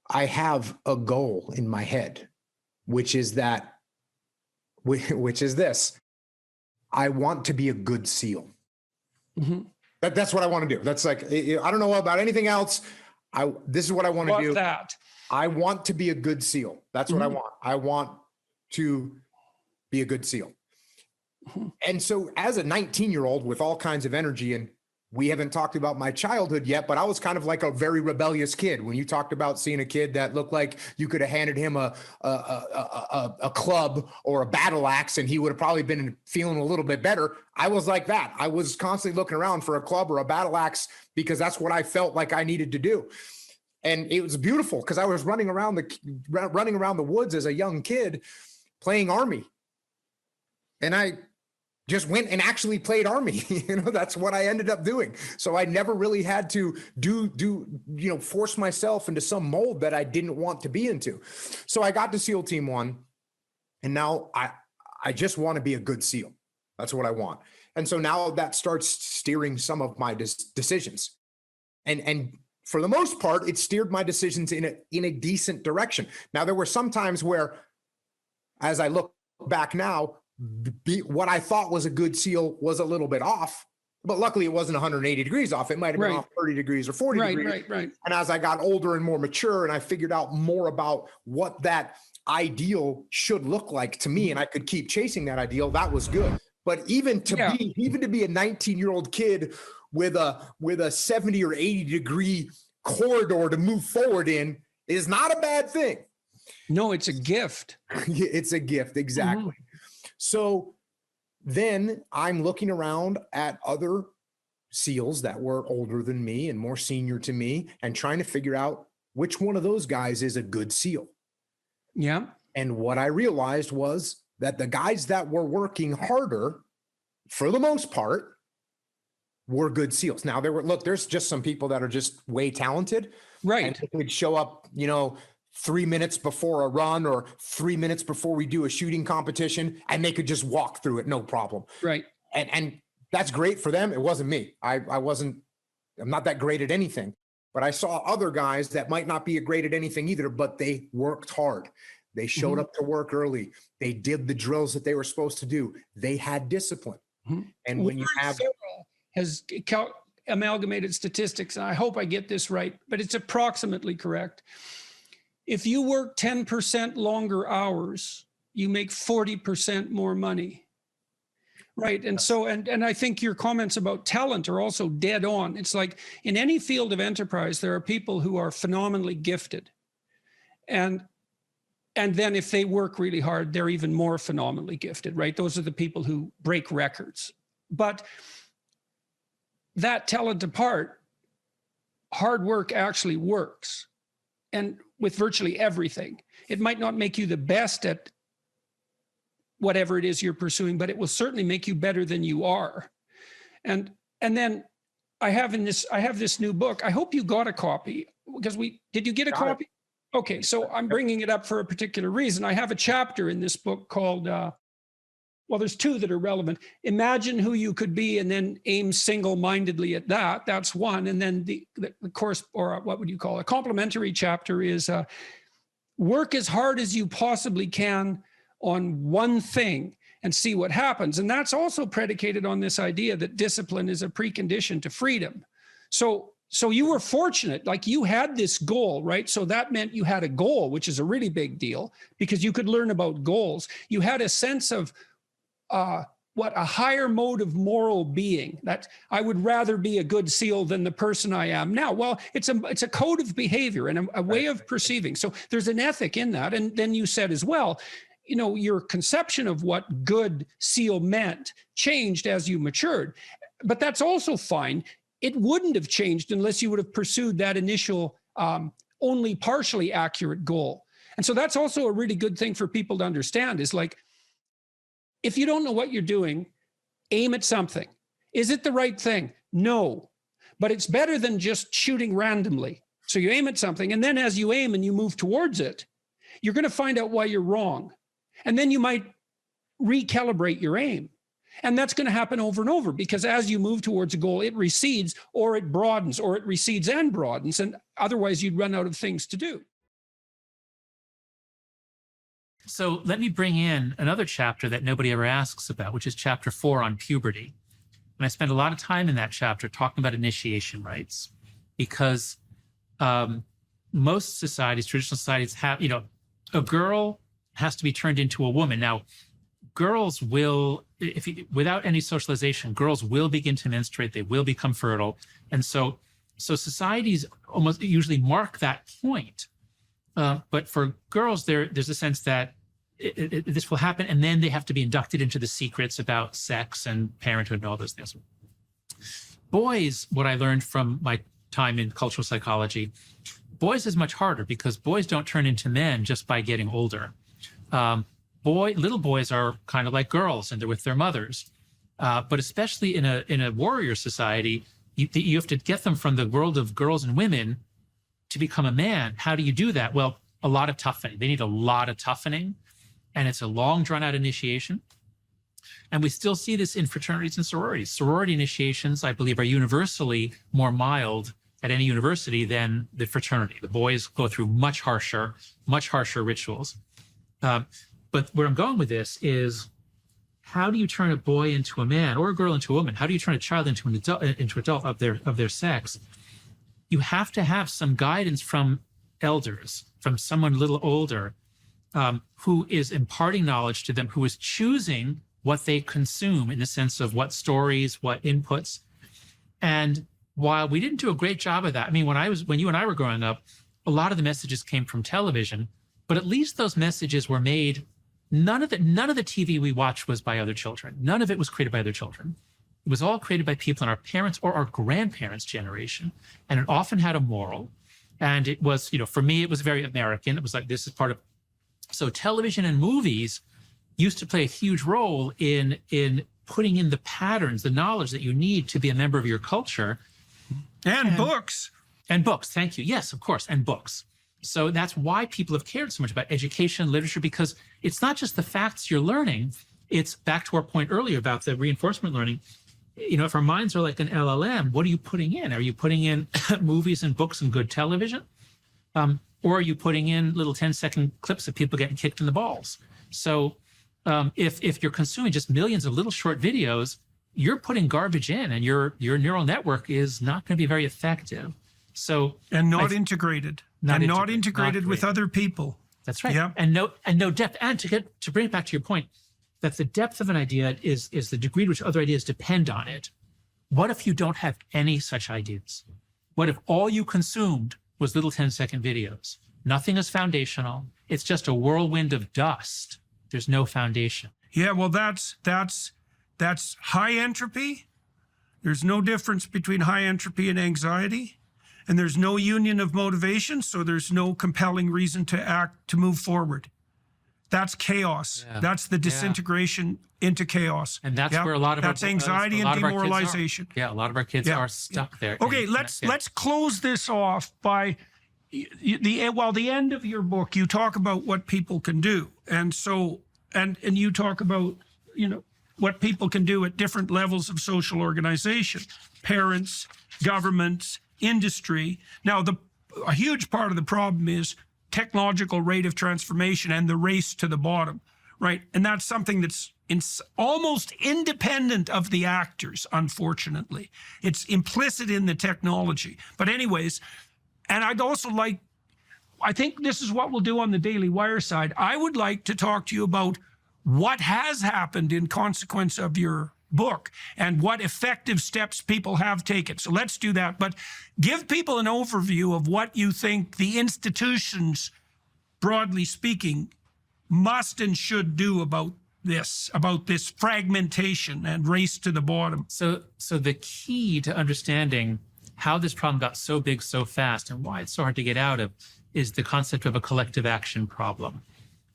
I have a goal in my head, which is this. I want to be a good SEAL. Mm-hmm. That's what I want to do. That's like, I don't know about anything else. This is what I want to do. That? I want to be a good SEAL. That's what I want. I want to be a good SEAL. And so as a 19-year-old with all kinds of energy, and we haven't talked about my childhood yet, but I was kind of like a very rebellious kid. When you talked about seeing a kid that looked like you could have handed him a club or a battle axe and he would have probably been feeling a little bit better, I was like that. I was constantly looking around for a club or a battle axe because that's what I felt like I needed to do. And it was beautiful because I was running around the woods as a young kid playing Army. And I just went and actually played Army. That's what I ended up doing. So I never really had to force myself into some mold that I didn't want to be into. So I got to SEAL Team 1, and now I just want to be a good SEAL. That's what I want. And so now that starts steering some of my decisions. And for the most part, it steered my decisions in a decent direction. Now, there were some times where, as I look back now, what I thought was a good SEAL was a little bit off, but luckily it wasn't 180 degrees off. It might have been off 30 degrees or 40 degrees. Right. And as I got older and more mature and I figured out more about what that ideal should look like to me, and I could keep chasing that ideal, that was good. But even to be a 19-year-old kid with a 70 or 80 degree corridor to move forward in is not a bad thing. No, it's a gift. It's a gift. Exactly. Mm-hmm. So then I'm looking around at other SEALs that were older than me and more senior to me and trying to figure out which one of those guys is a good SEAL. Yeah. And what I realized was that the guys that were working harder, for the most part, were good SEALs. Now there's just some people that are just way talented. Right. And they could show up, 3 minutes before a run or 3 minutes before we do a shooting competition, and they could just walk through it, no problem. Right. And that's great for them. It wasn't me. I'm not that great at anything, but I saw other guys that might not be great at anything either, but they worked hard. They showed up to work early. They did the drills that they were supposed to do. They had discipline. And when you have has amalgamated statistics, and I hope I get this right, but it's approximately correct. If you work 10% longer hours, you make 40% more money. Right. And so, and I think your comments about talent are also dead on. It's like in any field of enterprise, there are people who are phenomenally gifted. And then if they work really hard, they're even more phenomenally gifted, right? Those are the people who break records. But that talent apart, hard work actually works. And with virtually everything, it might not make you the best at whatever it is you're pursuing, but it will certainly make you better than you are. And then I have this new book. I hope you got a copy because did you get a copy? Okay. So I'm bringing it up for a particular reason. I have a chapter in this book called, there's two that are relevant. Imagine who you could be and then aim single-mindedly at that. That's one. And then the course, or what would you call it? A complementary chapter is work as hard as you possibly can on one thing and see what happens. And that's also predicated on this idea that discipline is a precondition to freedom. So you were fortunate, like you had this goal, right? So that meant you had a goal, which is a really big deal because you could learn about goals. You had a sense of what a higher mode of moral being, that I would rather be a good SEAL than the person I am now. Well, it's a code of behavior and a way of perceiving. So there's an ethic in that. And then you said as well, you know, your conception of what good SEAL meant changed as you matured. But that's also fine. It wouldn't have changed unless you would have pursued that initial only partially accurate goal. And so that's also a really good thing for people to understand, is like, if you don't know what you're doing, aim at something. Is it the right thing? No, but it's better than just shooting randomly. So you aim at something, and then as you aim and you move towards it, you're going to find out why you're wrong. And then you might recalibrate your aim. And that's going to happen over and over, because as you move towards a goal, it recedes or it broadens, or it recedes and broadens. And otherwise you'd run out of things to do. So let me bring in another chapter that nobody ever asks about, which is chapter 4 on puberty. And I spend a lot of time in that chapter talking about initiation rites, because most societies, traditional societies, have, you know, a girl has to be turned into a woman. Now, girls will, without any socialization, girls will begin to menstruate, they will become fertile. And so societies almost usually mark that point. But for girls, there's a sense that this will happen, and then they have to be inducted into the secrets about sex and parenthood and all those things. Boys, what I learned from my time in cultural psychology, boys is much harder, because boys don't turn into men just by getting older. Little boys are kind of like girls, and they're with their mothers. But especially in a warrior society, you have to get them from the world of girls and women to become a man. How do you do that? Well, a lot of toughening. They need a lot of toughening, and it's a long, drawn-out initiation. And we still see this in fraternities and sororities. Sorority initiations, I believe, are universally more mild at any university than the fraternity. The boys go through much harsher rituals. But where I'm going with this is, how do you turn a boy into a man, or a girl into a woman? How do you turn a child into an adult of their sex? You have to have some guidance from elders, from someone a little older, who is imparting knowledge to them, who is choosing what they consume in the sense of what stories, what inputs. And while we didn't do a great job of that, I mean, when you and I were growing up, a lot of the messages came from television, but at least those messages were made. None of the TV we watched was by other children. None of it was created by other children. It was all created by people in our parents' or our grandparents' generation. And it often had a moral. And it was, you know, for me, it was very American. It was like, this is part of, so television and movies used to play a huge role in putting in the patterns, the knowledge that you need to be a member of your culture. And books. And books, thank you. Yes, of course, and books. So that's why people have cared so much about education, literature, because it's not just the facts you're learning. It's back to our point earlier about the reinforcement learning. You know, if our minds are like an LLM, what are you putting in? Are you putting in movies and books and good television? Or are you putting in little 10-second clips of people getting kicked in the balls? So if you're consuming just millions of little short videos, you're putting garbage in, and your neural network is not going to be very effective. So not integrated. Not integrated with other people. That's right. Yeah. And no depth. And to bring it back to your point, that the depth of an idea is the degree to which other ideas depend on it. What if you don't have any such ideas? What if all you consumed was little 10-second videos? Nothing is foundational. It's just a whirlwind of dust. There's no foundation. Yeah, well, that's high entropy. There's no difference between high entropy and anxiety. And there's no union of motivation, so there's no compelling reason to act, to move forward. That's chaos. Yeah. That's the disintegration into chaos. And that's where a lot of that's anxiety and demoralization. A lot of our kids are stuck there. Okay, let's close this off by the end of your book. You talk about what people can do, and so and you talk about, you know, what people can do at different levels of social organization, parents, governments, industry. Now, a huge part of the problem is technological rate of transformation and the race to the bottom, right? And that's something that's almost independent of the actors, unfortunately. It's implicit in the technology. But anyways, and I'd also I think this is what we'll do on the Daily Wire side. I would like to talk to you about what has happened in consequence of your book and what effective steps people have taken. So let's do that. But give people an overview of what you think the institutions, broadly speaking, must and should do about this fragmentation and race to the bottom. So the key to understanding how this problem got so big so fast and why it's so hard to get out of is the concept of a collective action problem.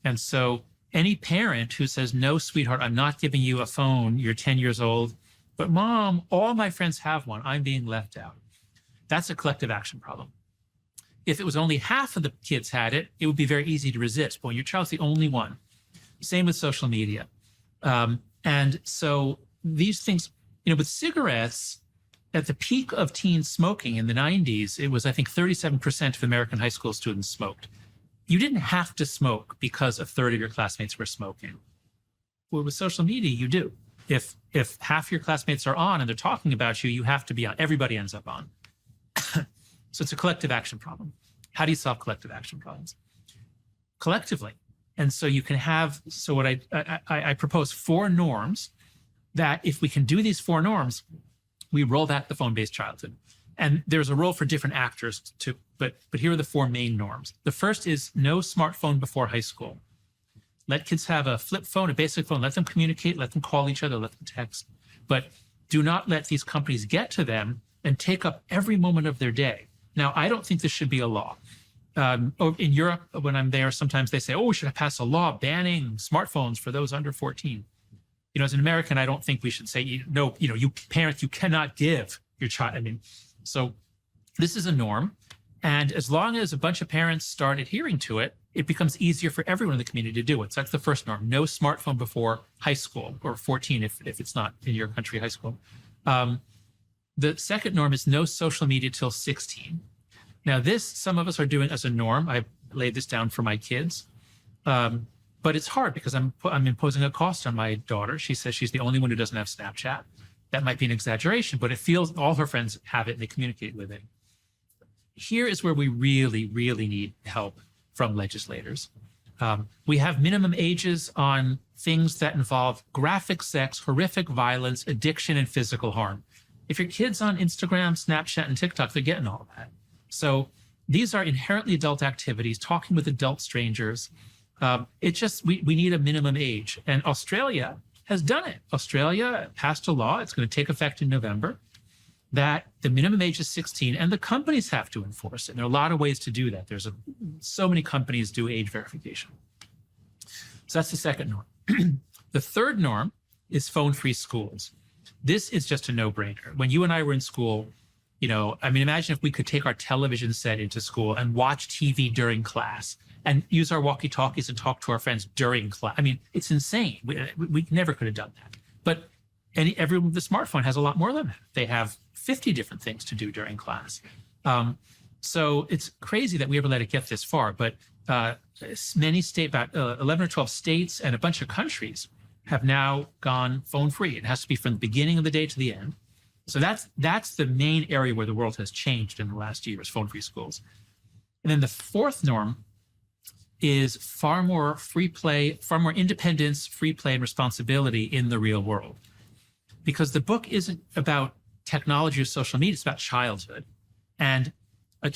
And so any parent who says, no, sweetheart, I'm not giving you a phone, you're 10 years old, but mom, all my friends have one, I'm being left out. That's a collective action problem. If it was only half of the kids had it, it would be very easy to resist. But when your child's the only one, same with social media. And so these things, with cigarettes, at the peak of teen smoking in the 90s, it was, I think, 37% of American high school students smoked. You didn't have to smoke because a third of your classmates were smoking. Well, with social media, you do. If half your classmates are on and they're talking about you, you have to be on. Everybody ends up on. So it's a collective action problem. How do you solve collective action problems? Collectively. And so you can have, so what I propose 4 norms that if we can do these 4 norms, we roll back the phone-based childhood. And there's a role for different actors too, but here are the 4 main norms. The first is no smartphone before high school. Let kids have a flip phone, a basic phone, let them communicate, let them call each other, let them text, but do not let these companies get to them and take up every moment of their day. Now, I don't think this should be a law. In Europe, when I'm there, sometimes they say, oh, we should pass a law banning smartphones for those under 14. As an American, I don't think we should say, no, you parents, you cannot give your child. So this is a norm. And as long as a bunch of parents start adhering to it, it becomes easier for everyone in the community to do it. So that's the first norm. No smartphone before high school, or 14 if it's not in your country high school. The second norm is no social media till 16. Now this, some of us are doing as a norm. I've laid this down for my kids. But it's hard because I'm imposing a cost on my daughter. She says she's the only one who doesn't have Snapchat. That might be an exaggeration, but it feels all her friends have it and they communicate with it. Here is where we really, really need help from legislators. We have minimum ages on things that involve graphic sex, horrific violence, addiction, and physical harm. If your kid's on Instagram, Snapchat, and TikTok, they're getting all that. So these are inherently adult activities, talking with adult strangers. We need a minimum age. And Australia has done it. Australia passed a law, it's going to take effect in November, that the minimum age is 16 and the companies have to enforce it. And there are a lot of ways to do that. So many companies do age verification. So that's the second norm. The third norm is phone-free schools. This is just a no-brainer. When you and I were in school, imagine if we could take our television set into school and watch TV during class and use our walkie-talkies and talk to our friends during class. It's insane. We never could have done that. But everyone with a smartphone has a lot more than that. They have 50 different things to do during class. So it's crazy that we ever let it get this far. But many states, about 11 or 12 states and a bunch of countries have now gone phone-free. It has to be from the beginning of the day to the end. So that's the main area where the world has changed in the last year, is phone-free schools. And then the fourth norm is far more free play, far more independence, free play, and responsibility in the real world. Because the book isn't about technology or social media, it's about childhood. And a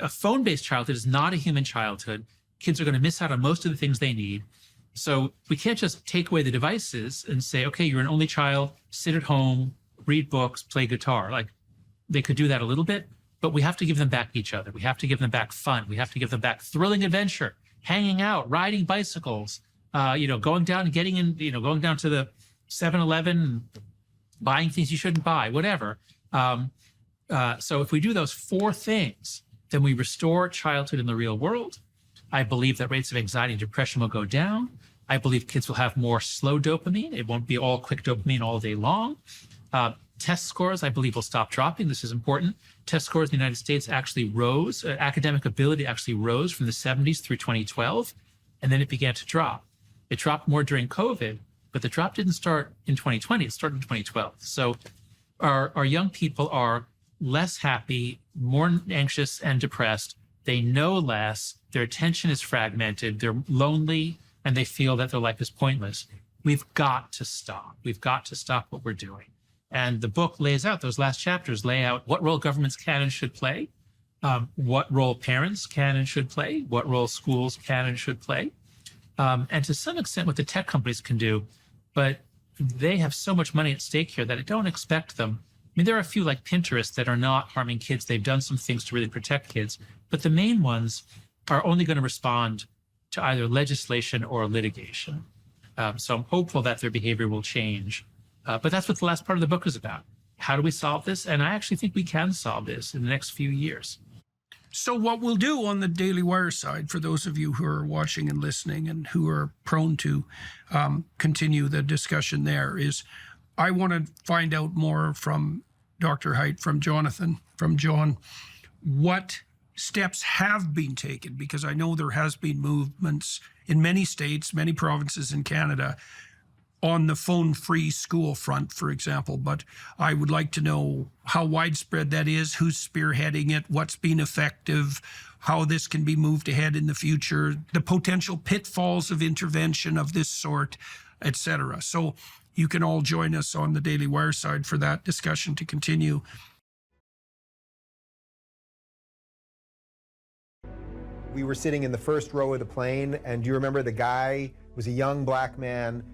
phone-based childhood is not a human childhood. Kids are going to miss out on most of the things they need. So we can't just take away the devices and say, okay, you're an only child, sit at home, read books, play guitar. Like, they could do that a little bit, but we have to give them back each other. We have to give them back fun. We have to give them back thrilling adventure, hanging out, riding bicycles, going down to the 7-Eleven, buying things you shouldn't buy, whatever. So if we do those 4 things, then we restore childhood in the real world. I believe that rates of anxiety and depression will go down. I believe kids will have more slow dopamine. It won't be all quick dopamine all day long. Test scores, I believe, will stop dropping. This is important. Test scores in the United States actually rose. Academic ability actually rose from the 70s through 2012, and then it began to drop. It dropped more during COVID, but the drop didn't start in 2020. It started in 2012. So our young people are less happy, more anxious and depressed. They know less. Their attention is fragmented. They're lonely. and they feel that their life is pointless. We've got to stop. We've got to stop what we're doing. And the book lays out, those last chapters lay out what role governments can and should play, what role parents can and should play, what role schools can and should play, and to some extent what the tech companies can do. But they have so much money at stake here that I don't expect them. I mean, there are a few like Pinterest that are not harming kids. They've done some things to really protect kids, but the main ones are only going to respond to either legislation or litigation. So I'm hopeful that their behavior will change. But that's what the last part of the book is about. How do we solve this? And I actually think we can solve this in the next few years. So what we'll do on the Daily Wire side, for those of you who are watching and listening and who are prone to continue the discussion there, is I want to find out more from Dr. Haidt, from Jonathan, from John, what steps have been taken, because I know there has been movements in many states, many provinces in Canada, on the phone-free school front, for example. But I would like to know how widespread that is, who's spearheading it, what's been effective, how this can be moved ahead in the future, the potential pitfalls of intervention of this sort, etc. So you can all join us on the Daily Wire side for that discussion to continue. We were sitting in the first row of the plane, and do you remember the guy was a young black man,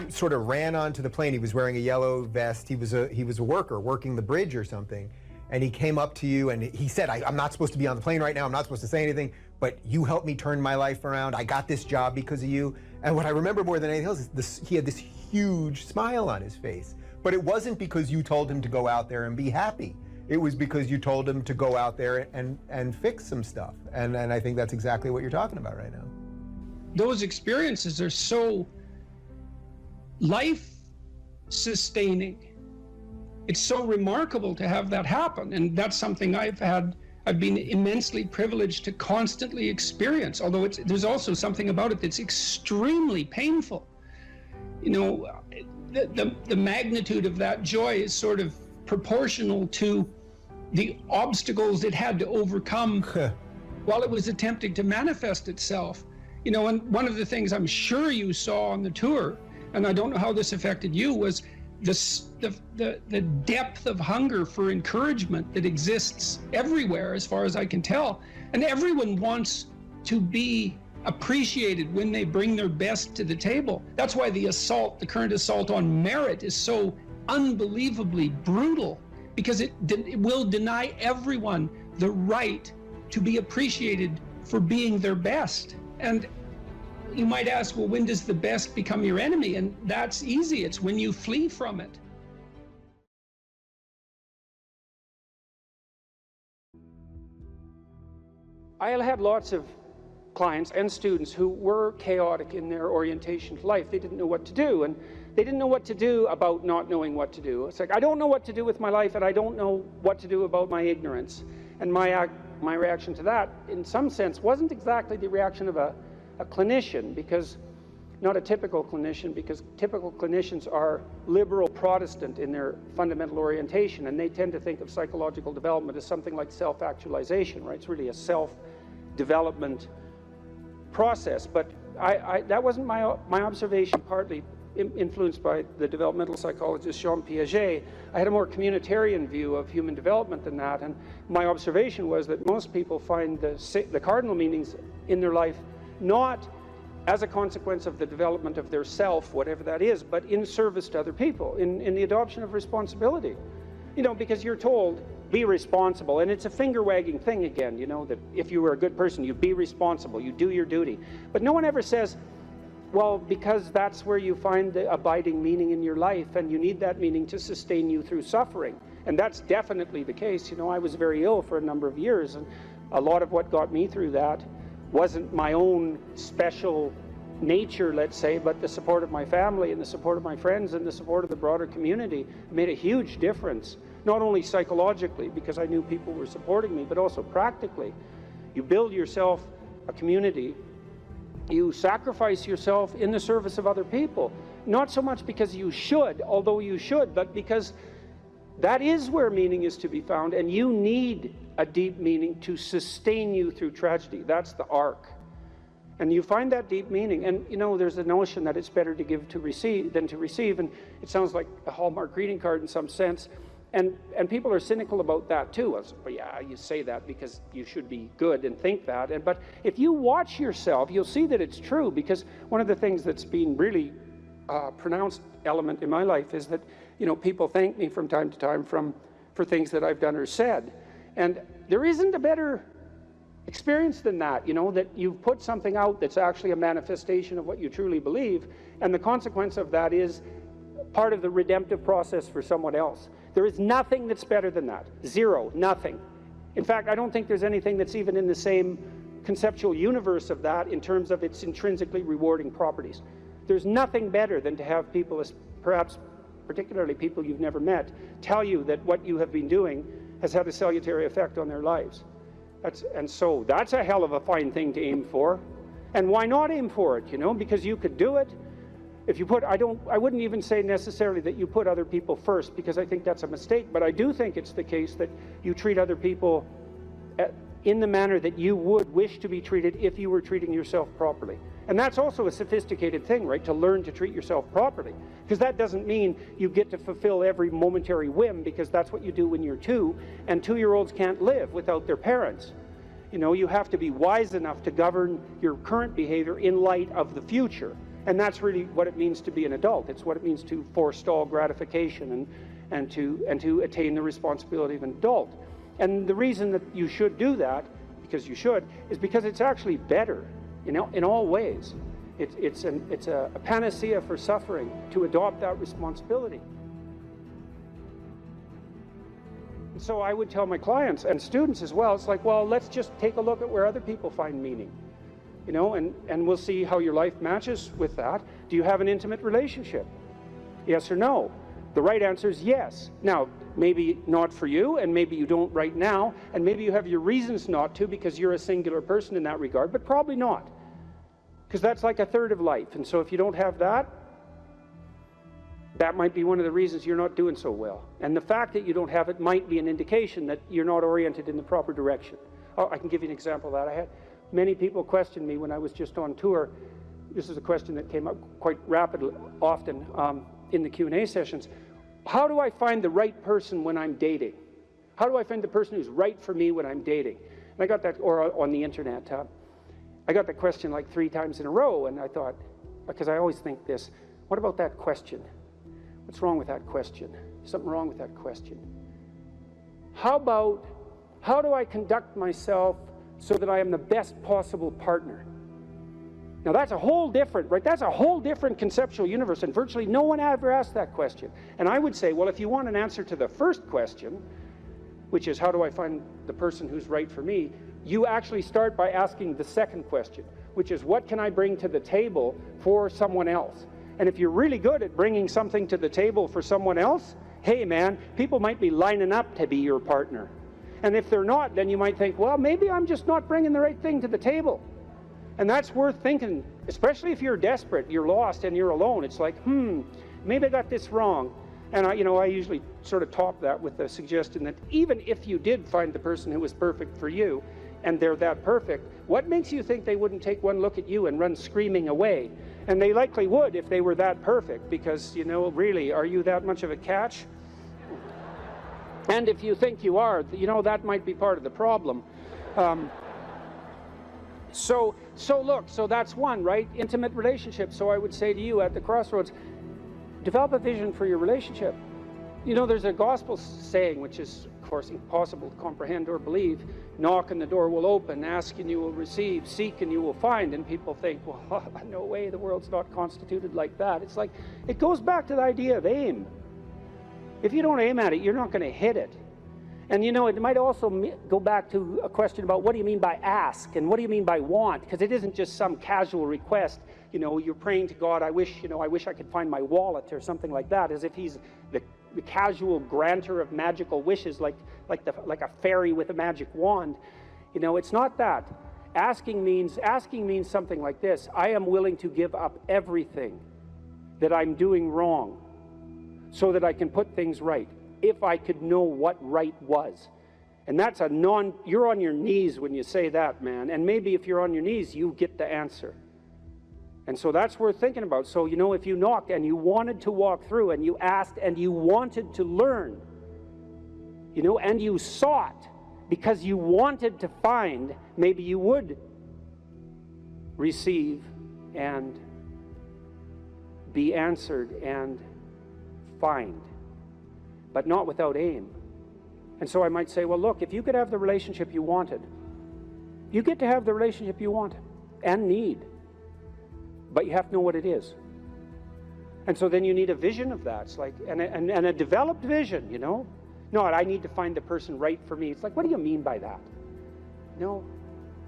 he sort of ran onto the plane. He was wearing a yellow vest. He was a worker working the bridge or something. And he came up to you and he said, I'm not supposed to be on the plane right now. I'm not supposed to say anything, but you helped me turn my life around. I got this job because of you. And what I remember more than anything else is he had this huge smile on his face. But it wasn't because you told him to go out there and be happy. It was because you told him to go out there and fix some stuff. And I think that's exactly what you're talking about right now. Those experiences are so life-sustaining. It's so remarkable to have that happen, and that's something I've been immensely privileged to constantly experience, although there's also something about it that's extremely painful. You know, the magnitude of that joy is sort of proportional to the obstacles it had to overcome while it was attempting to manifest itself. You know, and one of the things I'm sure you saw on the tour, and I don't know how this affected you, was the depth of hunger for encouragement that exists everywhere, as far as I can tell. And everyone wants to be appreciated when they bring their best to the table. That's why the current assault on merit is so unbelievably brutal, because it will deny everyone the right to be appreciated for being their best. And you might ask, well, when does the best become your enemy? And that's easy. It's when you flee from it. I had lots of clients and students who were chaotic in their orientation to life. They didn't know what to do, and they didn't know what to do about not knowing what to do. It's like, I don't know what to do with my life, and I don't know what to do about my ignorance. And my reaction to that, in some sense, wasn't exactly the reaction of a clinician, because not a typical clinician, because typical clinicians are liberal Protestant in their fundamental orientation, and they tend to think of psychological development as something like self-actualization, right? It's really a self-development process. But that wasn't my observation, partly influenced by the developmental psychologist Jean Piaget. I had a more communitarian view of human development than that, and my observation was that most people find the cardinal meanings in their life not as a consequence of the development of their self, whatever that is, but in service to other people, in the adoption of responsibility. You know, because you're told, be responsible, and it's a finger-wagging thing again, you know, that if you were a good person, you be responsible, you do your duty. But no one ever says, well, because that's where you find the abiding meaning in your life, and you need that meaning to sustain you through suffering. And that's definitely the case. You know, I was very ill for a number of years, and a lot of what got me through that wasn't my own special nature, let's say, but the support of my family and the support of my friends and the support of the broader community made a huge difference, not only psychologically, because I knew people were supporting me, but also practically. You build yourself a community, you sacrifice yourself in the service of other people, not so much because you should, although you should, but because that is where meaning is to be found, and you need a deep meaning to sustain you through tragedy. That's the arc. And you find that deep meaning. And you know, there's a notion that it's better to give to receive than to receive. And it sounds like a Hallmark greeting card in some sense. And people are cynical about that too. Well, yeah, you say that because you should be good and think that. But if you watch yourself, you'll see that it's true, because one of the things that's been really pronounced element in my life is that, you know, people thank me from time to time for things that I've done or said. And there isn't a better experience than that, you know, that you've put something out that's actually a manifestation of what you truly believe, and the consequence of that is part of the redemptive process for someone else. There is nothing that's better than that. Zero, nothing. In fact, I don't think there's anything that's even in the same conceptual universe of that in terms of its intrinsically rewarding properties. There's nothing better than to have people, perhaps particularly people you've never met, tell you that what you have been doing has had a salutary effect on their lives. And so that's a hell of a fine thing to aim for. And why not aim for it, you know? Because you could do it. If you put, I wouldn't even say necessarily that you put other people first, because I think that's a mistake, but I do think it's the case that you treat other people in the manner that you would wish to be treated if you were treating yourself properly. And that's also a sophisticated thing, right? To learn to treat yourself properly. Because that doesn't mean you get to fulfill every momentary whim, because that's what you do when you're 2, and 2-year-olds can't live without their parents. You know, you have to be wise enough to govern your current behavior in light of the future. And that's really what it means to be an adult. It's what it means to forestall gratification and to attain the responsibility of an adult. And the reason that you should do that, because you should, is because it's actually better, you know, in all ways. It's a panacea for suffering to adopt that responsibility. And so I would tell my clients and students as well, it's like, well, let's just take a look at where other people find meaning. You know, and we'll see how your life matches with that. Do you have an intimate relationship? Yes or no? The right answer is yes. Now, maybe not for you, and maybe you don't right now, and maybe you have your reasons not to because you're a singular person in that regard, but probably not. Because that's like a third of life. And so if you don't have that, that might be one of the reasons you're not doing so well. And the fact that you don't have it might be an indication that you're not oriented in the proper direction. Oh, I can give you an example of that. I had many people question me when I was just on tour. This is a question that came up quite rapidly, often in the Q&A sessions. How do I find the right person when I'm dating? How do I find the person who's right for me when I'm dating? And I got that, or on the internet. I got that question like 3 times in a row, and I thought, because I always think this, what about that question? What's wrong with that question? Something wrong with that question. How do I conduct myself so that I am the best possible partner? Now that's a whole different, right? That's a whole different conceptual universe, and virtually no one ever asked that question. And I would say, well, if you want an answer to the first question, which is how do I find the person who's right for me, you actually start by asking the second question, which is what can I bring to the table for someone else? And if you're really good at bringing something to the table for someone else, hey man, people might be lining up to be your partner. And if they're not, then you might think, well, maybe I'm just not bringing the right thing to the table. And that's worth thinking, especially if you're desperate, you're lost, and you're alone. It's like, maybe I got this wrong. And I usually sort of top that with the suggestion that even if you did find the person who was perfect for you, and they're that perfect, what makes you think they wouldn't take one look at you and run screaming away? And they likely would if they were that perfect, because, you know, really, are you that much of a catch? And if you think you are, you know, that might be part of the problem. So that's one, right? Intimate relationship. So I would say to you at the crossroads, develop a vision for your relationship. You know, there's a gospel saying, which is, of course, impossible to comprehend or believe. Knock and the door will open, ask and you will receive, seek and you will find. And people think, well, no way, the world's not constituted like that. It's like, it goes back to the idea of aim. If you don't aim at it, you're not going to hit it. And you know, it might also go back to a question about what do you mean by ask and what do you mean by want? Because it isn't just some casual request. You know, you're praying to God, I wish I could find my wallet or something like that, as if he's the casual granter of magical wishes, like a fairy with a magic wand. You know, it's not that. Asking means something like this: I am willing to give up everything that I'm doing wrong so that I can put things right, if I could know what right was. And that's a you're on your knees when you say that, man. And maybe if you're on your knees, you get the answer. And so that's worth thinking about. So, you know, if you knocked and you wanted to walk through and you asked and you wanted to learn, you know, and you sought because you wanted to find, maybe you would receive and be answered and find, but not without aim. And so I might say, well, look, if you could have the relationship you wanted, you get to have the relationship you want and need, but you have to know what it is. And so then you need a vision of that. It's like, and a developed vision, you know? Not, I need to find the person right for me. It's like, what do you mean by that? No.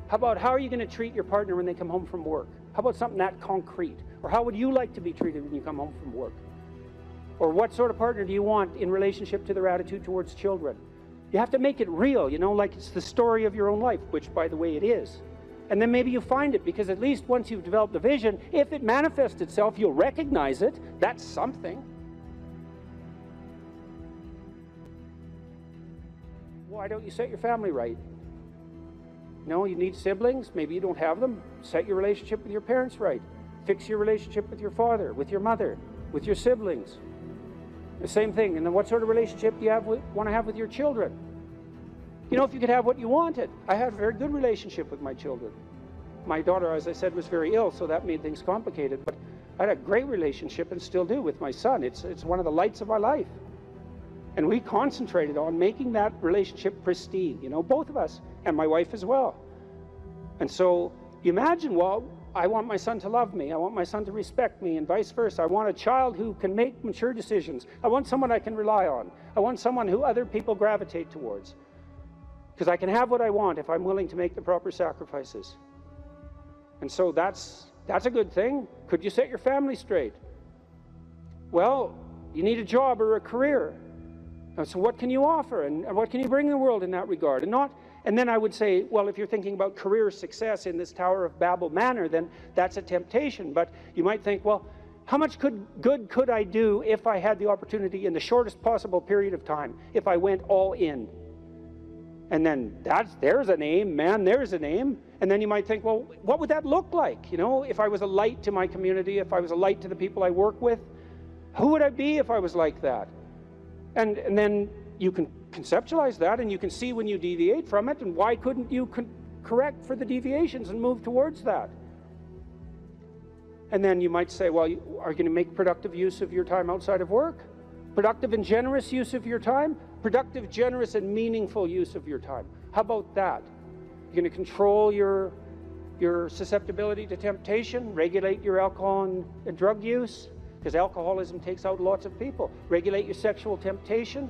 How about, how are you going to treat your partner when they come home from work? How about something that concrete? Or how would you like to be treated when you come home from work? Or what sort of partner do you want in relationship to their attitude towards children? You have to make it real, you know, like it's the story of your own life, which, by the way, it is. And then maybe you find it, because at least once you've developed the vision, if it manifests itself, you'll recognize it. That's something. Why don't you set your family right? No, you need siblings. Maybe you don't have them. Set your relationship with your parents right. Fix your relationship with your father, with your mother, with your siblings. The same thing. And then what sort of relationship do you want to have with your children? You know, if you could have what you wanted. I had a very good relationship with my children. My daughter, as I said, was very ill, so that made things complicated. But I had a great relationship, and still do, with my son. It's one of the lights of my life. And we concentrated on making that relationship pristine, you know, both of us, and my wife as well. And so you imagine, well, I want my son to love me. I want my son to respect me, and vice versa. I want a child who can make mature decisions. I want someone I can rely on. I want someone who other people gravitate towards. Because I can have what I want if I'm willing to make the proper sacrifices. And so that's a good thing. Could you set your family straight? Well, you need a job or a career. And so what can you offer, and what can you bring the world in that regard? And then I would say, well, if you're thinking about career success in this Tower of Babel manner, then that's a temptation. But you might think, well, how much good could I do if I had the opportunity in the shortest possible period of time, if I went all in? And then there's an aim, man, there's an aim. And then you might think, well, what would that look like? You know, if I was a light to my community, if I was a light to the people I work with, who would I be if I was like that? And then you can conceptualize that, and you can see when you deviate from it, and why couldn't you correct for the deviations and move towards that? And then you might say, well, are you going to make productive use of your time outside of work? Productive and generous use of your time? Productive, generous, and meaningful use of your time. How about that? You're going to control your susceptibility to temptation, regulate your alcohol and drug use, because alcoholism takes out lots of people. Regulate your sexual temptation.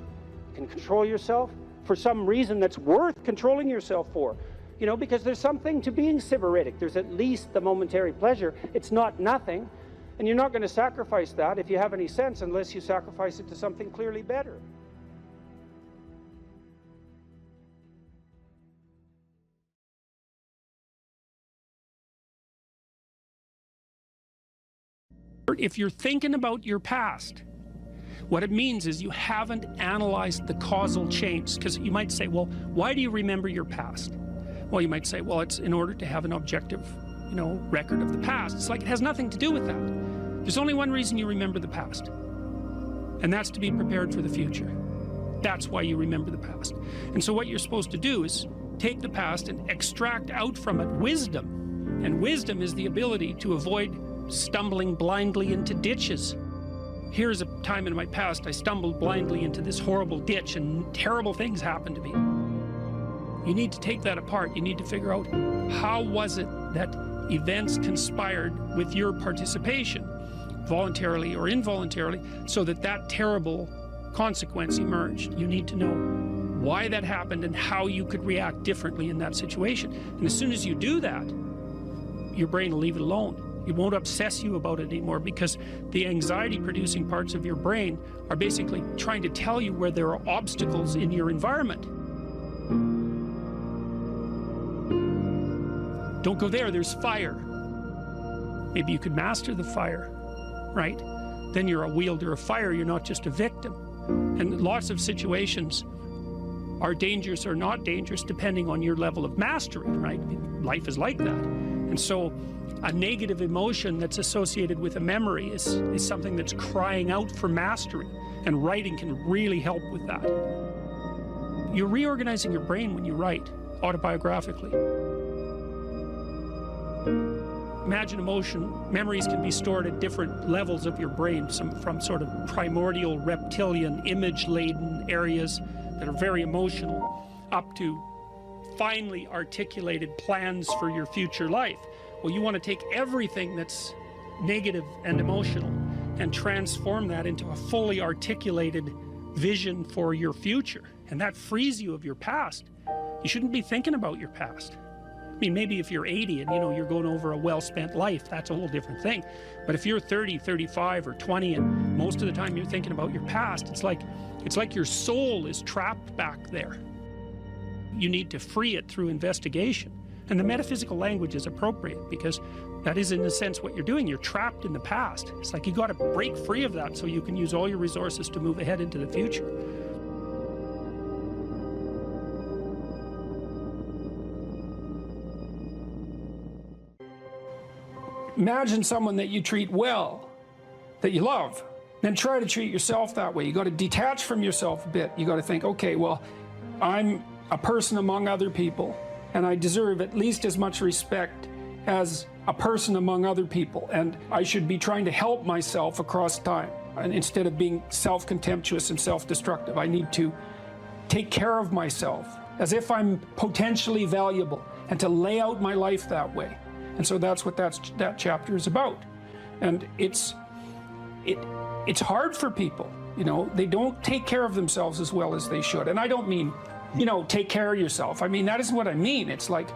You can control yourself for some reason that's worth controlling yourself for. You know, because there's something to being sybaritic. There's at least the momentary pleasure. It's not nothing. And you're not going to sacrifice that, if you have any sense, unless you sacrifice it to something clearly better. If you're thinking about your past, what it means is you haven't analyzed the causal chains. Because you might say, well, why do you remember your past? Well, you might say, well, it's in order to have an objective, you know, record of the past. It's like it has nothing to do with that. There's only one reason you remember the past, and that's to be prepared for the future. That's why you remember the past. And so what you're supposed to do is take the past and extract out from it wisdom. And wisdom is the ability to avoid stumbling blindly into ditches. Here's a time in my past I stumbled blindly into this horrible ditch and terrible things happened to me. You need to take that apart. You need to figure out, how was it that events conspired with your participation, voluntarily or involuntarily, so that that terrible consequence emerged. You need to know why that happened and how you could react differently in that situation. And as soon as you do that, your brain will leave it alone. It won't obsess you about it anymore, because the anxiety-producing parts of your brain are basically trying to tell you where there are obstacles in your environment. Don't go there, there's fire. Maybe you could master the fire, right? Then you're a wielder of fire, you're not just a victim. And lots of situations are dangerous or not dangerous depending on your level of mastery, right? Life is like that. And so a negative emotion that's associated with a memory is something that's crying out for mastery, and writing can really help with that. You're reorganizing your brain when you write autobiographically. Imagine emotion, memories can be stored at different levels of your brain, from sort of primordial reptilian image-laden areas that are very emotional, up to finely articulated plans for your future life. Well, you want to take everything that's negative and emotional and transform that into a fully articulated vision for your future. And that frees you of your past. You shouldn't be thinking about your past. I mean, maybe if you're 80 and you're going over a well-spent life, that's a whole different thing. But if you're 30, 35, or 20, and most of the time you're thinking about your past, it's like your soul is trapped back there. You need to free it through investigation. And the metaphysical language is appropriate, because that is, in a sense, what you're doing. You're trapped in the past. It's like you got to break free of that so you can use all your resources to move ahead into the future. Imagine someone that you treat well, that you love, then try to treat yourself that way. You got to detach from yourself a bit. You got to think, okay, well, I'm a person among other people, and I deserve at least as much respect as a person among other people, and I should be trying to help myself across time. And instead of being self-contemptuous and self-destructive, I need to take care of myself as if I'm potentially valuable, and to lay out my life that way. And so that's what that chapter is about. And it's hard for people. They don't take care of themselves as well as they should. And I don't mean, take care of yourself. I mean, that isn't what I mean. It's like,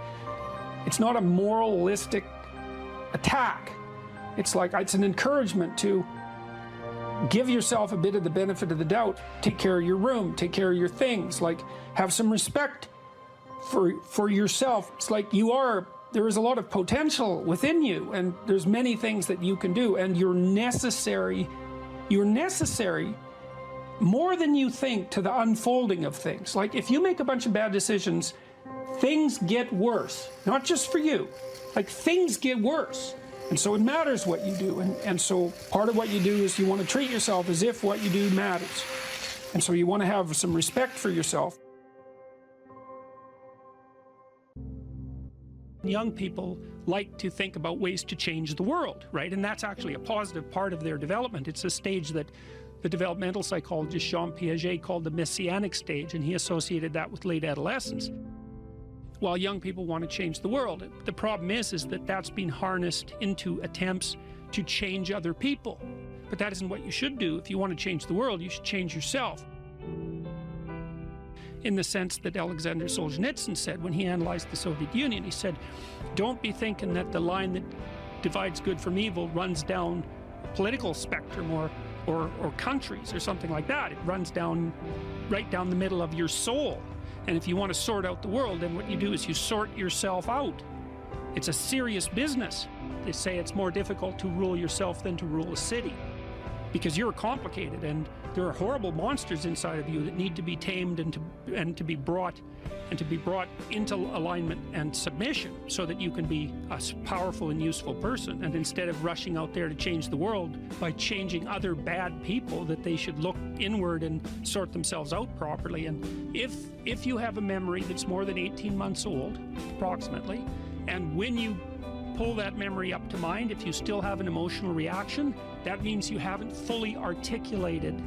it's not a moralistic attack. It's like, it's an encouragement to give yourself a bit of the benefit of the doubt. Take care of your room, take care of your things, like have some respect for yourself. It's like there is a lot of potential within you, and there's many things that you can do, and you're necessary more than you think to the unfolding of things. Like if you make a bunch of bad decisions, things get worse, not just for you, like things get worse. And so it matters what you do. And so part of what you do is you want to treat yourself as if what you do matters. And so you want to have some respect for yourself. Young people like to think about ways to change the world, right? And that's actually a positive part of their development. It's a stage that the developmental psychologist Jean Piaget called the messianic stage, and he associated that with late adolescence. While young people want to change the world, the problem is that that's been harnessed into attempts to change other people. But that isn't what you should do. If you want to change the world, you should change yourself. In the sense that Alexander Solzhenitsyn said when he analyzed the Soviet Union, he said, don't be thinking that the line that divides good from evil runs down a political spectrum or countries or something like that. It runs right down the middle of your soul. And if you want to sort out the world, then what you do is you sort yourself out. It's a serious business. They say it's more difficult to rule yourself than to rule a city, because you're complicated and there are horrible monsters inside of you that need to be tamed and to be brought into alignment and submission so that you can be a powerful and useful person. And instead of rushing out there to change the world by changing other bad people, that they should look inward and sort themselves out properly. And if you have a memory that's more than 18 months old, approximately, and when you pull that memory up to mind, if you still have an emotional reaction, that means you haven't fully articulated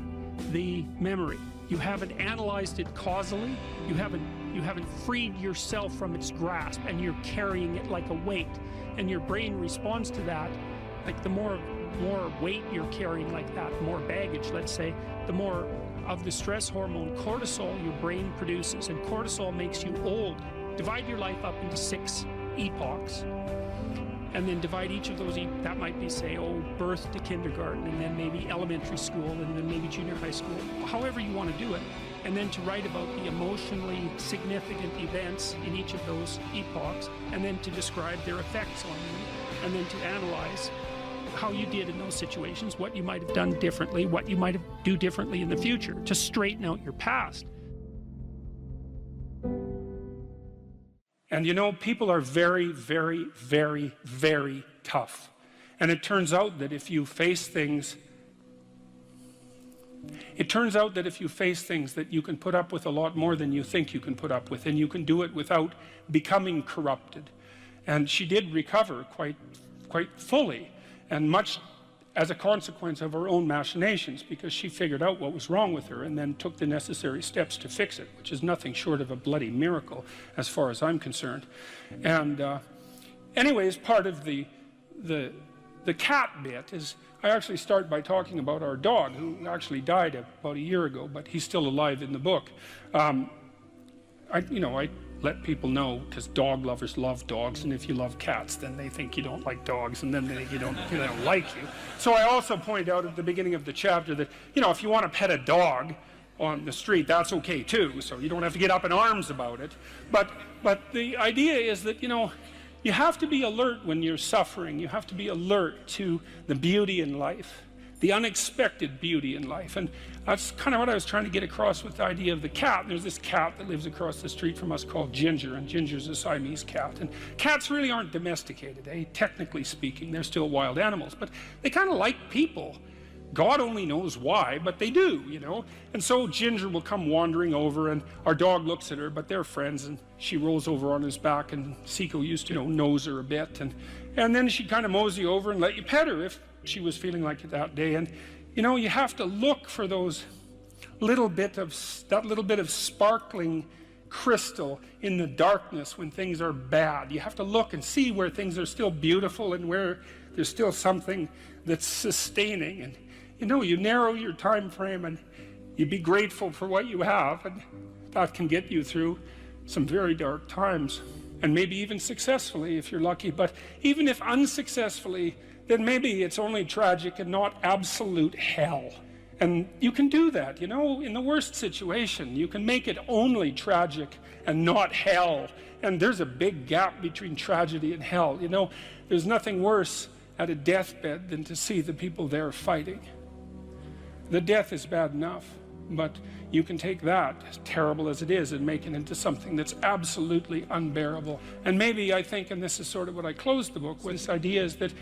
the memory. You haven't analyzed it causally. You haven't freed yourself from its grasp, and you're carrying it like a weight. And your brain responds to that. Like the more weight you're carrying like that, more baggage, let's say, the more of the stress hormone cortisol your brain produces. And cortisol makes you old. Divide your life up into 6 epochs. And then divide each of those, that might be, say, birth to kindergarten, and then maybe elementary school, and then maybe junior high school, however you want to do it. And then to write about the emotionally significant events in each of those epochs, and then to describe their effects on you, and then to analyze how you did in those situations, what you might have done differently, what you might do differently in the future, to straighten out your past. And you know, people are very, very, very, very tough. And it turns out that if you face things, that you can put up with a lot more than you think you can put up with, and you can do it without becoming corrupted. And she did recover quite fully, and much as a consequence of her own machinations, because she figured out what was wrong with her and then took the necessary steps to fix it, which is nothing short of a bloody miracle as far as I'm concerned. And anyways, part of the cat bit is I actually start by talking about our dog, who actually died about a year ago, but he's still alive in the book. I let people know, because dog lovers love dogs, and if you love cats, then they think you don't like dogs, and then they don't like you. So I also point out at the beginning of the chapter that, if you want to pet a dog on the street, that's okay too, so you don't have to get up in arms about it. But the idea is that, you have to be alert when you're suffering. You have to be alert to the beauty in life, the unexpected beauty in life. And that's kind of what I was trying to get across with the idea of the cat. There's this cat that lives across the street from us called Ginger, and Ginger's a Siamese cat. And cats really aren't domesticated, technically speaking. They're still wild animals, but they kind of like people. God only knows why, but they do, And so Ginger will come wandering over, and our dog looks at her, but they're friends, and she rolls over on his back, and Seiko used to, nose her a bit, and then she'd kind of mosey over and let you pet her if she was feeling like it that day. And, you have to look for that little bit of sparkling crystal in the darkness when things are bad. You have to look and see where things are still beautiful and where there's still something that's sustaining. And, you narrow your time frame and you be grateful for what you have, and that can get you through some very dark times, and maybe even successfully if you're lucky. But even if unsuccessfully, then maybe it's only tragic and not absolute hell. And you can do that, in the worst situation. You can make it only tragic and not hell. And there's a big gap between tragedy and hell. There's nothing worse at a deathbed than to see the people there fighting. The death is bad enough, but you can take that, as terrible as it is, and make it into something that's absolutely unbearable. And maybe I think, and this is sort of what I closed the book with, this idea is that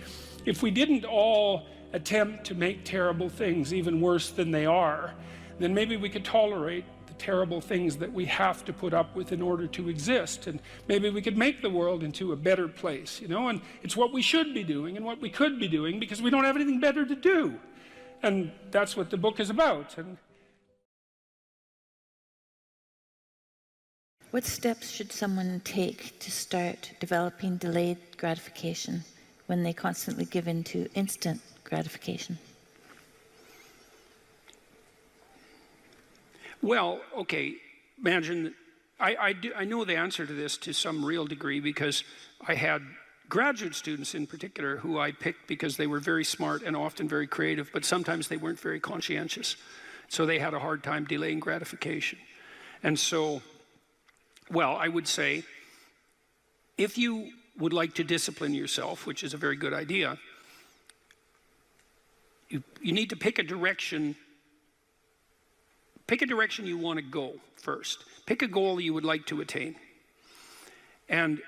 if we didn't all attempt to make terrible things even worse than they are, then maybe we could tolerate the terrible things that we have to put up with in order to exist, and maybe we could make the world into a better place, and it's what we should be doing and what we could be doing, because we don't have anything better to do. And that's what the book is about. And what steps should someone take to start developing delayed gratification when they constantly give in to instant gratification? Well, okay, imagine, I know the answer to this to some real degree, because I had graduate students in particular who I picked because they were very smart and often very creative, but sometimes they weren't very conscientious. So they had a hard time delaying gratification. And so, well, I would say, if you would like to discipline yourself, which is a very good idea, you need to pick a direction. Pick a direction you want to go first. Pick a goal you would like to attain, and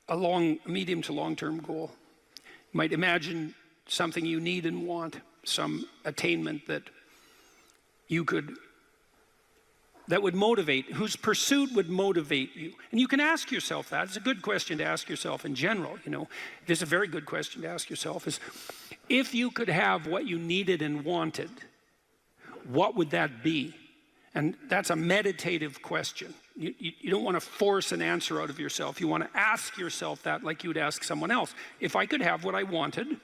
a medium to long-term goal. You might imagine something you need and want, some attainment that would motivate, whose pursuit would motivate you. And you can ask yourself that. It's a good question to ask yourself in general. It's a very good question to ask yourself is, if you could have what you needed and wanted, what would that be? And that's a meditative question. You don't want to force an answer out of yourself. You want to ask yourself that like you would ask someone else. If I could have what I wanted,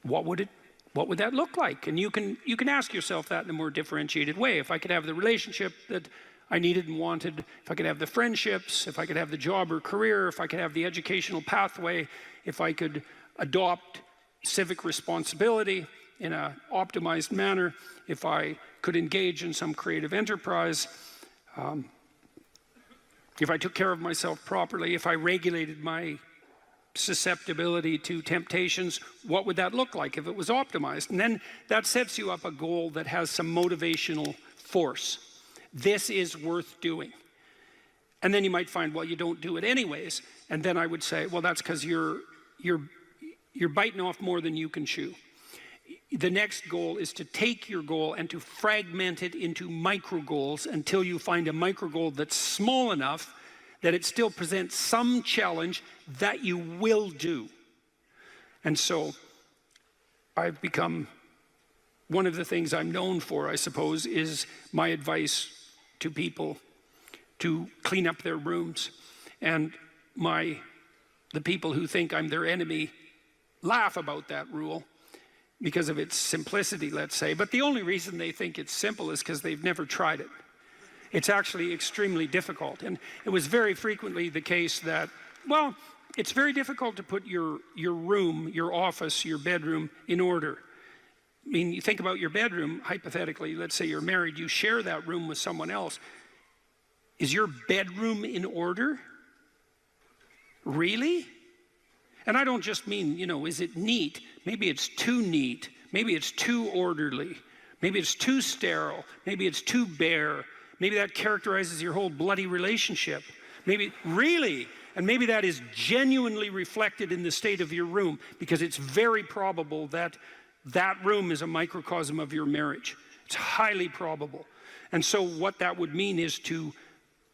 what would that look like? And you can ask yourself that in a more differentiated way. If I could have the relationship that I needed and wanted, if I could have the friendships, if I could have the job or career, if I could have the educational pathway, if I could adopt civic responsibility in an optimized manner, if I could engage in some creative enterprise, if I took care of myself properly, if I regulated my susceptibility to temptations, what would that look like if it was optimized? And then that sets you up a goal that has some motivational force. This is worth doing. And then you might find, well, you don't do it anyways. And then I would say, well, that's because you're biting off more than you can chew. The next goal is to take your goal and to fragment it into micro goals until you find a micro goal that's small enough that it still presents some challenge that you will do. And so I've become, one of the things I'm known for, I suppose, is my advice to people to clean up their rooms. And the people who think I'm their enemy laugh about that rule because of its simplicity, let's say. But the only reason they think it's simple is because they've never tried it. It's actually extremely difficult. And it was very frequently the case that, well, it's very difficult to put your room, your office, your bedroom in order. I mean, you think about your bedroom, hypothetically, let's say you're married, you share that room with someone else. Is your bedroom in order? Really? And I don't just mean, is it neat? Maybe it's too neat. Maybe it's too orderly. Maybe it's too sterile. Maybe it's too bare. Maybe that characterizes your whole bloody relationship. Maybe, really? And maybe that is genuinely reflected in the state of your room, because it's very probable that that room is a microcosm of your marriage. It's highly probable. And so what that would mean is to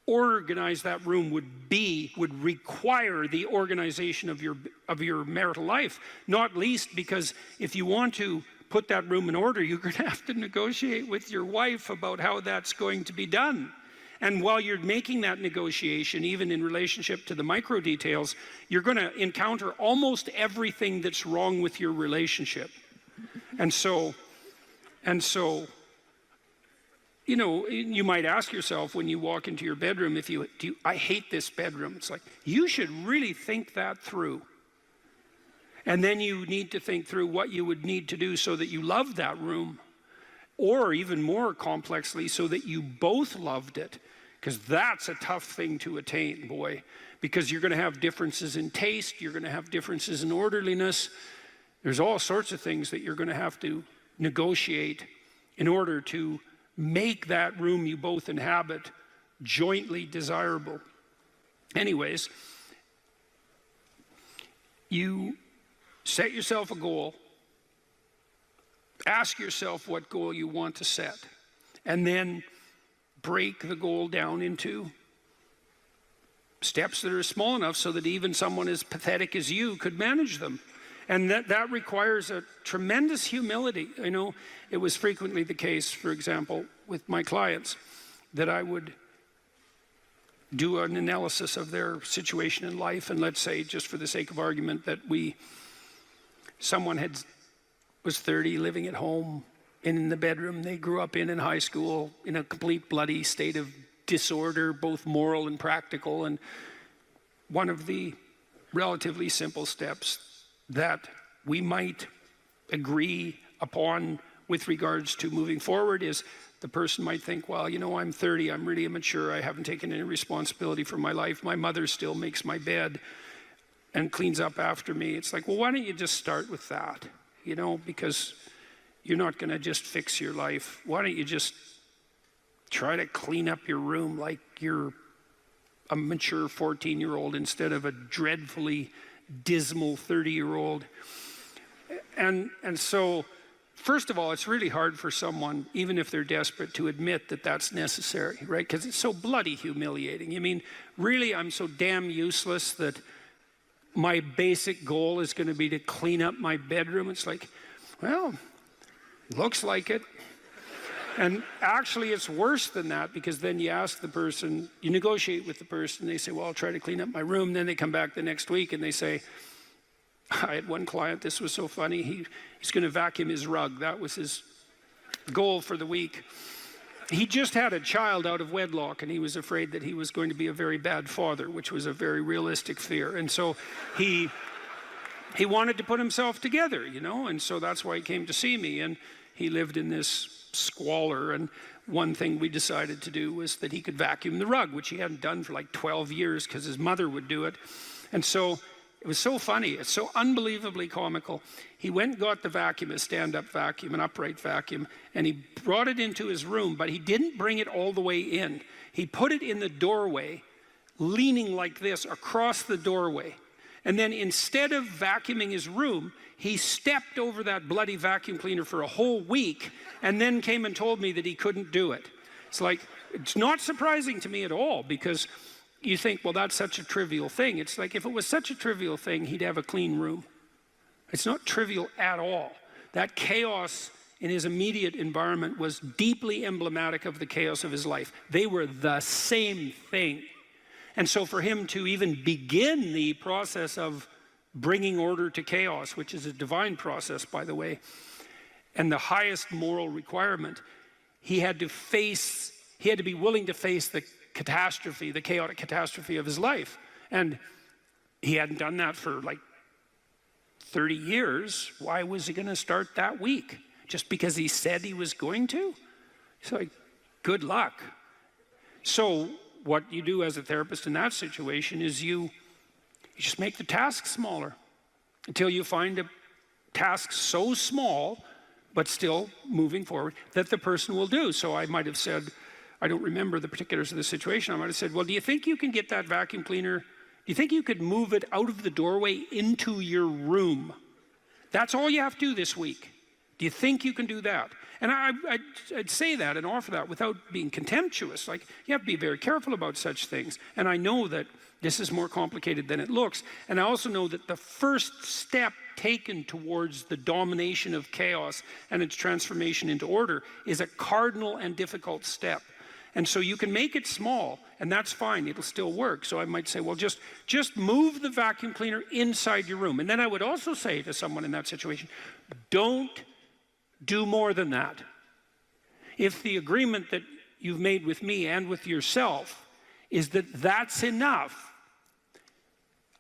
organize that room would require the organization of your marital life, not least because if you want to put that room in order, you're going to have to negotiate with your wife about how that's going to be done. And while you're making that negotiation, even in relationship to the micro details, you're going to encounter almost everything that's wrong with your relationship. And so you might ask yourself when you walk into your bedroom, I hate this bedroom. It's like, you should really think that through. And then you need to think through what you would need to do so that you love that room, or even more complexly, so that you both loved it. Because that's a tough thing to attain, boy. Because you're going to have differences in taste, you're going to have differences in orderliness. There's all sorts of things that you're going to have to negotiate in order to make that room you both inhabit jointly desirable. Anyways, you set yourself a goal, ask yourself what goal you want to set, and then break the goal down into steps that are small enough so that even someone as pathetic as you could manage them. And that requires a tremendous humility. I know it was frequently the case, for example, with my clients, that I would do an analysis of their situation in life, and let's say, just for the sake of argument, that someone was 30, living at home, in the bedroom they grew up in high school, in a complete bloody state of disorder, both moral and practical. And one of the relatively simple steps that we might agree upon with regards to moving forward is the person might think, well, I'm 30, I'm really immature, I haven't taken any responsibility for my life, my mother still makes my bed and cleans up after me. It's like, well, why don't you just start with that? Because you're not going to just fix your life. Why don't you just try to clean up your room like you're a mature 14-year-old instead of a dreadfully dismal 30-year-old. And so, first of all, it's really hard for someone, even if they're desperate, to admit that that's necessary, right? Because it's so bloody humiliating. You mean, really, I'm so damn useless that my basic goal is going to be to clean up my bedroom? It's like, well, looks like it. And actually, it's worse than that, because then you ask the person, you negotiate with the person, they say, well, I'll try to clean up my room. Then they come back the next week and they say, I had one client, this was so funny, he's going to vacuum his rug. That was his goal for the week. He just had a child out of wedlock, and he was afraid that he was going to be a very bad father, which was a very realistic fear. And so he wanted to put himself together, and so that's why he came to see me. And he lived in this squalor, and one thing we decided to do was that he could vacuum the rug, which he hadn't done for like 12 years because his mother would do it. And so it was so funny, it's so unbelievably comical. He went and got the vacuum, a stand-up vacuum, an upright vacuum, and he brought it into his room, but he didn't bring it all the way in. He put it in the doorway leaning like this across the doorway. And then instead of vacuuming his room, he stepped over that bloody vacuum cleaner for a whole week and then came and told me that he couldn't do it. It's like, it's not surprising to me at all, because you think, well, that's such a trivial thing. It's like, if it was such a trivial thing, he'd have a clean room. It's not trivial at all. That chaos in his immediate environment was deeply emblematic of the chaos of his life. They were the same thing. And so for him to even begin the process of bringing order to chaos, which is a divine process, by the way, and the highest moral requirement, he had to be willing to face the catastrophe, the chaotic catastrophe of his life. And he hadn't done that for like 30 years. Why was he going to start that week? Just because he said he was going to? It's like, good luck. So what you do as a therapist in that situation is you just make the task smaller until you find a task so small, but still moving forward, that the person will do. So I might have said, I don't remember the particulars of the situation, I might have said, well, do you think you can get that vacuum cleaner, do you think you could move it out of the doorway into your room? That's all you have to do this week. Do you think you can do that? And I'd say that and offer that without being contemptuous. Like, you have to be very careful about such things. And I know that this is more complicated than it looks. And I also know that the first step taken towards the domination of chaos and its transformation into order is a cardinal and difficult step. And so you can make it small, and that's fine, it'll still work. So I might say, well, just move the vacuum cleaner inside your room. And then I would also say to someone in that situation, don't do more than that. If the agreement that you've made with me and with yourself is that that's enough,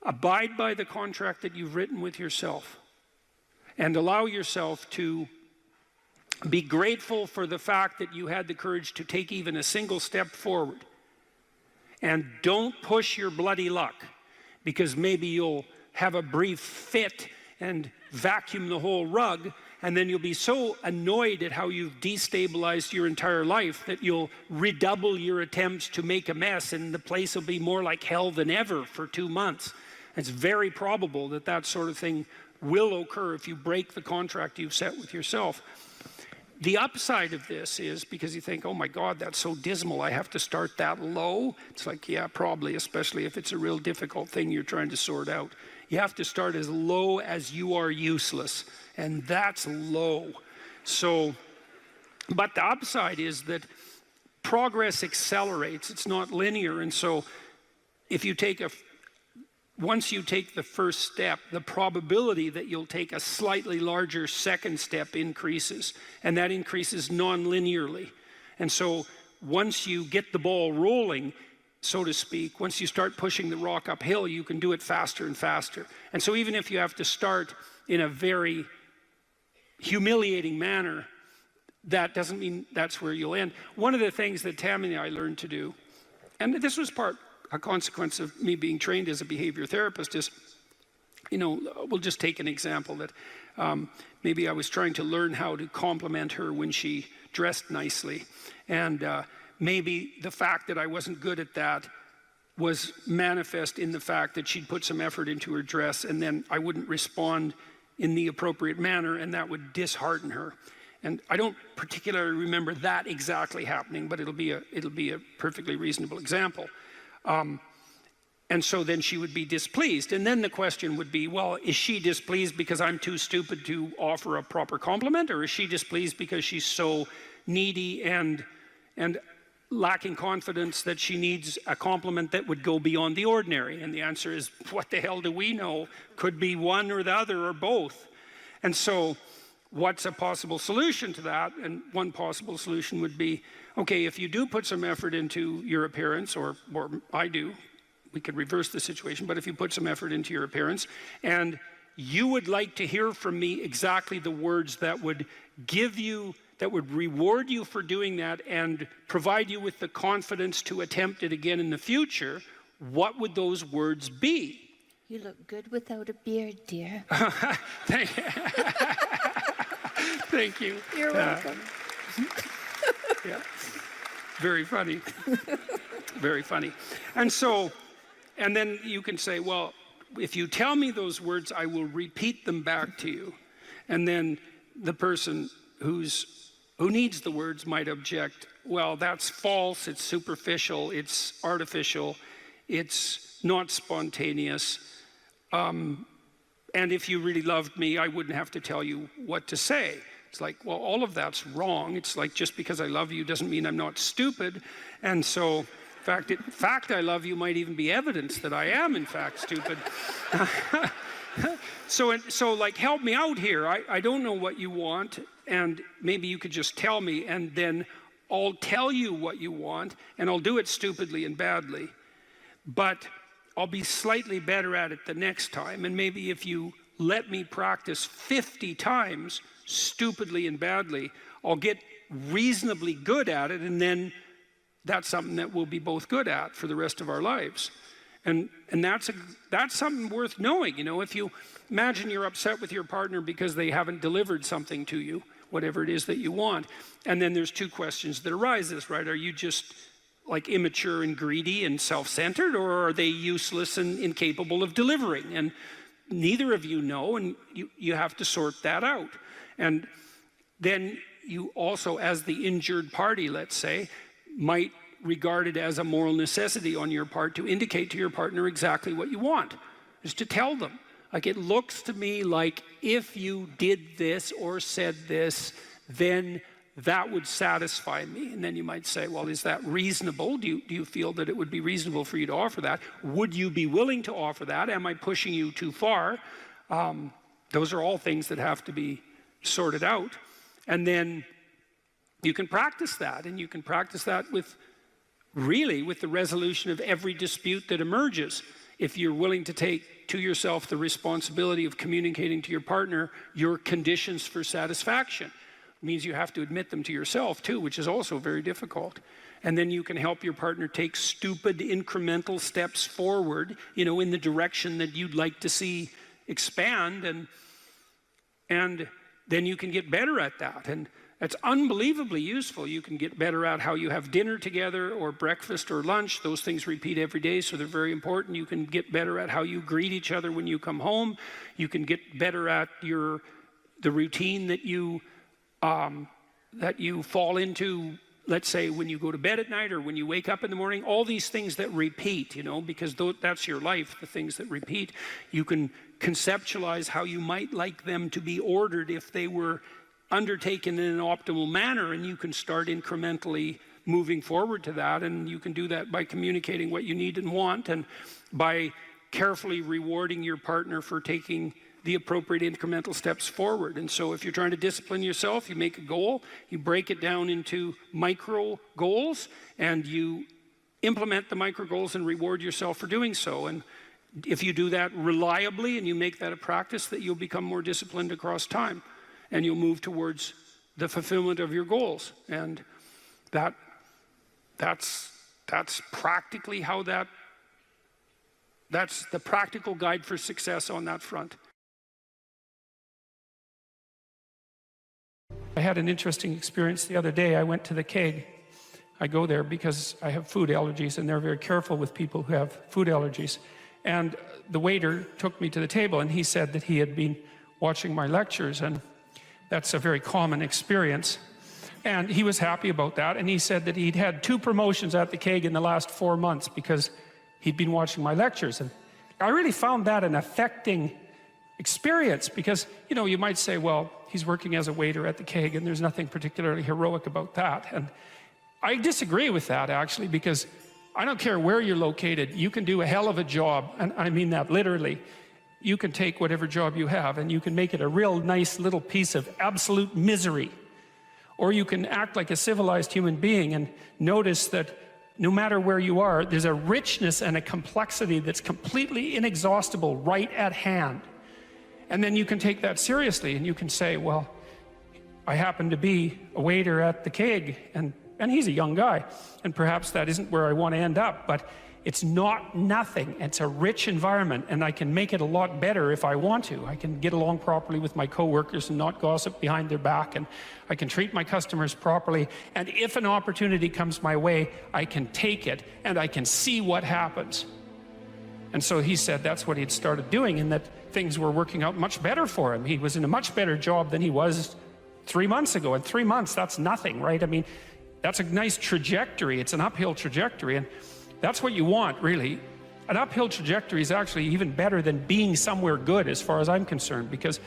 abide by the contract that you've written with yourself and allow yourself to be grateful for the fact that you had the courage to take even a single step forward. And don't push your bloody luck, because maybe you'll have a brief fit and vacuum the whole rug, and then you'll be so annoyed at how you've destabilized your entire life that you'll redouble your attempts to make a mess, and the place will be more like hell than ever for 2 months. It's very probable that that sort of thing will occur if you break the contract you've set with yourself. The upside of this is, because you think, oh my God, that's so dismal, I have to start that low. It's like, yeah, probably, especially if it's a real difficult thing you're trying to sort out. You have to start as low as you are useless, and that's low. So, but the upside is that progress accelerates, it's not linear, and so if you take once you take the first step, the probability that you'll take a slightly larger second step increases, and that increases non-linearly. And so once you get the ball rolling, so to speak, once you start pushing the rock uphill, you can do it faster and faster. And so even if you have to start in a very humiliating manner, that doesn't mean that's where you'll end. One of the things that Tammy and I learned to do, and this was a consequence of me being trained as a behavior therapist, is, we'll just take an example that maybe I was trying to learn how to compliment her when she dressed nicely. And maybe the fact that I wasn't good at that was manifest in the fact that she'd put some effort into her dress, and then I wouldn't respond in the appropriate manner, and that would dishearten her. And I don't particularly remember that exactly happening, but it'll be a perfectly reasonable example. And so then she would be displeased. And then the question would be, well, is she displeased because I'm too stupid to offer a proper compliment? Or is she displeased because she's so needy and lacking confidence that she needs a compliment that would go beyond the ordinary? And the answer is, what the hell do we know? Could be one or the other or both. And so what's a possible solution to that? And one possible solution would be, okay, if you do put some effort into your appearance, or I do, we could reverse the situation, but if you put some effort into your appearance, and you would like to hear from me exactly the words that would reward you for doing that and provide you with the confidence to attempt it again in the future, what would those words be? You look good without a beard, dear. Thank you. You're welcome. Yeah. Very funny. Very funny. And so And then you can say, well, if you tell me those words, I will repeat them back to you. And then the person who needs the words might object, well, that's false, it's superficial, it's artificial, it's not spontaneous. And if you really loved me, I wouldn't have to tell you what to say. It's like, well, all of that's wrong. It's like, just because I love you doesn't mean I'm not stupid. And so, in fact, I love you might even be evidence that I am, in fact, stupid. So like, help me out here. I don't know what you want, and maybe you could just tell me, and then I'll tell you what you want, and I'll do it stupidly and badly. But I'll be slightly better at it the next time, and maybe if you let me practice 50 times stupidly and badly, I'll get reasonably good at it, and then that's something that we'll be both good at for the rest of our lives. And that's something worth knowing. You know, if you imagine you're upset with your partner because they haven't delivered something to you, whatever it is that you want, and then there's two questions that arises, right? Are you just like immature and greedy and self-centered, or are they useless and incapable of delivering? And neither of you know, and you have to sort that out. And then you also, as the injured party, let's say, might regard it as a moral necessity on your part to indicate to your partner exactly what you want, is to tell them. Like, it looks to me like if you did this or said this, then that would satisfy me. And then you might say, well, is that reasonable? Do you feel that it would be reasonable for you to offer that? Would you be willing to offer that? Am I pushing you too far? Those are all things that have to be sorted out. And then you can practice that, and you can practice that with the resolution of every dispute that emerges. If you're willing to take to yourself the responsibility of communicating to your partner your conditions for satisfaction. It means you have to admit them to yourself too, which is also very difficult. And then you can help your partner take stupid incremental steps forward, you know, in the direction that you'd like to see expand, and then you can get better at that. And it's unbelievably useful. You can get better at how you have dinner together, or breakfast or lunch. Those things repeat every day, so they're very important. You can get better at how you greet each other when you come home. You can get better at the routine that you fall into, let's say, when you go to bed at night or when you wake up in the morning. All these things that repeat, you know, because that's your life, the things that repeat. You can conceptualize how you might like them to be ordered if they were undertaken in an optimal manner, and you can start incrementally moving forward to that. And you can do that by communicating what you need and want, and by carefully rewarding your partner for taking the appropriate incremental steps forward. And so if you're trying to discipline yourself, you make a goal, you break it down into micro goals, and you implement the micro goals and reward yourself for doing so. And if you do that reliably and you make that a practice, that you'll become more disciplined across time, and you'll move towards the fulfillment of your goals. And that's practically how that's the practical guide for success on that front. I had an interesting experience the other day. I went to the keg. I go there because I have food allergies, and they're very careful with people who have food allergies. And the waiter took me to the table, and he said that he had been watching my lectures, and that's a very common experience. And he was happy about that, and he said that he'd had 2 promotions at the keg in the last 4 months because he'd been watching my lectures. And I really found that an affecting experience, because, you know, you might say, well, he's working as a waiter at the keg and there's nothing particularly heroic about that. And I disagree with that, actually, because I don't care where you're located, you can do a hell of a job, and I mean that literally. You can take whatever job you have and you can make it a real nice little piece of absolute misery. Or you can act like a civilized human being and notice that no matter where you are, there's a richness and a complexity that's completely inexhaustible right at hand. And then you can take that seriously, and you can say, well, I happen to be a waiter at the keg, and he's a young guy, and perhaps that isn't where I want to end up, but it's not nothing. It's a rich environment, and I can make it a lot better if I want to. I can get along properly with my coworkers and not gossip behind their back, and I can treat my customers properly, and if an opportunity comes my way, I can take it, and I can see what happens. And so he said that's what he'd started doing, and that things were working out much better for him. He was in a much better job than he was 3 months ago. In 3 months, that's nothing, right? I mean, that's a nice trajectory. It's an uphill trajectory, and that's what you want, really. An uphill trajectory is actually even better than being somewhere good, as far as I'm concerned, because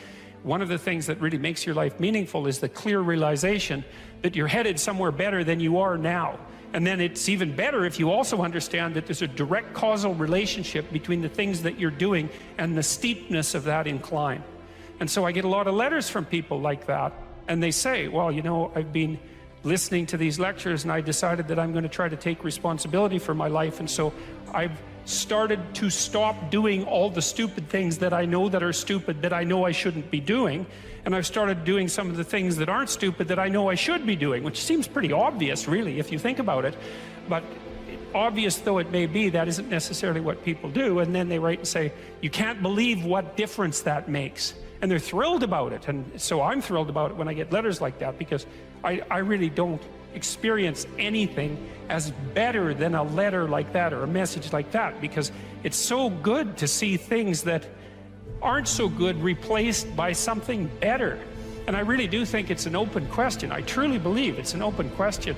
one of the things that really makes your life meaningful is the clear realization that you're headed somewhere better than you are now. And then it's even better if you also understand that there's a direct causal relationship between the things that you're doing and the steepness of that incline. And so I get a lot of letters from people like that, and they say, well, you know, I've been listening to these lectures and I decided that I'm going to try to take responsibility for my life, and so I've started to stop doing all the stupid things that I know that are stupid, that I know I shouldn't be doing, and I've started doing some of the things that aren't stupid that I know I should be doing, which seems pretty obvious, really, if you think about it. But obvious though it may be, that isn't necessarily what people do. And then they write and say, you can't believe what difference that makes. And they're thrilled about it. And so I'm thrilled about it when I get letters like that, because I really don't experience anything as better than a letter like that or a message like that, because it's so good to see things that aren't so good replaced by something better. And I really do think it's an open question. I truly believe it's an open question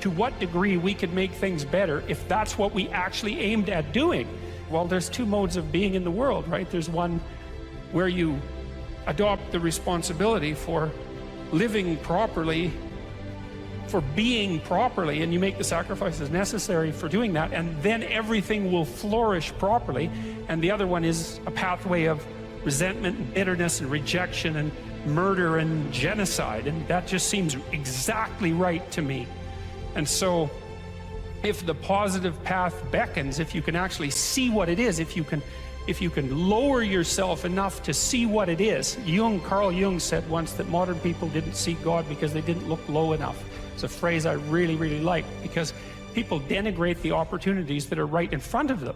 to what degree we could make things better if that's what we actually aimed at doing. Well, there's two modes of being in the world, right? There's one where you adopt the responsibility for living properly, for being properly, and you make the sacrifices necessary for doing that, and then everything will flourish properly. And the other one is a pathway of resentment and bitterness and rejection and murder and genocide, and that just seems exactly right to me. And so if the positive path beckons, if you can actually see what it is, if you can lower yourself enough to see what it is. Carl Jung said once that modern people didn't see God because they didn't look low enough. It's a phrase I really, really like, because people denigrate the opportunities that are right in front of them.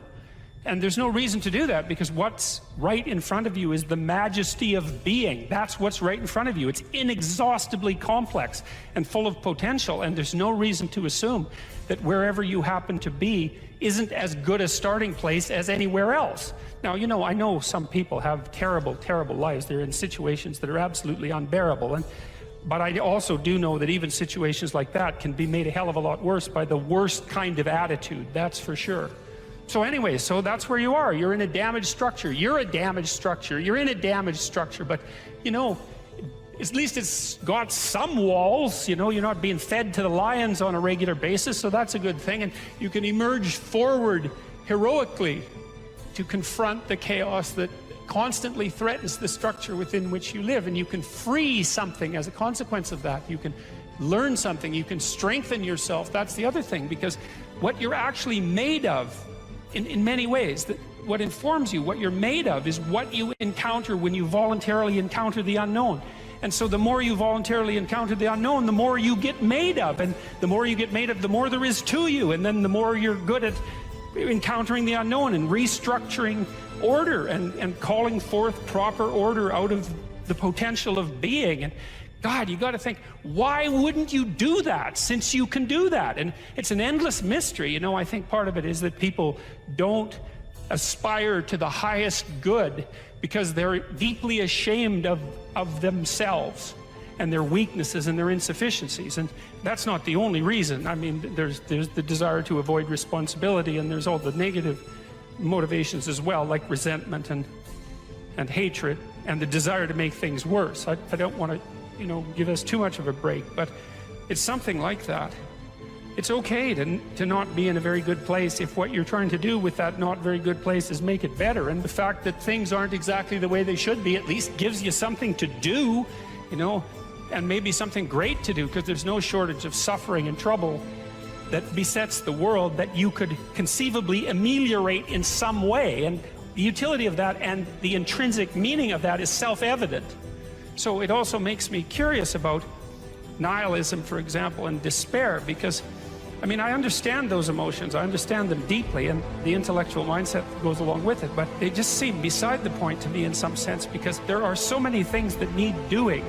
And there's no reason to do that, because what's right in front of you is the majesty of being. That's what's right in front of you. It's inexhaustibly complex and full of potential, and there's no reason to assume that wherever you happen to be isn't as good a starting place as anywhere else. Now, you know, I know some people have terrible, terrible lives. They're in situations that are absolutely unbearable, but I also do know that even situations like that can be made a hell of a lot worse by the worst kind of attitude, that's for sure. So anyway, so that's where you are. You're in a damaged structure. You're a damaged structure. You're in a damaged structure, but, you know, at least it's got some walls. You know, you're not being fed to the lions on a regular basis, so that's a good thing. And you can emerge forward heroically to confront the chaos that constantly threatens the structure within which you live, and you can free something as a consequence of that. You can learn something, you can strengthen yourself. That's the other thing, because what you're actually made of, in many ways, what informs you, what you're made of, is what you encounter when you voluntarily encounter the unknown. And so the more you voluntarily encounter the unknown, the more you get made of, and the more you get made of, the more there is to you, and then the more you're good at encountering the unknown and restructuring order and calling forth proper order out of the potential of being. And God, you got to think, why wouldn't you do that, since you can do that? And it's an endless mystery. You know, I think part of it is that people don't aspire to the highest good because they're deeply ashamed of themselves and their weaknesses and their insufficiencies. And that's not the only reason. I mean, there's the desire to avoid responsibility, and there's all the negative motivations as well, like resentment and hatred and the desire to make things worse. I don't want to, you know, give us too much of a break, but it's something like that. It's okay to not be in a very good place if what you're trying to do with that not very good place is make it better. And the fact that things aren't exactly the way they should be at least gives you something to do, you know, and maybe something great to do, because there's no shortage of suffering and trouble that besets the world that you could conceivably ameliorate in some way. And the utility of that and the intrinsic meaning of that is self-evident. So it also makes me curious about nihilism, for example, and despair, because, I mean, I understand those emotions, I understand them deeply, and the intellectual mindset that goes along with it, but they just seem beside the point to me in some sense, because there are so many things that need doing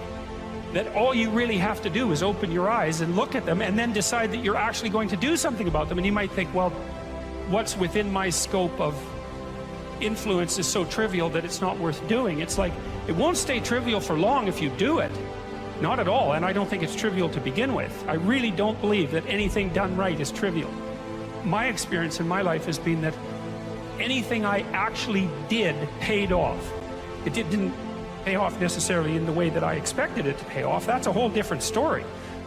that all you really have to do is open your eyes and look at them and then decide that you're actually going to do something about them. And you might think, well, what's within my scope of influence is so trivial that it's not worth doing. It's like, it won't stay trivial for long if you do it. Not at all, and I don't think it's trivial to begin with. I really don't believe that anything done right is trivial. My experience in my life has been that anything I actually did paid off. It didn't pay off necessarily in the way that I expected it to pay off. That's a whole different story.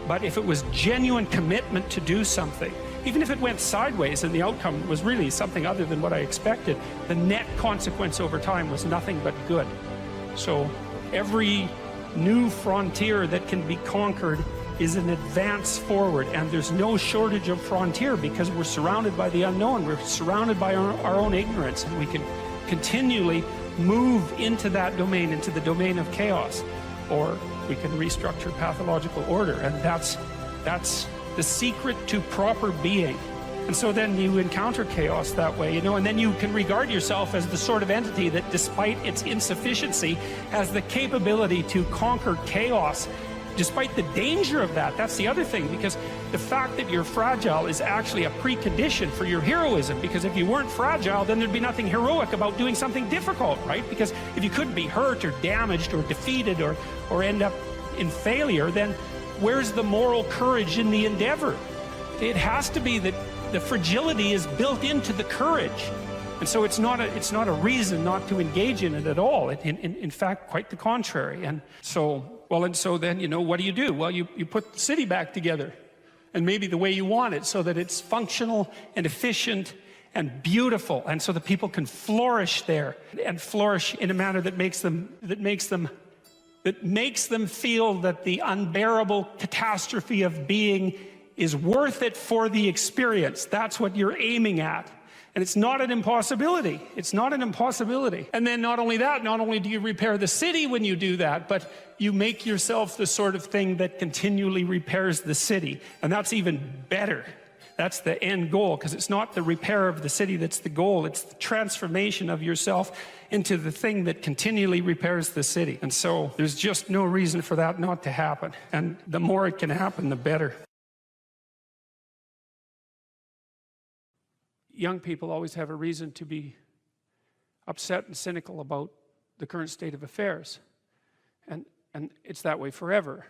But if it was genuine commitment to do something, even if it went sideways and the outcome was really something other than what I expected, the net consequence over time was nothing but good. So every new frontier that can be conquered is an advance forward, and there's no shortage of frontier because we're surrounded by the unknown. We're surrounded by our own ignorance, and we can continually move into that domain, into the domain of chaos, or we can restructure pathological order, and that's the secret to proper being. And so then you encounter chaos that way, you know, and then you can regard yourself as the sort of entity that, despite its insufficiency, has the capability to conquer chaos, despite the danger of that. That's the other thing, because the fact that you're fragile is actually a precondition for your heroism, because if you weren't fragile, then there'd be nothing heroic about doing something difficult, right? Because if you couldn't be hurt or damaged or defeated or end up in failure, then where's the moral courage in the endeavor? It has to be that the fragility is built into the courage. And so it's not a reason not to engage in it at all. In fact, quite the contrary. And so then, you know, what do? Well, you put the city back together, and maybe the way you want it, so that it's functional and efficient and beautiful, and so that people can flourish there, and flourish in a manner that makes them feel that the unbearable catastrophe of being is worth it for the experience. That's what you're aiming at. And it's not an impossibility. It's not an impossibility. And then not only that, not only do you repair the city when you do that, but you make yourself the sort of thing that continually repairs the city. And that's even better. That's the end goal, because it's not the repair of the city that's the goal. It's the transformation of yourself into the thing that continually repairs the city. And so there's just no reason for that not to happen. And the more it can happen, the better. Young people always have a reason to be upset and cynical about the current state of affairs. And it's that way forever.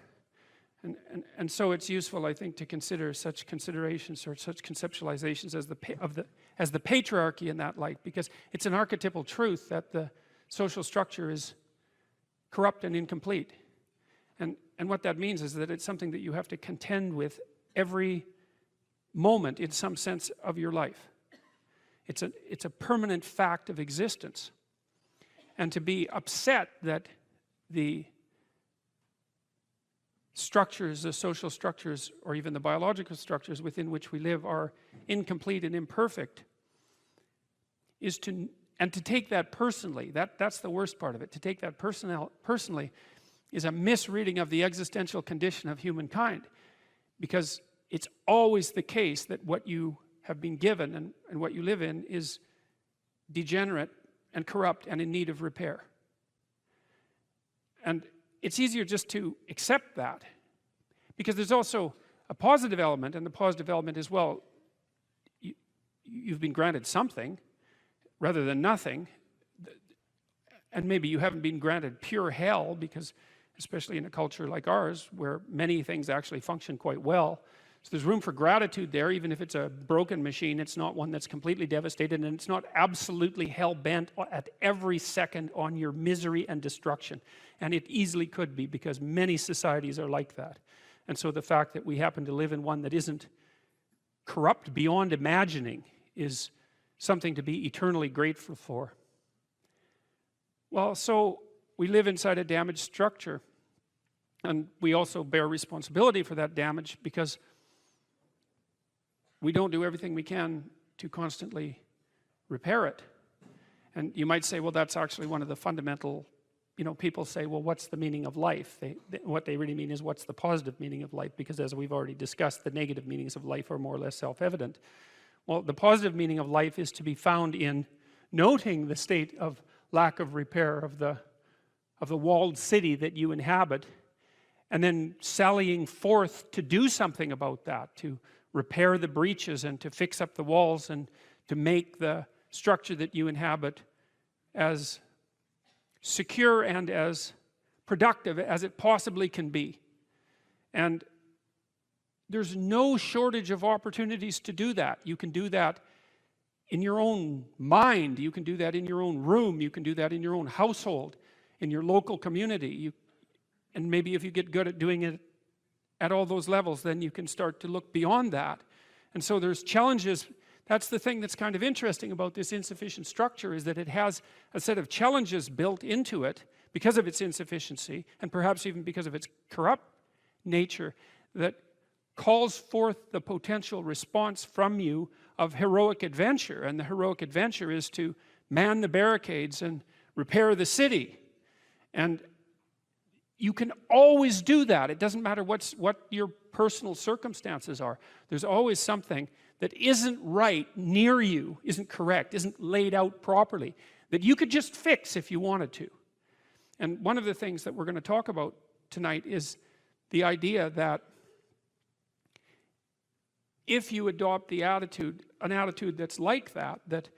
And so it's useful, I think, to consider such considerations or such conceptualizations as the patriarchy in that light, because it's an archetypal truth that the social structure is corrupt and incomplete. And what that means is that it's something that you have to contend with every moment, in some sense, of your life. It's a permanent fact of existence. And to be upset that the structures, the social structures, or even the biological structures within which we live are incomplete and imperfect, to take that personally, that's the worst part of it. To take that personally is a misreading of the existential condition of humankind, because it's always the case that what you have been given and what you live in is degenerate and corrupt and in need of repair. And it's easier just to accept that, because there's also a positive element, and the positive element is, well, you've been granted something rather than nothing, and maybe you haven't been granted pure hell, because especially in a culture like ours where many things actually function quite well, so there's room for gratitude there. Even if it's a broken machine, it's not one that's completely devastated, and it's not absolutely hell-bent at every second on your misery and destruction. And it easily could be, because many societies are like that. And so the fact that we happen to live in one that isn't corrupt beyond imagining is something to be eternally grateful for. Well, so we live inside a damaged structure, and we also bear responsibility for that damage, because we don't do everything we can to constantly repair it. And you might say, well, that's actually one of the fundamental, you know, people say, well, what's the meaning of life? What they really mean is, what's the positive meaning of life? Because as we've already discussed, the negative meanings of life are more or less self-evident. Well, the positive meaning of life is to be found in noting the state of lack of repair of the walled city that you inhabit, and then sallying forth to do something about that, to repair the breaches and to fix up the walls and to make the structure that you inhabit as secure and as productive as it possibly can be. And there's no shortage of opportunities to do that. You can do that in your own mind. You can do that in your own room. You can do that in your own household, in your local community. And maybe if you get good at doing it at all those levels, then you can start to look beyond that. And so there's challenges. That's the thing that's kind of interesting about this insufficient structure, is that it has a set of challenges built into it because of its insufficiency, and perhaps even because of its corrupt nature, that calls forth the potential response from you of heroic adventure. And the heroic adventure is to man the barricades and repair the city. And you can always do that. It doesn't matter what your personal circumstances are. There's always something that isn't right near you, isn't correct, isn't laid out properly, that you could just fix if you wanted to. And one of the things that we're going to talk about tonight is the idea that if you adopt an attitude that's like that, that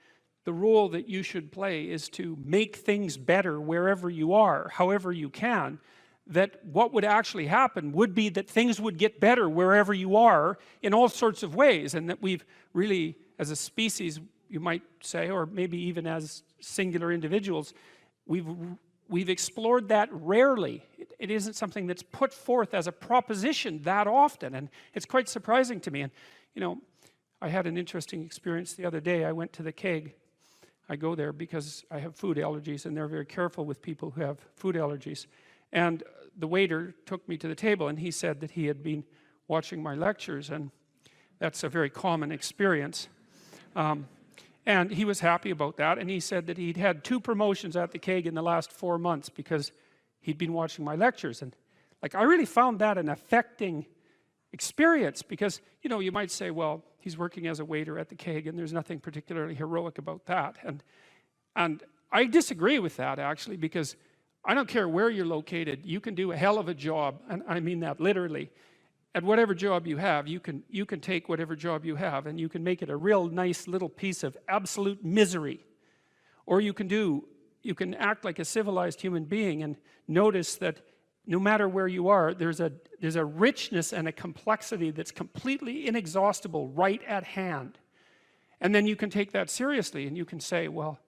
the role that you should play is to make things better wherever you are, however you can, that what would actually happen would be that things would get better wherever you are in all sorts of ways, and that we've really, as a species, you might say, or maybe even as singular individuals, we've explored that rarely. It isn't something that's put forth as a proposition that often, and it's quite surprising to me. And you know, I had an interesting experience the other day. I went to the keg. I go there because I have food allergies, and they're very careful with people who have food allergies. And the waiter took me to the table, and he said that he had been watching my lectures, and that's a very common experience. And he was happy about that, and he said that he'd had 2 promotions at the keg in the last 4 months because he'd been watching my lectures. And like, I really found that an affecting experience, because you know, you might say, well, he's working as a waiter at the keg and there's nothing particularly heroic about that. And I disagree with that, actually, because I don't care where you're located, you can do a hell of a job, and I mean that literally. At whatever job you have, you can take whatever job you have and you can make it a real nice little piece of absolute misery. Or you can act like a civilized human being and notice that no matter where you are, there's a richness and a complexity that's completely inexhaustible right at hand. And then you can take that seriously, and you can say, well,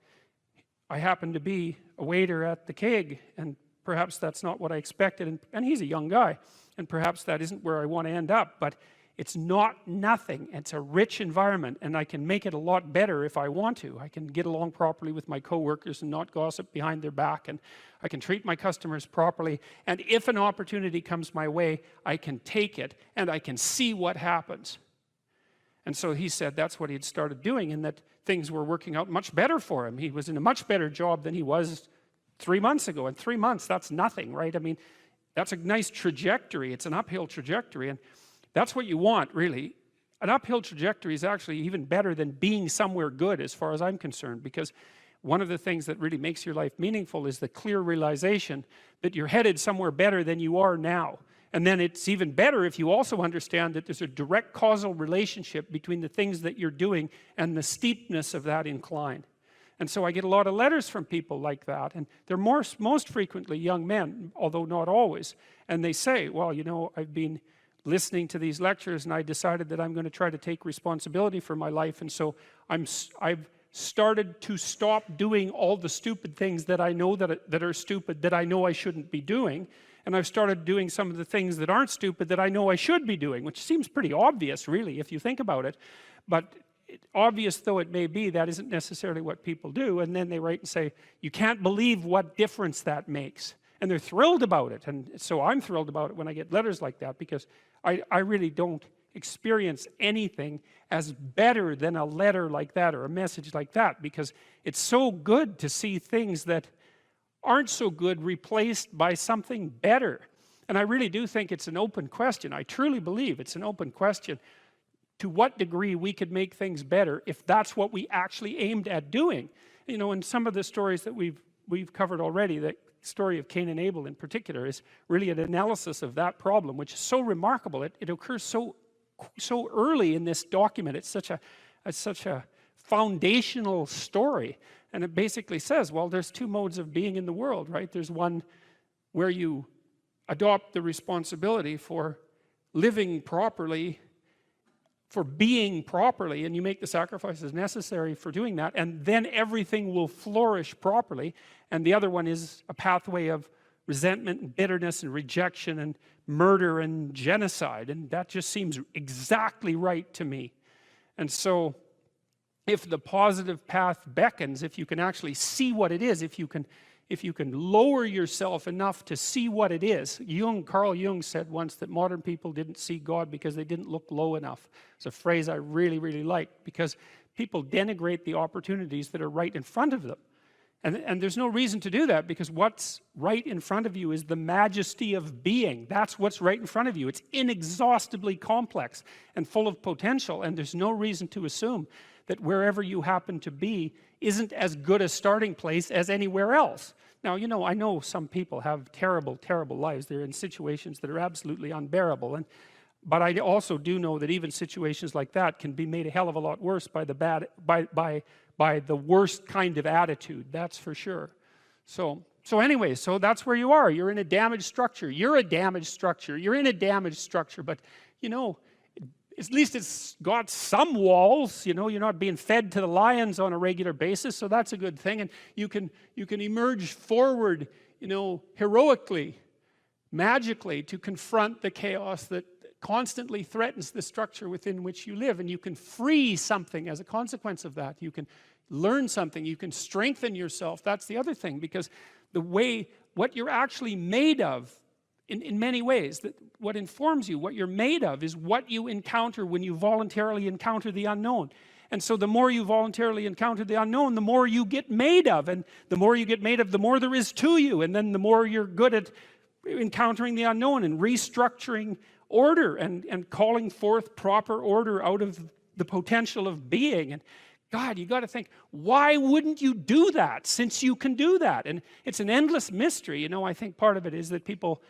I happen to be a waiter at the keg, and perhaps that's not what I expected, and he's a young guy, and perhaps that isn't where I want to end up, but it's not nothing. It's a rich environment, and I can make it a lot better if I want to. I can get along properly with my coworkers and not gossip behind their back, and I can treat my customers properly, and if an opportunity comes my way, I can take it, and I can see what happens. And so he said that's what he had started doing, and that things were working out much better for him. He was in a much better job than he was 3 months ago. And 3 months, that's nothing, right? I mean, that's a nice trajectory. It's an uphill trajectory, and that's what you want, really. An uphill trajectory is actually even better than being somewhere good, as far as I'm concerned, because one of the things that really makes your life meaningful is the clear realization that you're headed somewhere better than you are now. And then it's even better if you also understand that there's a direct causal relationship between the things that you're doing and the steepness of that incline. And so I get a lot of letters from people like that, and they're most frequently young men, although not always. And they say, well, you know, I've been listening to these lectures, and I decided that I'm going to try to take responsibility for my life, and so I've started to stop doing all the stupid things that I know that are stupid, that I know I shouldn't be doing. And I've started doing some of the things that aren't stupid that I know I should be doing, which seems pretty obvious, really, if you think about it. But obvious though it may be, that isn't necessarily what people do. And then they write and say, you can't believe what difference that makes. And they're thrilled about it. And so I'm thrilled about it when I get letters like that, because I really don't experience anything as better than a letter like that or a message like that, because it's so good to see things that aren't so good replaced by something better. And I really do think it's an open question. I truly believe it's an open question to what degree we could make things better if that's what we actually aimed at doing. You know, in some of the stories that we've covered already, the story of Cain and Abel in particular is really an analysis of that problem, which is so remarkable. It occurs so early in this document. It's such a foundational story And it basically says, well, there's two modes of being in the world, right? There's one where you adopt the responsibility for living properly, for being properly, and you make the sacrifices necessary for doing that, and then everything will flourish properly. And the other one is a pathway of resentment and bitterness and rejection and murder and genocide, and that just seems exactly right to me. And so if the positive path beckons, if you can actually see what it is, if you can lower yourself enough to see what it is. Carl Jung said once that modern people didn't see God because they didn't look low enough. It's a phrase I really, really like, because people denigrate the opportunities that are right in front of them. And there's no reason to do that, because what's right in front of you is the majesty of being. That's what's right in front of you. It's inexhaustibly complex and full of potential, and there's no reason to assume that wherever you happen to be isn't as good a starting place as anywhere else. Now, you know, I know some people have terrible, terrible lives. They're in situations that are absolutely unbearable. But I also do know that even situations like that can be made a hell of a lot worse by the worst kind of attitude, that's for sure. So anyway, so that's where you are. You're in a damaged structure. You're a damaged structure. You're in a damaged structure. But, you know, at least it's got some walls. You know, you're not being fed to the lions on a regular basis, so that's a good thing. And you can emerge forward, you know, heroically, magically, to confront the chaos that constantly threatens the structure within which you live, and you can free something as a consequence of that. You can learn something, you can strengthen yourself. That's the other thing, because what you're actually made of, in many ways, that what informs you, what you're made of, is what you encounter when you voluntarily encounter the unknown. And so the more you voluntarily encounter the unknown, the more you get made of, and the more you get made of, the more there is to you, and then the more you're good at encountering the unknown and restructuring order and calling forth proper order out of the potential of being. And God, you got to think, why wouldn't you do that, since you can do that? And it's an endless mystery. You know, I think part of it is that people,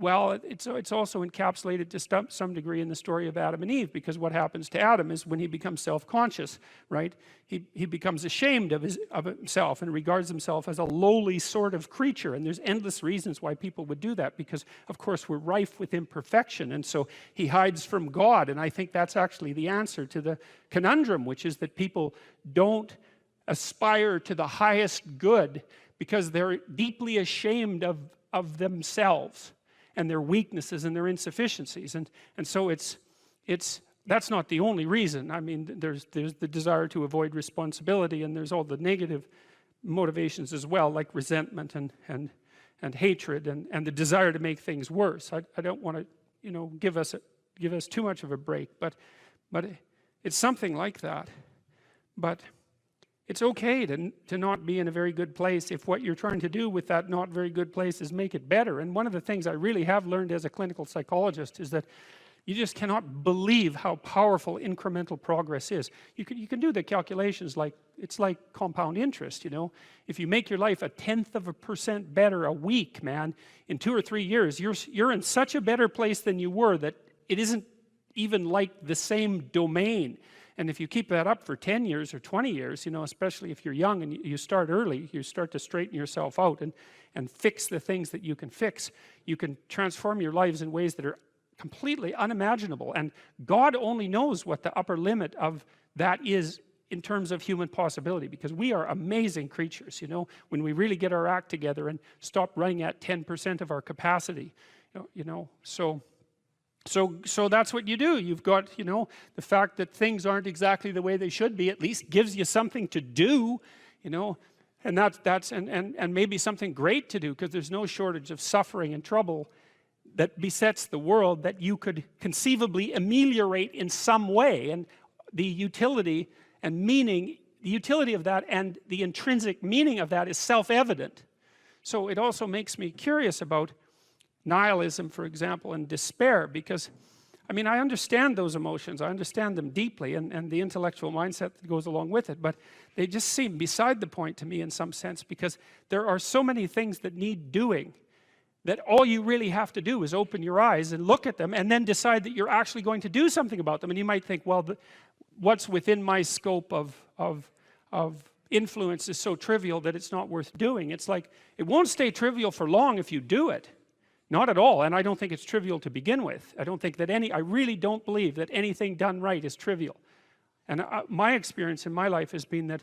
well, it's also encapsulated to some degree in the story of Adam and Eve, because what happens to Adam is when he becomes self-conscious, right? He becomes ashamed of himself and regards himself as a lowly sort of creature. And there's endless reasons why people would do that, because of course we're rife with imperfection, and so he hides from God. And I think that's actually the answer to the conundrum, which is that people don't aspire to the highest good because they're deeply ashamed of themselves and their weaknesses and their insufficiencies. And so that's not the only reason. I mean, there's the desire to avoid responsibility, and there's all the negative motivations as well, like resentment and hatred and the desire to make things worse. I don't want to, you know, give us too much of a break, but it's something like that. But it's okay to not be in a very good place if what you're trying to do with that not very good place is make it better. And one of the things I really have learned as a clinical psychologist is that you just cannot believe how powerful incremental progress is. You can do the calculations like, it's like compound interest, you know. If you make your life 0.1% better a week, man, in 2 or 3 years, you're in such a better place than you were that it isn't even like the same domain. And if you keep that up for 10 years or 20 years, you know, especially if you're young and you start early, you start to straighten yourself out and fix the things that you can fix, you can transform your lives in ways that are completely unimaginable. And God only knows what the upper limit of that is in terms of human possibility, because we are amazing creatures, you know, when we really get our act together and stop running at 10% of our capacity, you know. So that's what you do. You've got, you know, the fact that things aren't exactly the way they should be at least gives you something to do, you know, and that's maybe something great to do, because there's no shortage of suffering and trouble that besets the world that you could conceivably ameliorate in some way. And the utility and meaning, the utility of that and the intrinsic meaning of that is self-evident. So it also makes me curious about nihilism, for example, and despair, because I mean, I understand those emotions, I understand them deeply, and the intellectual mindset that goes along with it, but they just seem beside the point to me in some sense, because there are so many things that need doing that all you really have to do is open your eyes and look at them and then decide that you're actually going to do something about them. And you might think, well, what's within my scope of influence is so trivial that it's not worth doing. It's like, it won't stay trivial for long if you do it. Not at all, and I don't think it's trivial to begin with. I don't think that I really don't believe that anything done right is trivial. And my experience in my life has been that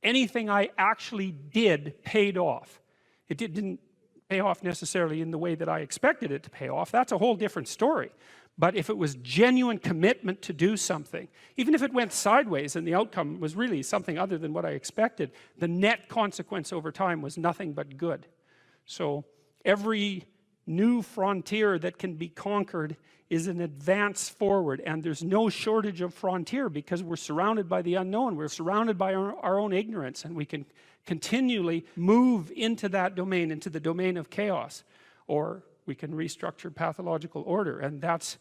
anything I actually did paid off. It didn't pay off necessarily in the way that I expected it to pay off. That's a whole different story. But if it was genuine commitment to do something, even if it went sideways and the outcome was really something other than what I expected, the net consequence over time was nothing but good. So every new frontier that can be conquered is an advance forward, and there's no shortage of frontier because we're surrounded by the unknown. We're surrounded by our own ignorance, and we can continually move into that domain, into the domain of chaos, or we can restructure pathological order, and that's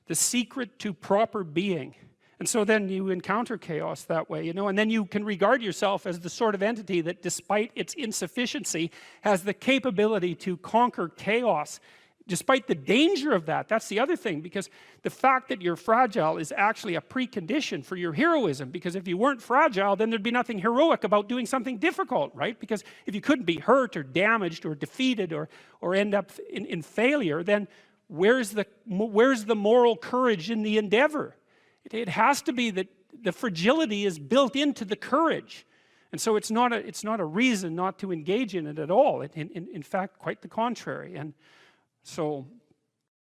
the secret to proper being. And so then you encounter chaos that way, you know, and then you can regard yourself as the sort of entity that, despite its insufficiency, has the capability to conquer chaos, despite the danger of that. That's the other thing, because the fact that you're fragile is actually a precondition for your heroism, because if you weren't fragile, then there'd be nothing heroic about doing something difficult, right? Because if you couldn't be hurt or damaged or defeated or end up in failure, then where's the moral courage in the endeavor? It has to be that the fragility is built into the courage. And so it's not a reason not to engage in it at all. In fact, quite the contrary. And so